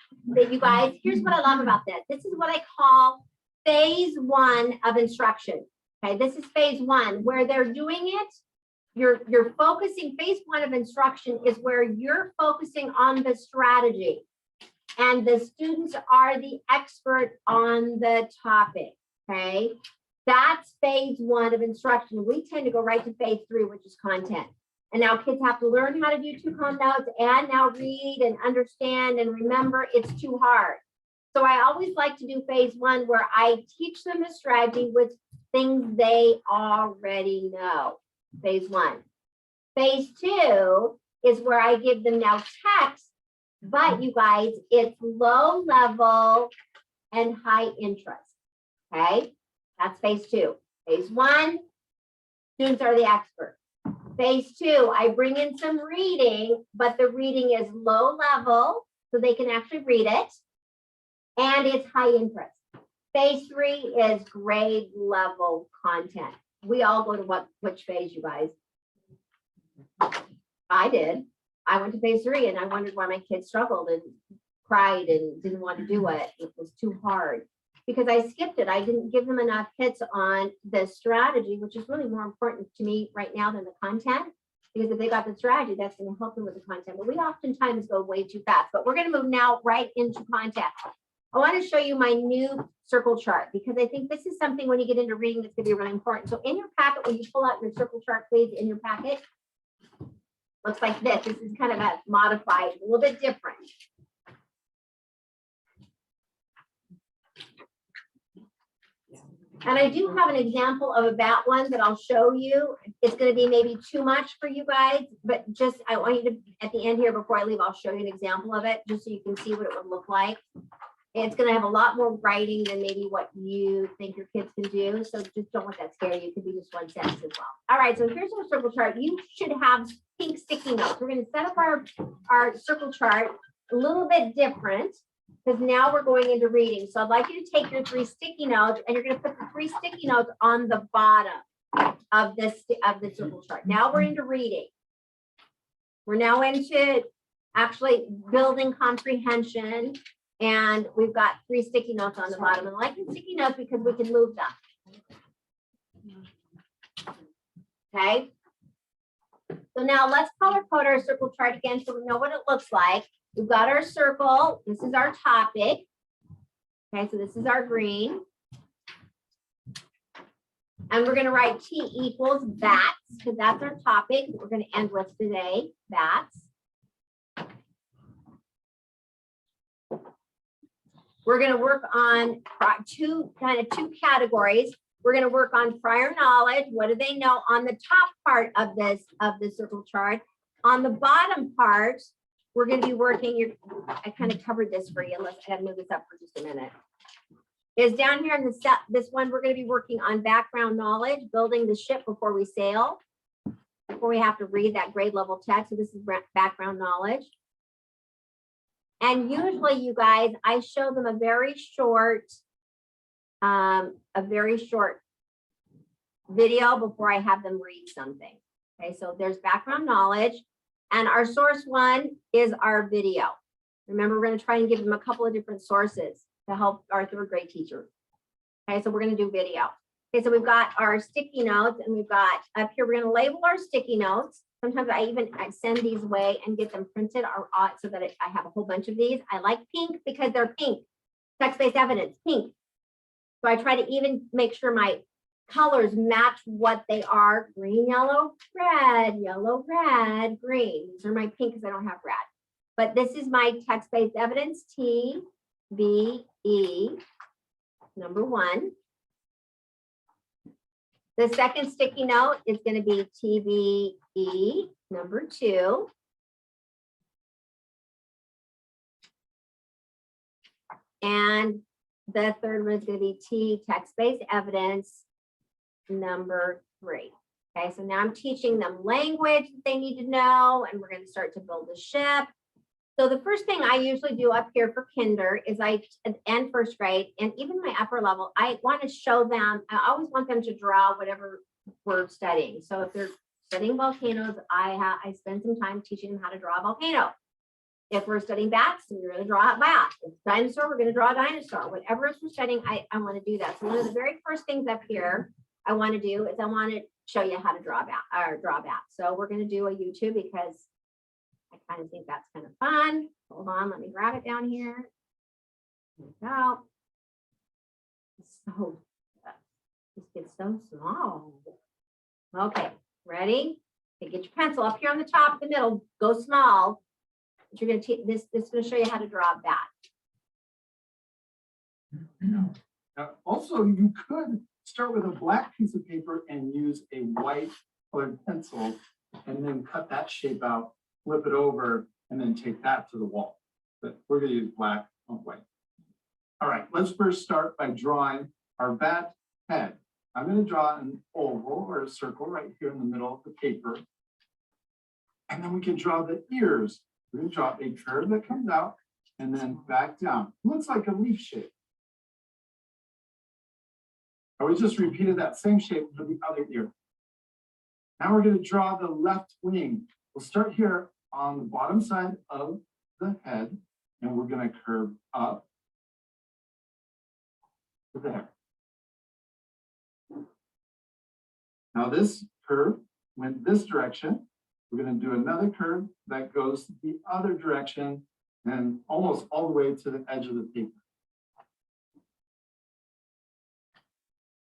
you guys, here's what I love about this. This is what I call phase 1 of instruction. Okay, this is phase 1 where they're doing it. You're focusing, phase 1 of instruction is where you're focusing on the strategy. And the students are the expert on the topic, okay? That's phase 1 of instruction. We tend to go right to phase 3, which is content. And now kids have to learn how to do 2 column notes and now read and understand and remember. It's too hard. So I always like to do phase 1 where I teach them the strategy with things they already know. Phase 1. Phase 2 is where I give them now text, but you guys, it's low level and high interest. Okay, that's phase 2. Phase 1, students are the experts. Phase 2, I bring in some reading, but the reading is low level, so they can actually read it. and it's high interest. Phase 3 is grade level content. We all go to which phase, you guys? I did. I went to phase 3 and I wondered why my kids struggled and cried and didn't want to do it. It was too hard because I skipped it. I didn't give them enough hits on the strategy, which is really more important to me right now than the content. Because if they got the strategy, that's going to help them with the content. But we oftentimes go way too fast. But we're going to move now right into content. I want to show you my new circle chart because I think this is something when you get into reading that's going to be really important. So in your packet, when you pull out your circle chart, please, in your packet, looks like this. This is kind of a modified, a little bit different. And I do have an example of that one that I'll show you. It's going to be maybe too much for you guys, but just I want you to, at the end here, before I leave, I'll show you an example of it, just so you can see what it would look like. It's going to have a lot more writing than maybe what you think your kids can do. So just don't let that scare you. It could be just one sentence as well. All right, so here's our circle chart. You should have pink sticky notes. We're going to set up our circle chart a little bit different because now we're going into reading. So I'd like you to take your 3 sticky notes and you're going to put the 3 sticky notes on the bottom of the circle chart. Now we're into reading. We're now into actually building comprehension. And we've got 3 sticky notes on the bottom. And I like the sticky notes because we can move them. Okay. So now let's color code our circle chart again so we know what it looks like. We've got our circle. This is our topic. Okay, so this is our green. And we're going to write T equals bats because that's our topic we're going to end with today, bats. We're going to work on two categories. We're going to work on prior knowledge. What do they know on the top part of the circle chart? On the bottom part, we're going to be working. I kind of covered this for you. Unless I got to move this up for just a minute. Is down here in the set. This one we're going to be working on background knowledge, building the ship before we sail. Before we have to read that grade level text. So this is background knowledge. And usually, you guys, I show them a very short video before I have them read something. Okay, so there's background knowledge. And our source one is our video. Remember, we're going to try and give them a couple of different sources to help our 3rd grade teachers. Okay, so we're going to do video. Okay, so we've got our sticky notes and we've got up here, we're going to label our sticky notes. Sometimes I send these away and get them printed so that I have a whole bunch of these. I like pink because they're pink. Text-based evidence, pink. So I try to even make sure my colors match what they are. Green, yellow, red, green. These are my pink because I don't have red. But this is my text-based evidence, TBE, number 1. The second sticky note is going to be TBE, number 2. And the third one is going to be T, text-based evidence, number 3. Okay, so now I'm teaching them language that they need to know, and we're going to start to build a ship. So the first thing I usually do up here for kinder is and 1st grade, and even my upper level, I want to show them, I always want them to draw whatever we're studying. So if they're studying volcanoes, I spend some time teaching them how to draw a volcano. If we're studying bats, we're going to draw a bat. If it's dinosaur, we're going to draw a dinosaur. Whatever we're studying, I want to do that. So one of the very first things up here I want to do is I want to show you how to draw a bat. So we're going to do a YouTube because I kind of think that's kind of fun. Hold on, let me grab it down here. Here we go. So this gets so small. Okay, ready? Okay, get your pencil up here on the top, the middle, go small. But you're going to this is going to show you how to draw a bat. Also, you could start with a black piece of paper and use a white colored pencil and then cut that shape out, flip it over, and then take that to the wall. But we're going to use black on white. All right, let's first start by drawing our bat head. I'm going to draw an oval or a circle right here in the middle of the paper. And then we can draw the ears. We're going to draw a curve that comes out and then back down. Looks like a leaf shape. And we just repeated that same shape for the other ear. Now we're going to draw the left wing. We'll start here on the bottom side of the head, and we're going to curve up to there. Now this curve went this direction. We're going to do another curve that goes the other direction and almost all the way to the edge of the paper.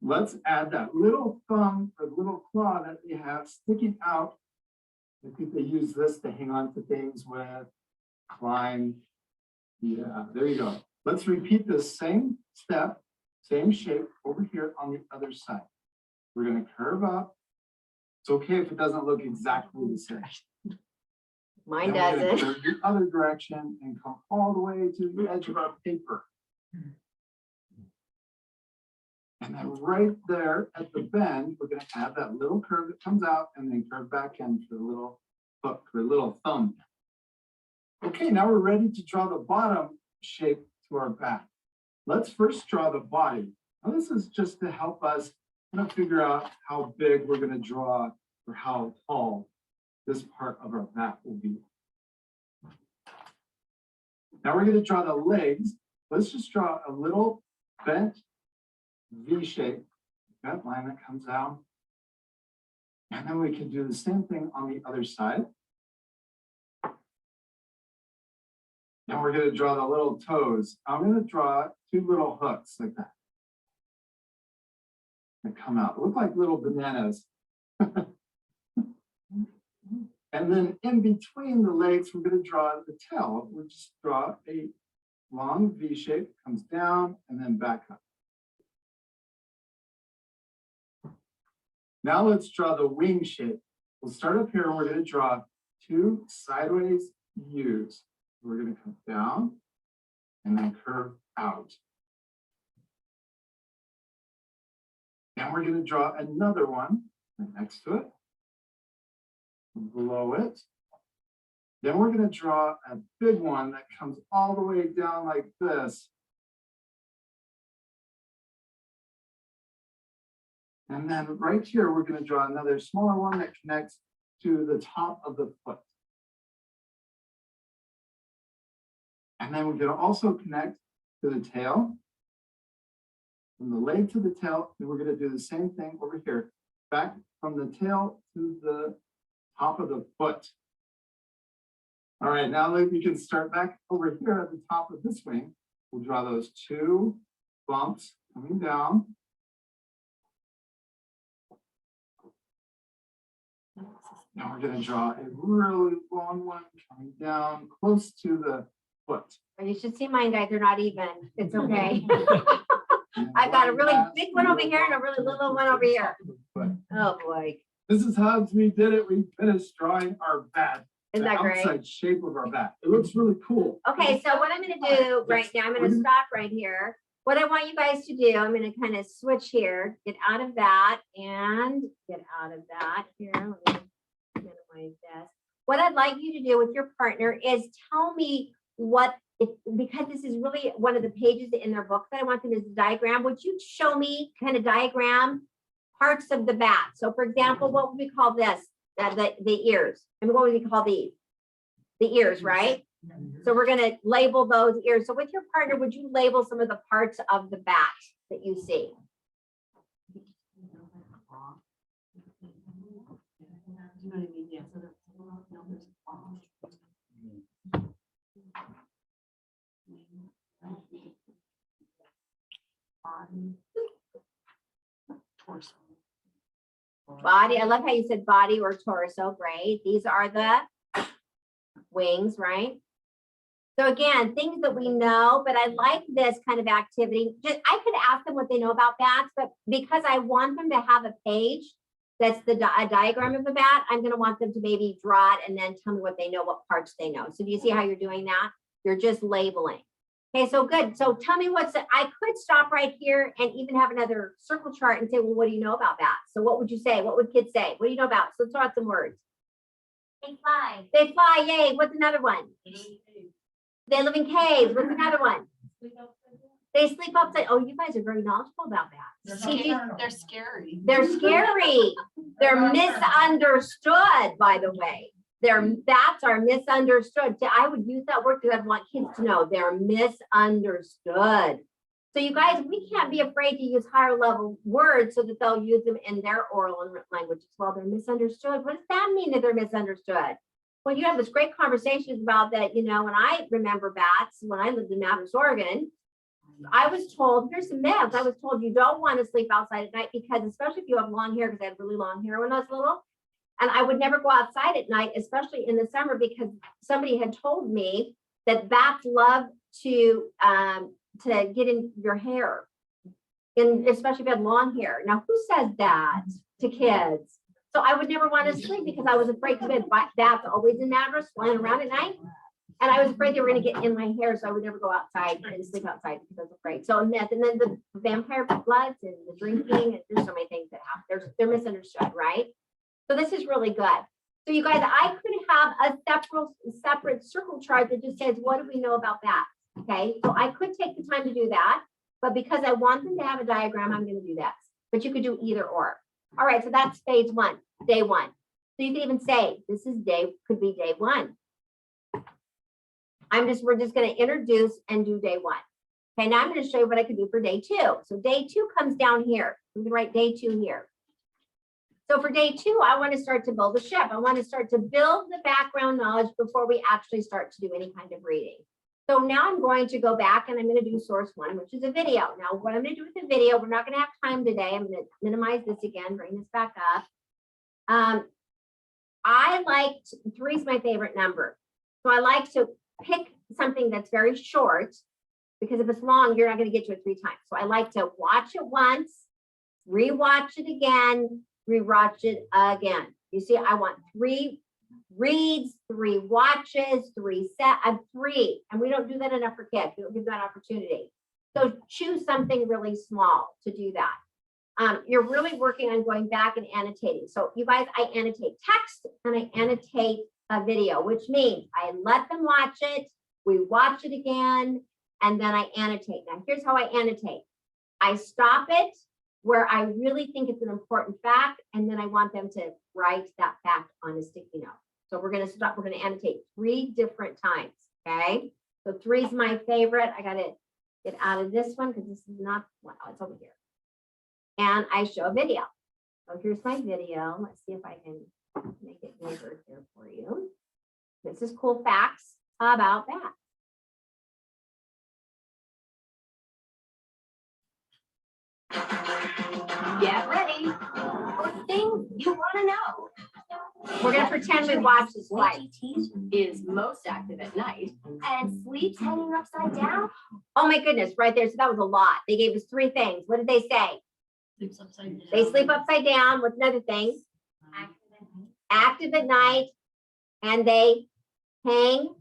Let's add that little thumb or little claw that they have sticking out. I think they use this to hang on to things with, climb. Yeah, there you go. Let's repeat this same step, same shape over here on the other side. We're going to curve up. It's okay if it doesn't look exactly the same. Mine Then we're gonna doesn't. curve the other direction and come all the way to the edge of our paper. And then right there at the bend, we're going to add that little curve that comes out and then curve back in for a little hook or a little thumb. Okay, now we're ready to draw the bottom shape to our back. Let's first draw the body. Now this is just to help us kind of figure out how big we're going to draw or how tall this part of our back will be. Now we're going to draw the legs. Let's just draw a little bent V shape, that line that comes out. And then we can do the same thing on the other side. Now we're going to draw the little toes. I'm going to draw two little hooks like that. That come out. Look like little bananas. And then in between the legs, we're going to draw the tail. We'll just draw a long V shape, comes down and then back up. Now let's draw the wing shape. We'll start up here and we're going to draw two sideways U's. We're going to come down and then curve out. And we're going to draw another one right next to it, below it. Then we're going to draw a big one that comes all the way down like this. And then right here, we're going to draw another smaller one that connects to the top of the foot. And then we're going to also connect to the tail, from the leg to the tail. And we're going to do the same thing over here, back from the tail to the top of the foot. All right, now we can start back over here at the top of this wing. We'll draw those two bumps coming down. Now we're going to draw a really long one coming down close to the foot. You should see mine, guys. They're not even. It's okay. I've got a really big one over here and a really little one over here. Oh boy. This is how we did it. We finished drawing our bat. Isn't the that great? outside shape of our bat. It looks really cool. Okay, so what I'm going to do right now, I'm going to stop right here. What I want you guys to do, I'm going to kind of switch here, get out of that and get out of that here. Let me minimize this. What I'd like you to do with your partner is tell me what, because this is really one of the pages in their book that I want them to diagram. Would you show me kind of diagram parts of the bat? So for example, what would we call this? The ears. And what would we call these? The ears, right? So we're going to label those ears. So with your partner, would you label some of the parts of the bat that you see? Body. I love how you said body or torso. Great. These are the wings, right? So again, things that we know, but I like this kind of activity. Just I could ask them what they know about bats, but because I want them to have a page that's a diagram of the bat, I'm going to want them to maybe draw it and then tell me what they know, what parts they know. So do you see how you're doing that? You're just labeling. Okay, so good. So tell me I could stop right here and even have another circle chart and say, well, what do you know about bats? So what would you say? What would kids say? What do you know about? So let's throw out some words. They fly. They fly, yay. What's another one? They live in caves. What's another one? They sleep upside. Oh, you guys are very knowledgeable about that. They're scary. They're scary. They're misunderstood, by the way. That's our misunderstood. I would use that word because I want kids to know they're misunderstood. So you guys, we can't be afraid to use higher level words so that they'll use them in their oral and written language as well. They're misunderstood. What does that mean that they're misunderstood? Well, you have this great conversations about that, when I remember bats, when I lived in Madras, Oregon, I was told, here's some myths. I was told you don't want to sleep outside at night because, especially if you have long hair, because I had really long hair when I was little, and I would never go outside at night, especially in the summer, because somebody had told me that bats love to get in your hair, and especially if you had long hair. Now, who says that to kids? So I would never want to sleep because I was afraid because bats always in Madras flying around at night. And I was afraid they were going to get in my hair, so I would never go outside and sleep outside because I was afraid. So myth, and then the vampire bloods and the drinking, and there's so many things that happen. They're misunderstood, right? So this is really good. So you guys, I could have a separate circle chart that just says, what do we know about that? Okay, so I could take the time to do that, but because I want them to have a diagram, I'm going to do that. But you could do either or. All right, so that's phase one, day one. So you can even say, this is could be day one. We're just going to introduce and do day one. Okay, now I'm going to show you what I can do for day two. So day two comes down here. We can write day two here. So for day two, I want to start to build a ship. I want to start to build the background knowledge before we actually start to do any kind of reading. So now I'm going to go back and I'm going to do source one, which is a video. Now, what I'm going to do with the video, we're not going to have time today. I'm going to minimize this again, bring this back up. I liked 3 is my favorite number. So I like to pick something that's very short, because if it's long, you're not going to get to it 3 times. So I like to watch it once, rewatch it again, rewatch it again. You see, I want 3 reads, 3 watches, 3 3. And we don't do that enough for kids. We don't give that opportunity. So choose something really small to do that. You're really working on going back and annotating. So you guys, I annotate text and I annotate a video, which means I let them watch it, we watch it again, and then I annotate. Now, here's how I annotate. I stop it where I really think it's an important fact, and then I want them to write that fact on a sticky note. So we're going to annotate 3 different times, okay? So 3 is my favorite. I got to get out of this one because this is not, well, it's over here. And I show a video. So here's my video. Let's see if I can make it bigger here for you. This is cool facts about that. Get ready for things you want to know. We're going to pretend we watched this live. Is most active at night and sleeps hanging upside down. Oh my goodness, right there. So that was a lot. They gave us 3 things. What did they say? Sleeps upside down. They sleep upside down. What's another thing? Active at night, and they hang,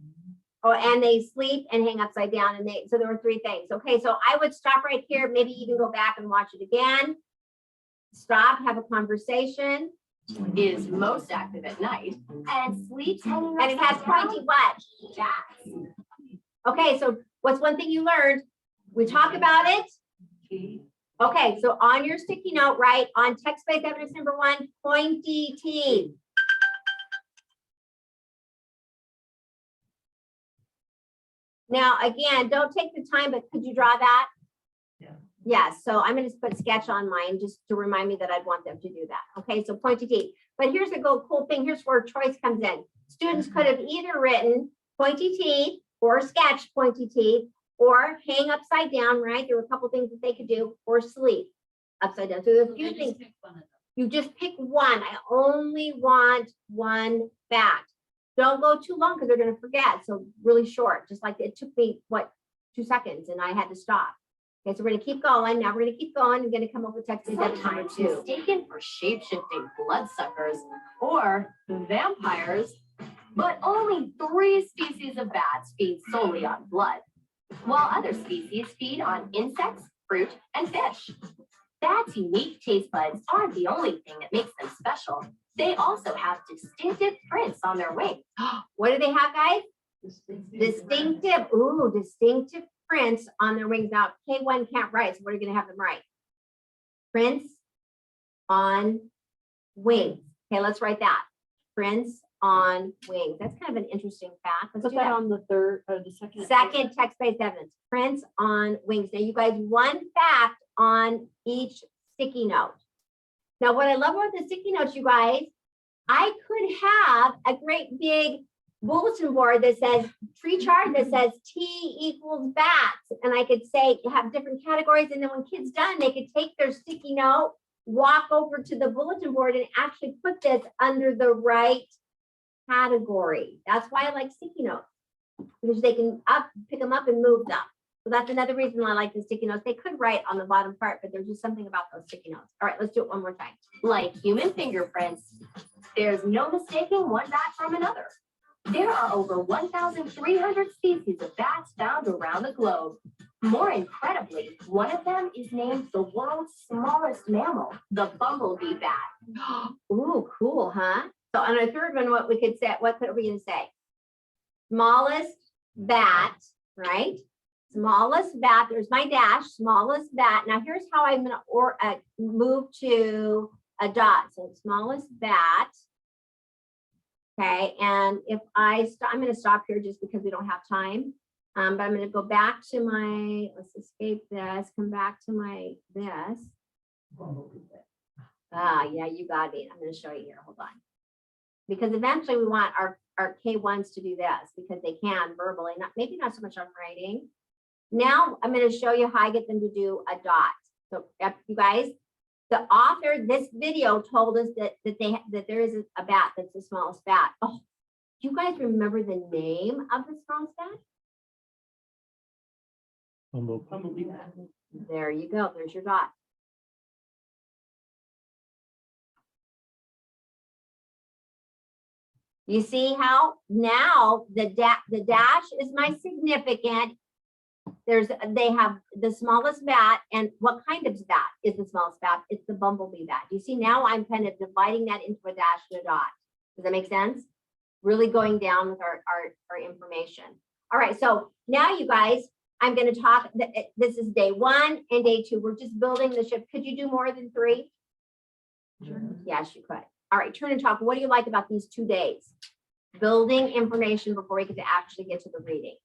and they sleep and hang upside down. And so there were 3 things. Okay, so I would stop right here, maybe even go back and watch it again. Stop, have a conversation. Is most active at night and sleeps hanging And it has pointy what? jacks. Okay, so what's one thing you learned? We talk about it. Okay, so on your sticky note, right, on text-based evidence number 1, pointy teeth. Now, again, don't take the time, but could you draw that? Yeah. Yes, so I'm going to put sketch on mine just to remind me that I'd want them to do that. Okay, so pointy teeth. But here's the cool thing. Here's where choice comes in. Students could have either written pointy teeth or sketch pointy teeth or hang upside down, right? There were a couple things that they could do, or sleep upside down. So there's a few things. You just pick one. I only want one fact. Don't go too long because they're going to forget. So really short, just like it took me, 2 seconds and I had to stop. Okay, so we're going to keep going. Now we're going to keep going. We're going to come up with text number 2. Mistaken for shape-shifting bloodsuckers or vampires, but only 3 species of bats feed solely on blood, while other species feed on insects, fruit, and fish. Bats' unique taste buds aren't the only thing that makes them special. They also have distinctive prints on their wings. What do they have, guys? Distinctive, ooh, distinctive prints on their wings. Now, K-1 can't write, so what are you gonna have them write? Prints on wings. Okay, let's write that. Prints on wings. That's kind of an interesting fact. Let's Put do that that. on the third, or the second. Second text-based evidence, prints on wings. Now, you guys, one fact on each sticky note. Now, what I love about the sticky notes, you guys, I could have a great big bulletin board that says tree chart that says T equals bats. And I could say, have different categories. And then when kids done, they could take their sticky note, walk over to the bulletin board and actually put this under the right category. That's why I like sticky notes, because they can pick them up and move them. So that's another reason why I like the sticky notes. They could write on the bottom part, but there's just something about those sticky notes. All right, let's do it one more time. Like human fingerprints, there's no mistaking one bat from another. There are over 1,300 species of bats found around the globe. More incredibly, one of them is named the world's smallest mammal, the bumblebee bat. Ooh, cool, huh? So on our third one, what we could say, what could we gonna say? Smallest bat, right? Smallest bat, there's my dash, smallest bat. Now here's how I'm gonna move to a dot. So smallest bat. Okay, and if I'm gonna stop here just because we don't have time. But I'm gonna go back to my, let's escape this, come back to my this. Yeah, you got it. I'm gonna show you here, hold on. Because eventually we want our K-1s to do this because they can verbally, maybe not so much on writing. Now I'm going to show you how I get them to do a dot. So you guys, the author, this video told us that there is a bat that's the smallest bat. Oh, do you guys remember the name of the smallest bat? Bumblebee. There you go. There's your dot. You see how now the dash is my significant. They have the smallest bat, and what kind of bat is the smallest bat? It's the bumblebee bat. You see now I'm kind of dividing that into a dash and a dot. Does that make sense? Really going down with our information. All right, so now you guys, I'm going to talk. This is day 1 and day 2. We're just building the ship. Could you do more than 3? Sure. Yes, you could. All right, turn and talk. What do you like about these 2 days? Building information before we get to actually get to the reading.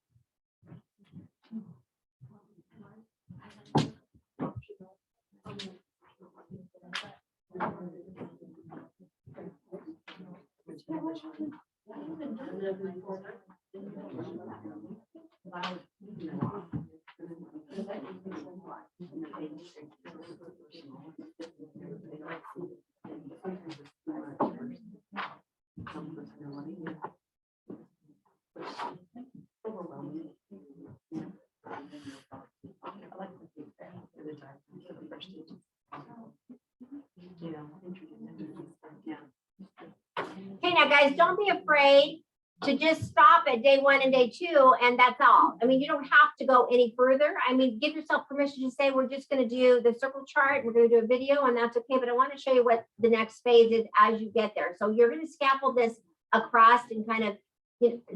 Okay, now guys, don't be afraid to just stop at day 1 and day 2, and that's all. I mean, you don't have to go any further. I mean, give yourself permission to say, we're just going to do the circle chart, we're going to do a video, and that's okay. But I want to show you what the next phase is as you get there. So you're going to scaffold this across and kind of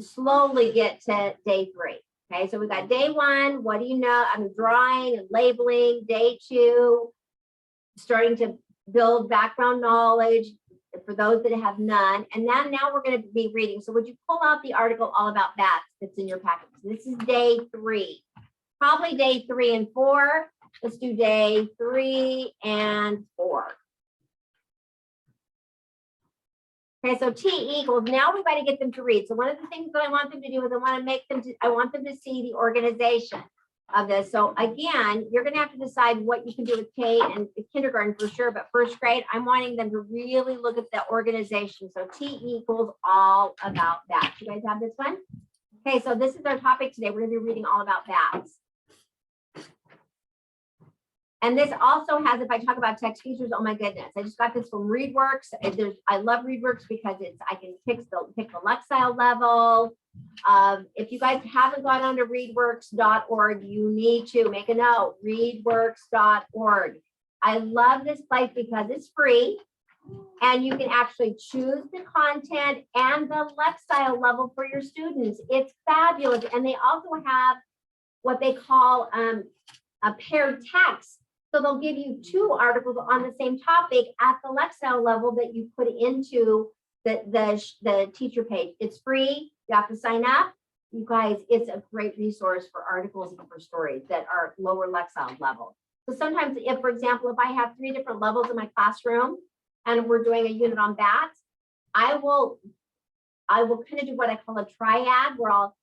slowly get to day 3. Okay, so we got day 1. What do you know? I'm drawing and labeling. Day 2, starting to build background knowledge for those that have none. And then now we're going to be reading. So would you pull out the article all about bats that's in your packet? This is day 3, probably day 3 and 4. Let's do day 3 and 4. Okay, so T equals, now we've got to get them to read. So one of the things that I want them to do is I want them to see the organization of this. So again, you're going to have to decide what you can do with K and kindergarten for sure, but first grade, I'm wanting them to really look at the organization. So T equals all about that. You guys have this one? Okay, so this is our topic today. We're going to be reading all about bats. And this also has, if I talk about text features, oh my goodness, I just got this from ReadWorks. I love ReadWorks because I can pick the Lexile level. If you guys haven't gone on to readworks.org, you need to make a note, readworks.org. I love this place because it's free. And you can actually choose the content and the lexile level for your students. It's fabulous. And they also have what they call a paired text. So they'll give you 2 articles on the same topic at the lexile level that you put into the teacher page. It's free. You have to sign up. You guys, it's a great resource for articles and for stories that are lower lexile level. So sometimes if, for example, if I have 3 different levels in my classroom and we're doing a unit on bats, I will kind of do what I call a triad where I'll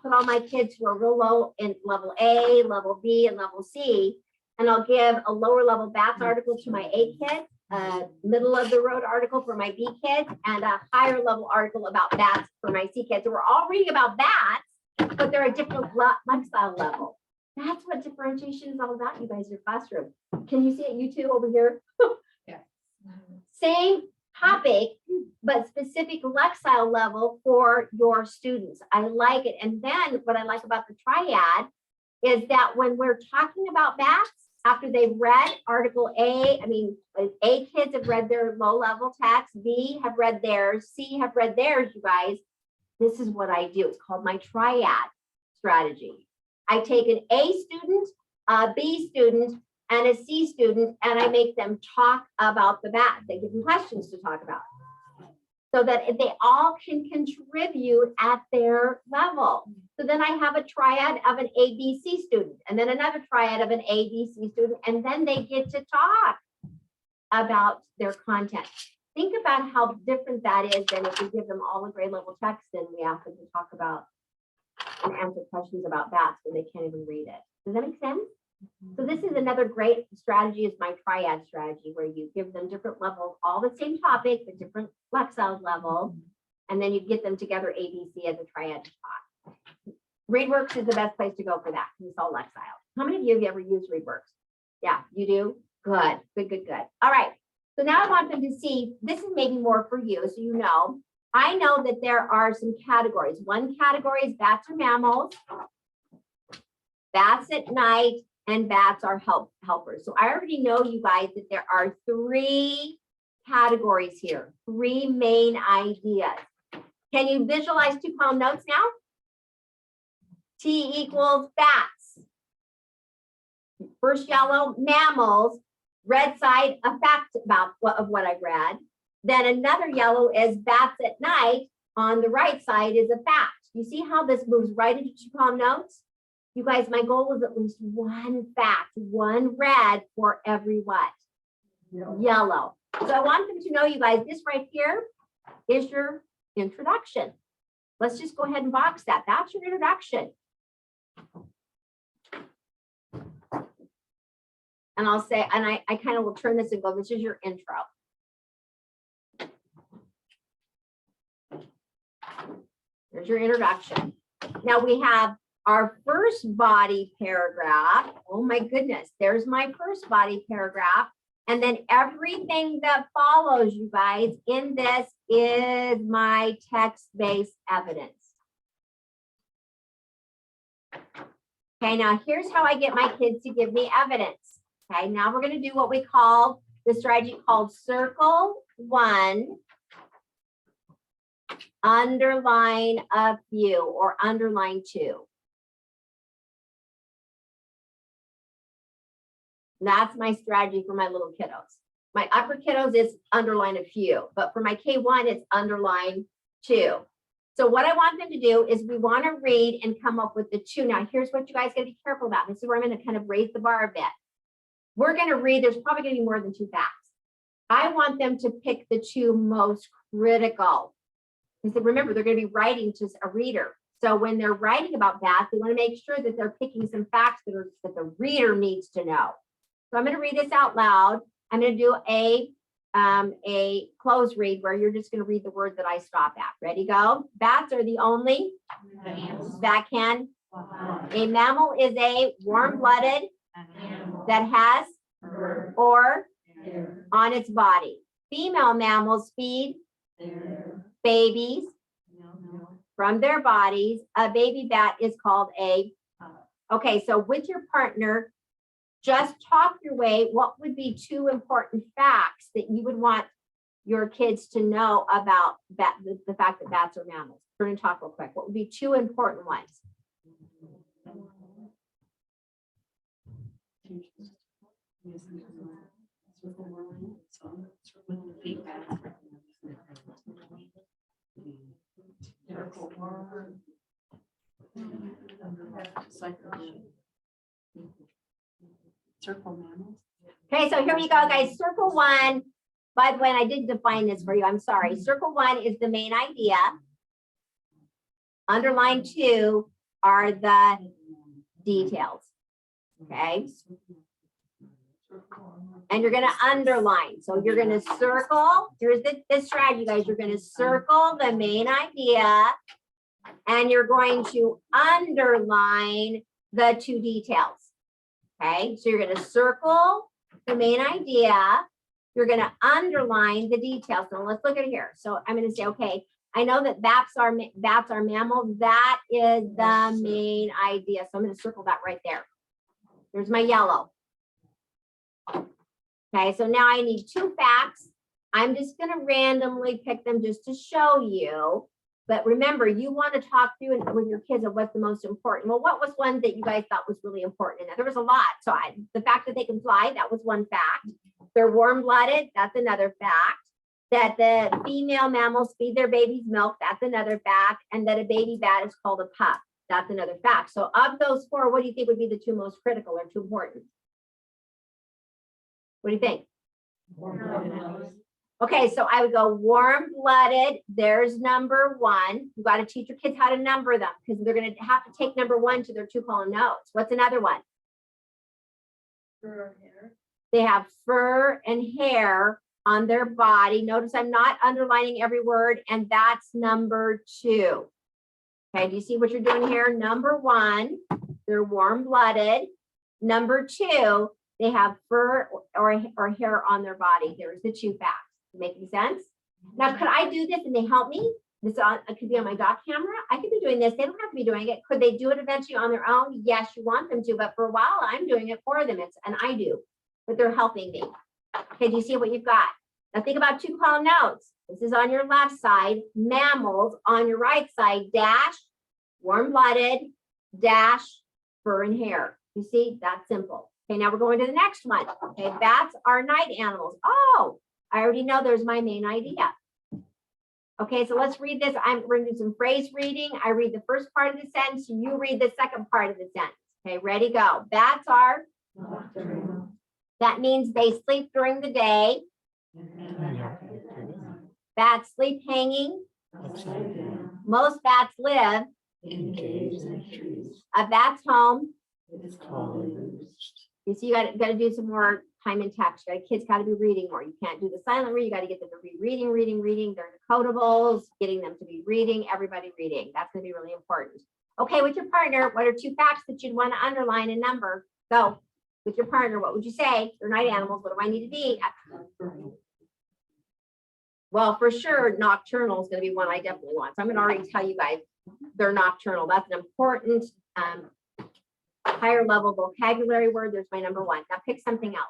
put all my kids who are real low in level A, level B, and level C, and I'll give a lower level bats article to my A kids, a middle of the road article for my B kids, and a higher level article about bats for my C kids. So we're all reading about bats, but they're a different lexile level. That's what differentiation is all about, you guys, in your classroom. Can you see it, you two over here? Yeah. Same topic, but specific lexile level for your students. I like it. And then what I like about the triad is that when we're talking about bats, after they've read article A, A kids have read their low level text, B have read theirs, C have read theirs, you guys, this is what I do. It's called my triad strategy. I take an A student, a B student, and a C student, and I make them talk about the bat. They give them questions to talk about so that they all can contribute at their level. So then I have a triad of an ABC student, and then another triad of an ABC student, and then they get to talk about their content. Think about how different that is than if we give them all a grade level text and we ask them to talk about and answer questions about bats when they can't even read it. Does that make sense? So this is another great strategy, is my triad strategy, where you give them different levels, all the same topic, but different lexile level, and then you get them together ABC as a triad to talk. ReadWorks is the best place to go for that, because it's all lexile. How many of you have ever used ReadWorks? Yeah, you do? Good, good, good, good. All right, so now I want them to see, this is maybe more for you, so you know. I know that there are some categories. One category is bats or mammals, bats at night, and bats are helpers. So I already know, you guys, that there are 3 categories here, 3 main ideas. Can you visualize 2-column notes now? T equals bats. First yellow, mammals. Red side, a fact about what I read. Then another yellow is bats at night. On the right side is a fact. You see how this moves right into 2-column notes? You guys, my goal is at least 1 fact, 1 red for every what? Yellow. So I want them to know, you guys, this right here is your introduction. Let's just go ahead and box that. That's your introduction. And I'll say, and I kind of will turn this and go, this is your intro. There's your introduction. Now we have our first body paragraph. Oh my goodness, there's my first body paragraph. And then everything that follows, you guys, in this is my text-based evidence. Okay, now here's how I get my kids to give me evidence. Okay, now we're going to do what we call the strategy called circle 1, underline a few, or underline 2. That's my strategy for my little kiddos. My upper kiddos is underline a few, but for my K-1, it's underline 2. So what I want them to do is we want to read and come up with the 2. Now, here's what you guys got to be careful about. This is where I'm going to kind of raise the bar a bit. We're going to read, there's probably going to be more than 2 facts. I want them to pick the 2 most critical. Because remember, they're going to be writing to a reader. So when they're writing about that, they want to make sure that they're picking some facts that the reader needs to know. So I'm going to read this out loud. I'm going to do a close read where you're just going to read the word that I stop at. Ready, go. Bats are the only that can. A mammal is a warm-blooded that has or on its body. Female mammals feed babies from their bodies. A baby bat is called a. Okay, so with your partner, just talk your way. What would be 2 important facts that you would want your kids to know about that, the fact that bats are mammals? We're gonna talk real quick. What would be two important ones? Circle mammals. Okay, so here we go, guys. Circle one. By the way, and I didn't define this for you. I'm sorry. Circle one is the main idea. Underline two are the details. Okay. And you're going to underline. So you're going to circle. Here's the strategy, guys. You're going to circle the main idea and you're going to underline the two details. Okay. So you're going to circle the main idea. You're going to underline the details. Now let's look at it here. So I'm going to say, okay, I know that bats are mammals. That is the main idea. So I'm going to circle that right there. There's my yellow. Okay, so now I need two facts. I'm just going to randomly pick them just to show you. But remember, you want to talk through it with your kids of what's the most important. Well, what was one that you guys thought was really important? And there was a lot. So the fact that they can fly, that was one fact. They're warm-blooded, that's another fact. That the female mammals feed their babies milk, that's another fact. And that a baby bat is called a pup, that's another fact. So of those four, what do you think would be the two most critical or two important? What do you think? Okay, so I would go warm-blooded. There's number one. You got to teach your kids how to number them because they're going to have to take number one to their two column notes. What's another one? Fur or hair. They have fur and hair on their body. Notice I'm not underlining every word, and that's number two. Okay, do you see what you're doing here? Number one, they're warm-blooded. Number two, they have fur or hair on their body. There's the two facts. Making sense? Now, could I do this and they help me? This it could be on my dock camera. I could be doing this. They don't have to be doing it. Could they do it eventually on their own? Yes, you want them to, but for a while, I'm doing it for them. And I do, but they're helping me. Okay, do you see what you've got? Now think about two column notes. This is on your left side, mammals. On your right side, dash, warm-blooded, dash, fur and hair. You see, that's simple. Okay, now we're going to the next one. Okay, bats are night animals. Oh, I already know there's my main idea. Okay, so let's read this. We're going to do some phrase reading. I read the first part of the sentence. You read the second part of the sentence. Okay, ready, go. Bats are. That means they sleep during the day. Bats sleep hanging. Most bats live In caves and trees. a bat's home. It's called. You see, you got to do some more time and text. Kids got to be reading more. You can't do the silent read. You got to get them to read, reading. They're decodables, getting them to be reading, everybody reading. That's going to be really important. Okay, with your partner, what are two facts that you'd want to underline and number? Go. With your partner, what would you say? They're night animals. What do I need to be? Well, for sure, nocturnal is going to be one I definitely want. So I'm going to already tell you guys they're nocturnal. That's an important higher level vocabulary word. There's my number one. Now pick something else.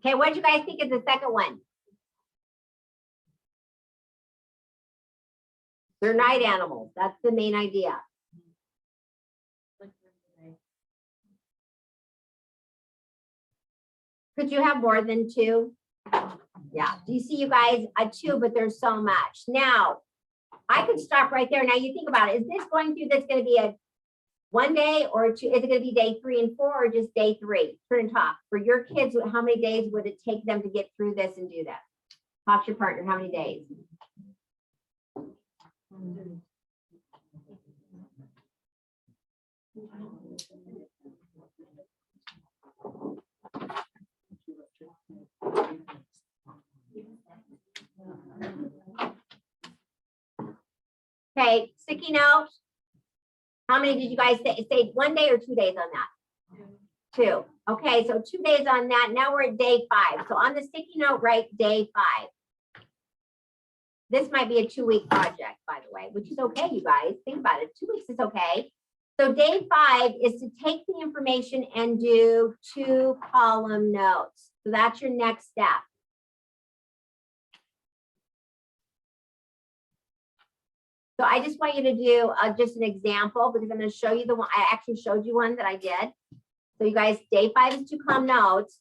Okay, what do you guys think of the second one? They're night animals. That's the main idea. Could you have more than two? Yeah. Do you see, you guys, a two, but there's so much. Now, I could stop right there. Now you think about it. Is this going through that's going to be a one day or two? Is it going to be day 3 and 4 or just day 3? Turn and talk. For your kids, how many days would it take them to get through this and do that? Talk to your partner. How many days? Okay, sticky note. How many did you guys say 1 day or 2 days on that? 2. Okay, so 2 days on that. Now we're at day 5. So on the sticky note, write day 5. This might be a 2-week project, by the way, which is okay, you guys. Think about it. 2 weeks is okay. So day 5 is to take the information and do 2 column notes. So that's your next step. So I just want you to do just an example because I'm going to show you the one. I actually showed you one that I did. So you guys, day 5 is 2 column notes.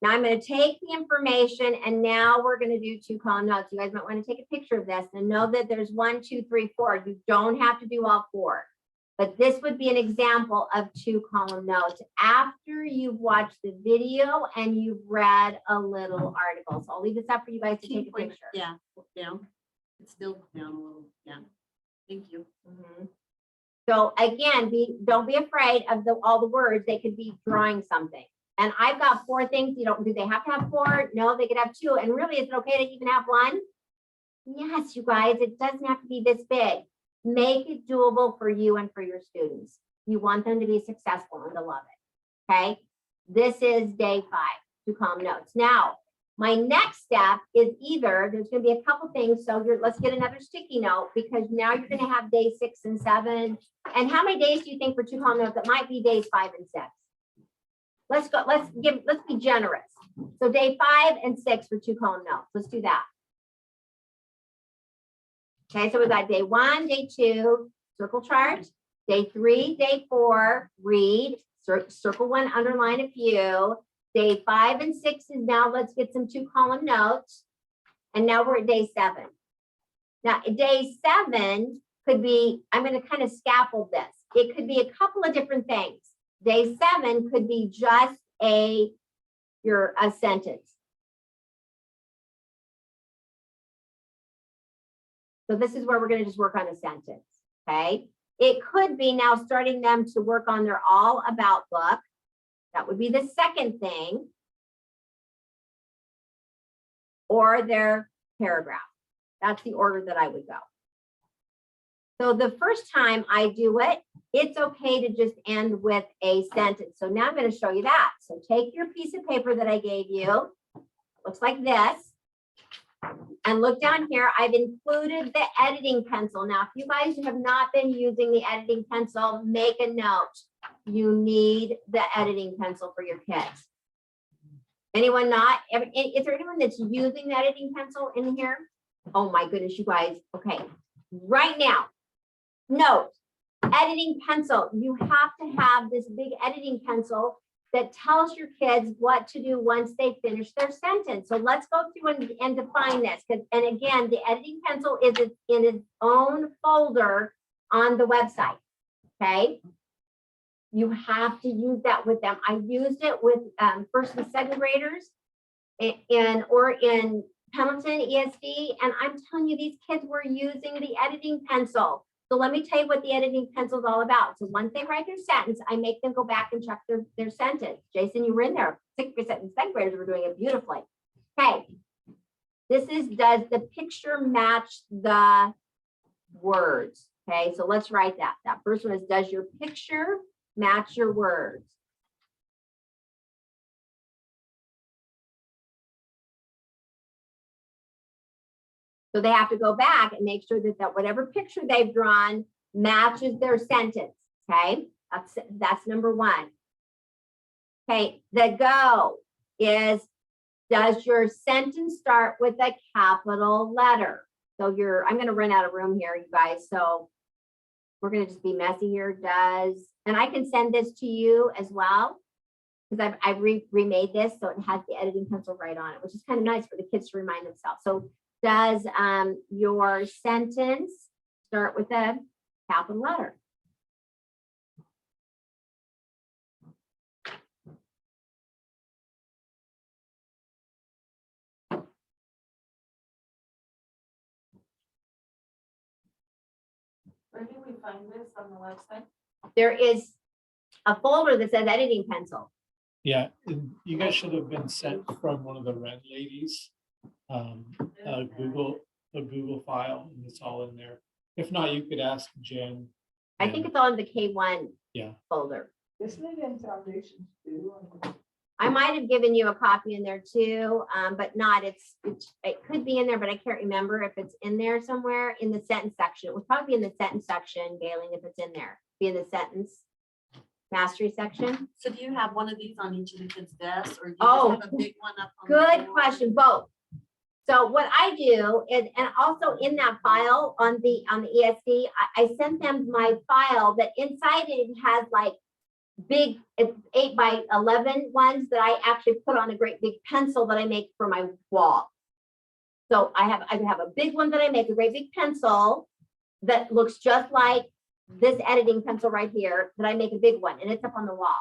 Now I'm going to take the information and now we're going to do 2 column notes. You guys might want to take a picture of this and know that there's 1, 2, 3, 4. You don't have to do all 4. But this would be an example of 2 column notes after you've watched the video and you've read a little article. So I'll leave this up for you guys to take a picture. Yeah, down. It's still down a little, yeah. Thank you. Mhm. So again, don't be afraid of all the words. They could be drawing something. And I've got 4 things. Do they have to have 4? No, they could have 2. And really, is it okay to even have 1? Yes, you guys, it doesn't have to be this big. Make it doable for you and for your students. You want them to be successful and to love it. Okay. This is day 5, 2 column notes. Now, my next step is there's going to be a couple things. So let's get another sticky note because now you're going to have day 6 and 7. And how many days do you think for 2 column notes? It might be days 5 and 6. Let's go. Let's be generous. So day 5 and 6 for 2 column notes. Let's do that. Okay, so we got day 1, day 2, circle chart. Day 3, day 4, read, circle 1, underline a few. Day 5 and 6 is now, let's get some 2 column notes. And now we're at day 7. Now, day 7 could be, I'm going to kind of scaffold this. It could be a couple of different things. Day 7 could be just a sentence. So this is where we're going to just work on a sentence, okay? It could be now starting them to work on their all about book. That would be the second thing. Or their paragraph. That's the order that I would go. So the first time I do it, it's okay to just end with a sentence. So now I'm going to show you that. So take your piece of paper that I gave you. Looks like this. And look down here, I've included the editing pencil. Now, if you guys have not been using the editing pencil, make a note. You need the editing pencil for your kids. Anyone not? Is there anyone that's using the editing pencil in here? Oh my goodness, you guys. Okay, right now, note, editing pencil. You have to have this big editing pencil that tells your kids what to do once they finish their sentence. So let's go through and define this. And again, the editing pencil is in its own folder on the website, okay? You have to use that with them. I used it with first and second graders in Pendleton ESD, and I'm telling you, these kids were using the editing pencil. So let me tell you what the editing pencil is all about. So once they write their sentence, I make them go back and check their sentence. Jason, you were in there. 6% and second graders were doing it beautifully. Okay. This is, does the picture match the words? Okay, so let's write that. That first one is, does your picture match your words? So they have to go back and make sure that whatever picture they've drawn matches their sentence. Okay, that's number 1. Okay, the go is, does your sentence start with a capital letter? So I'm going to run out of room here, you guys. So we're going to just be messy here. And I can send this to you as well, because I've remade this so it has the editing pencil right on it, which is kind of nice for the kids to remind themselves. So does your sentence start with a capital letter? Where do we find this on the website? There is a folder that says editing pencil. Yeah, and you guys should have been sent from one of the red ladies, a Google file, and it's all in there. If not, you could ask Jen. I think it's all in the K-1 Yeah. folder. Isn't it in foundations too? I might have given you a copy in there too, but not, it could be in there, but I can't remember if it's in there somewhere in the sentence section. It would probably be in the sentence section, Galen, if it's in there, be in the sentence mastery section. So do you have one of these on each of the kids' desks, or do you Oh, just have a big one up on the Good board? question, both. So what I do is, and also in that file on the ESD, I sent them my file that inside it has like big, it's 8x11 ones that I actually put on a great big pencil that I make for my wall. So I have a big one that I make, a great big pencil that looks just like this editing pencil right here, that I make a big one, and it's up on the wall.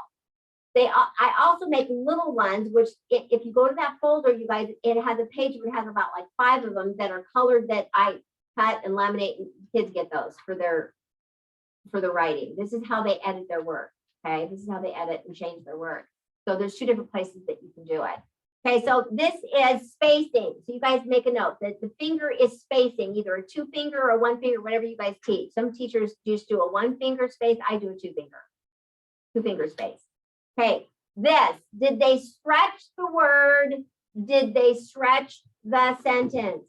I also make little ones, which if you go to that folder, you guys, it has a page where it has about like 5 of them that are colored that I cut and laminate, and kids get those for the writing. This is how they edit their work. Okay, this is how they edit and change their work. So there's 2 different places that you can do it. Okay, so this is spacing. So you guys make a note that the finger is spacing, either a 2 finger or 1 finger, whatever you guys teach. Some teachers just do a 1 finger space. I do a 2 finger space. Okay, this, did they stretch the word? Did they stretch the sentence?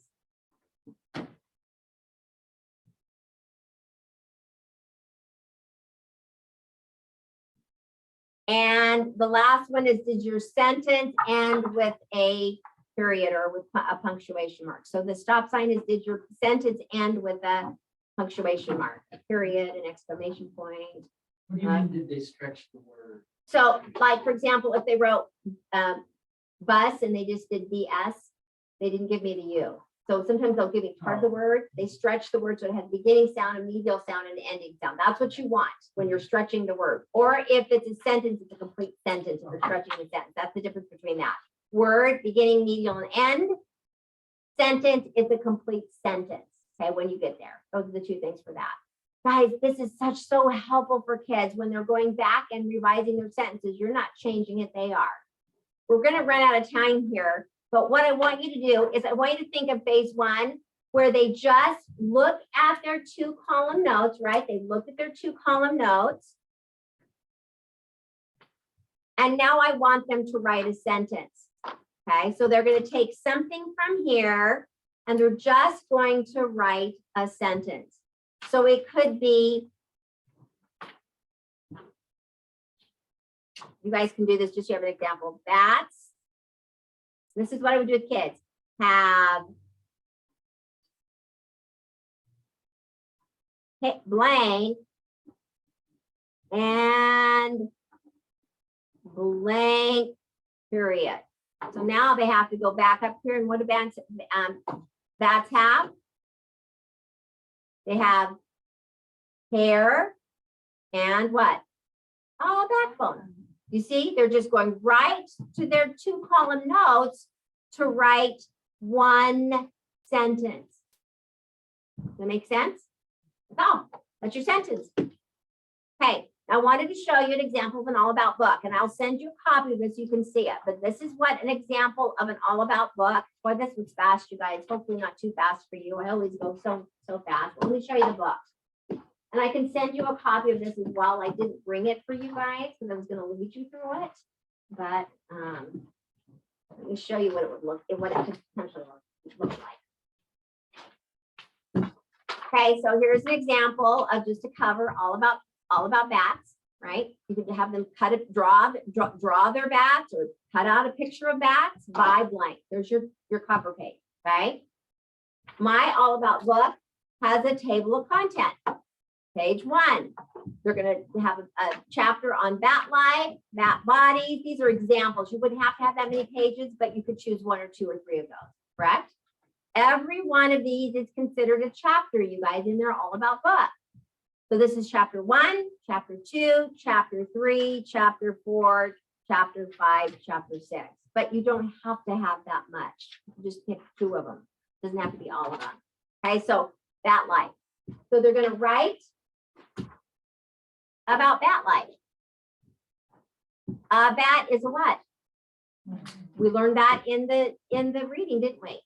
And the last one is, did your sentence end with a period or with a punctuation mark? So the stop sign is, did your sentence end with a punctuation mark, a period, an exclamation point? What do you mean, did they stretch the word? So like, for example, if they wrote bus and they just did BS, they didn't give me the U. So sometimes they'll give me part of the word. They stretch the word so it has a beginning sound, a medial sound, and an ending sound. That's what you want when you're stretching the word. Or if it's a sentence, it's a complete sentence. If you're stretching the sentence, that's the difference between that. Word, beginning, medial, and end. Sentence is a complete sentence. Okay, when you get there. Those are the 2 things for that. Guys, this is so helpful for kids when they're going back and revising their sentences. You're not changing it, they are. We're going to run out of time here, but what I want you to do is I want you to think of phase 1, where they just look at their 2-column notes, right? They look at their 2-column notes. And now I want them to write a sentence. Okay, so they're going to take something from here and they're just going to write a sentence. So it could be, you guys can do this just to have an example. Bats. This is what I would do with kids. Have hit blank and blank period. So now they have to go back up here, and what do bats have? They have hair and what? Oh, backbone. You see, they're just going right to their 2-column notes to write 1 sentence. Does that make sense? No, that's your sentence. Okay, I wanted to show you an example of an all about book, and I'll send you a copy of this so you can see it. But this is what an example of an all about book. Boy, this was fast, you guys. Hopefully not too fast for you. I always go so fast. Let me show you the book. And I can send you a copy of this as well. I didn't bring it for you guys because I was going to lead you through it. But let me show you what it would look, what it could potentially look like. Okay, so here's an example of just a cover all about bats, right? You could have them cut it, draw their bats, or cut out a picture of bats by blank. There's your cover page, right? My all about book has a table of content. Page 1, they're going to have a chapter on bat life, bat bodies. These are examples. You wouldn't have to have that many pages, but you could choose 1 or 2 or 3 of those, correct? Every one of these is considered a chapter, you guys, and they're all about book. So this is chapter 1, chapter 2, chapter 3, chapter 4, chapter 5, chapter 6. But you don't have to have that much. You just pick 2 of them. It doesn't have to be all of them. Okay, so bat life. So they're going to write about bat life. A bat is a what? We learned that in the reading, didn't we?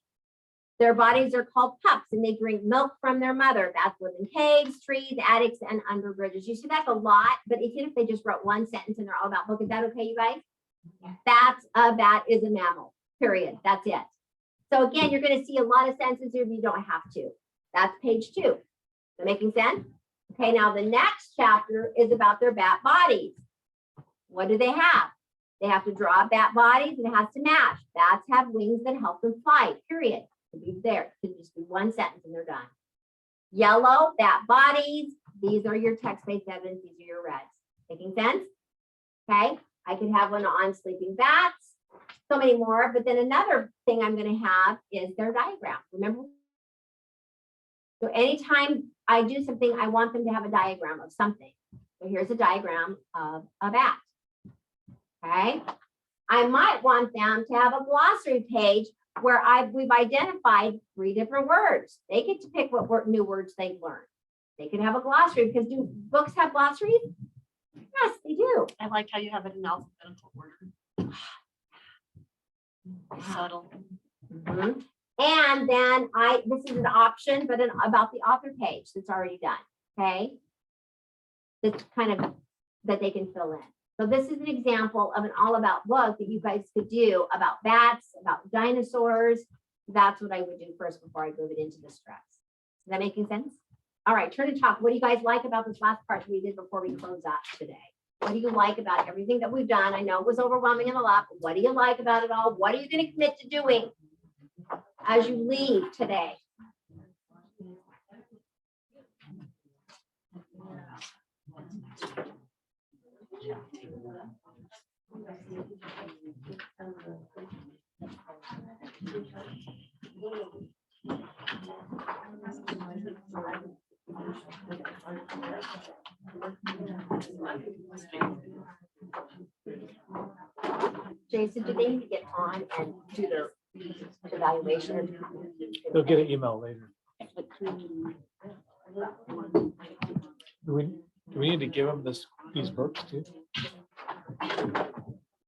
Their bodies are called pups and they drink milk from their mother. Bats live in caves, trees, attics, and under bridges. You see that's a lot, but even if they just wrote one sentence and they're all about book, is that okay, you guys? That's a bat is a mammal, period. That's it. So again, you're going to see a lot of sentences here if you don't have to. That's page 2. Is that making sense? Okay, now the next chapter is about their bat bodies. What do they have? They have to draw bat bodies and it has to match. Bats have wings that help them fly, period. Could be there. Could just be one sentence and they're done. Yellow, bat bodies. These are your text-based evidence. These are your reds. Making sense? Okay, I could have one on sleeping bats. So many more, but then another thing I'm going to have is their diagram. Remember? So anytime I do something, I want them to have a diagram of something. So here's a diagram of a bat. Okay. I might want them to have a glossary page where we've identified 3 different words. They get to pick what new words they've learned. They can have a glossary because do books have glossaries? Yes, they do. I like how you have it in alphabetical order. Subtle. Mhm. And then this is an option, but about the author page that's already done. Okay. That's kind of that they can fill in. So this is an example of an all about book that you guys could do about bats, about dinosaurs. That's what I would do first before I move it into the stress. Is that making sense? All right, turn to talk. What do you guys like about this last part we did before we close up today? What do you like about everything that we've done? I know it was overwhelming and a lot, but what do you like about it all? What are you going to commit to doing as you leave today? Jason, do they need to get on and do their evaluation? They'll get an email later. Do we need to give them these books too?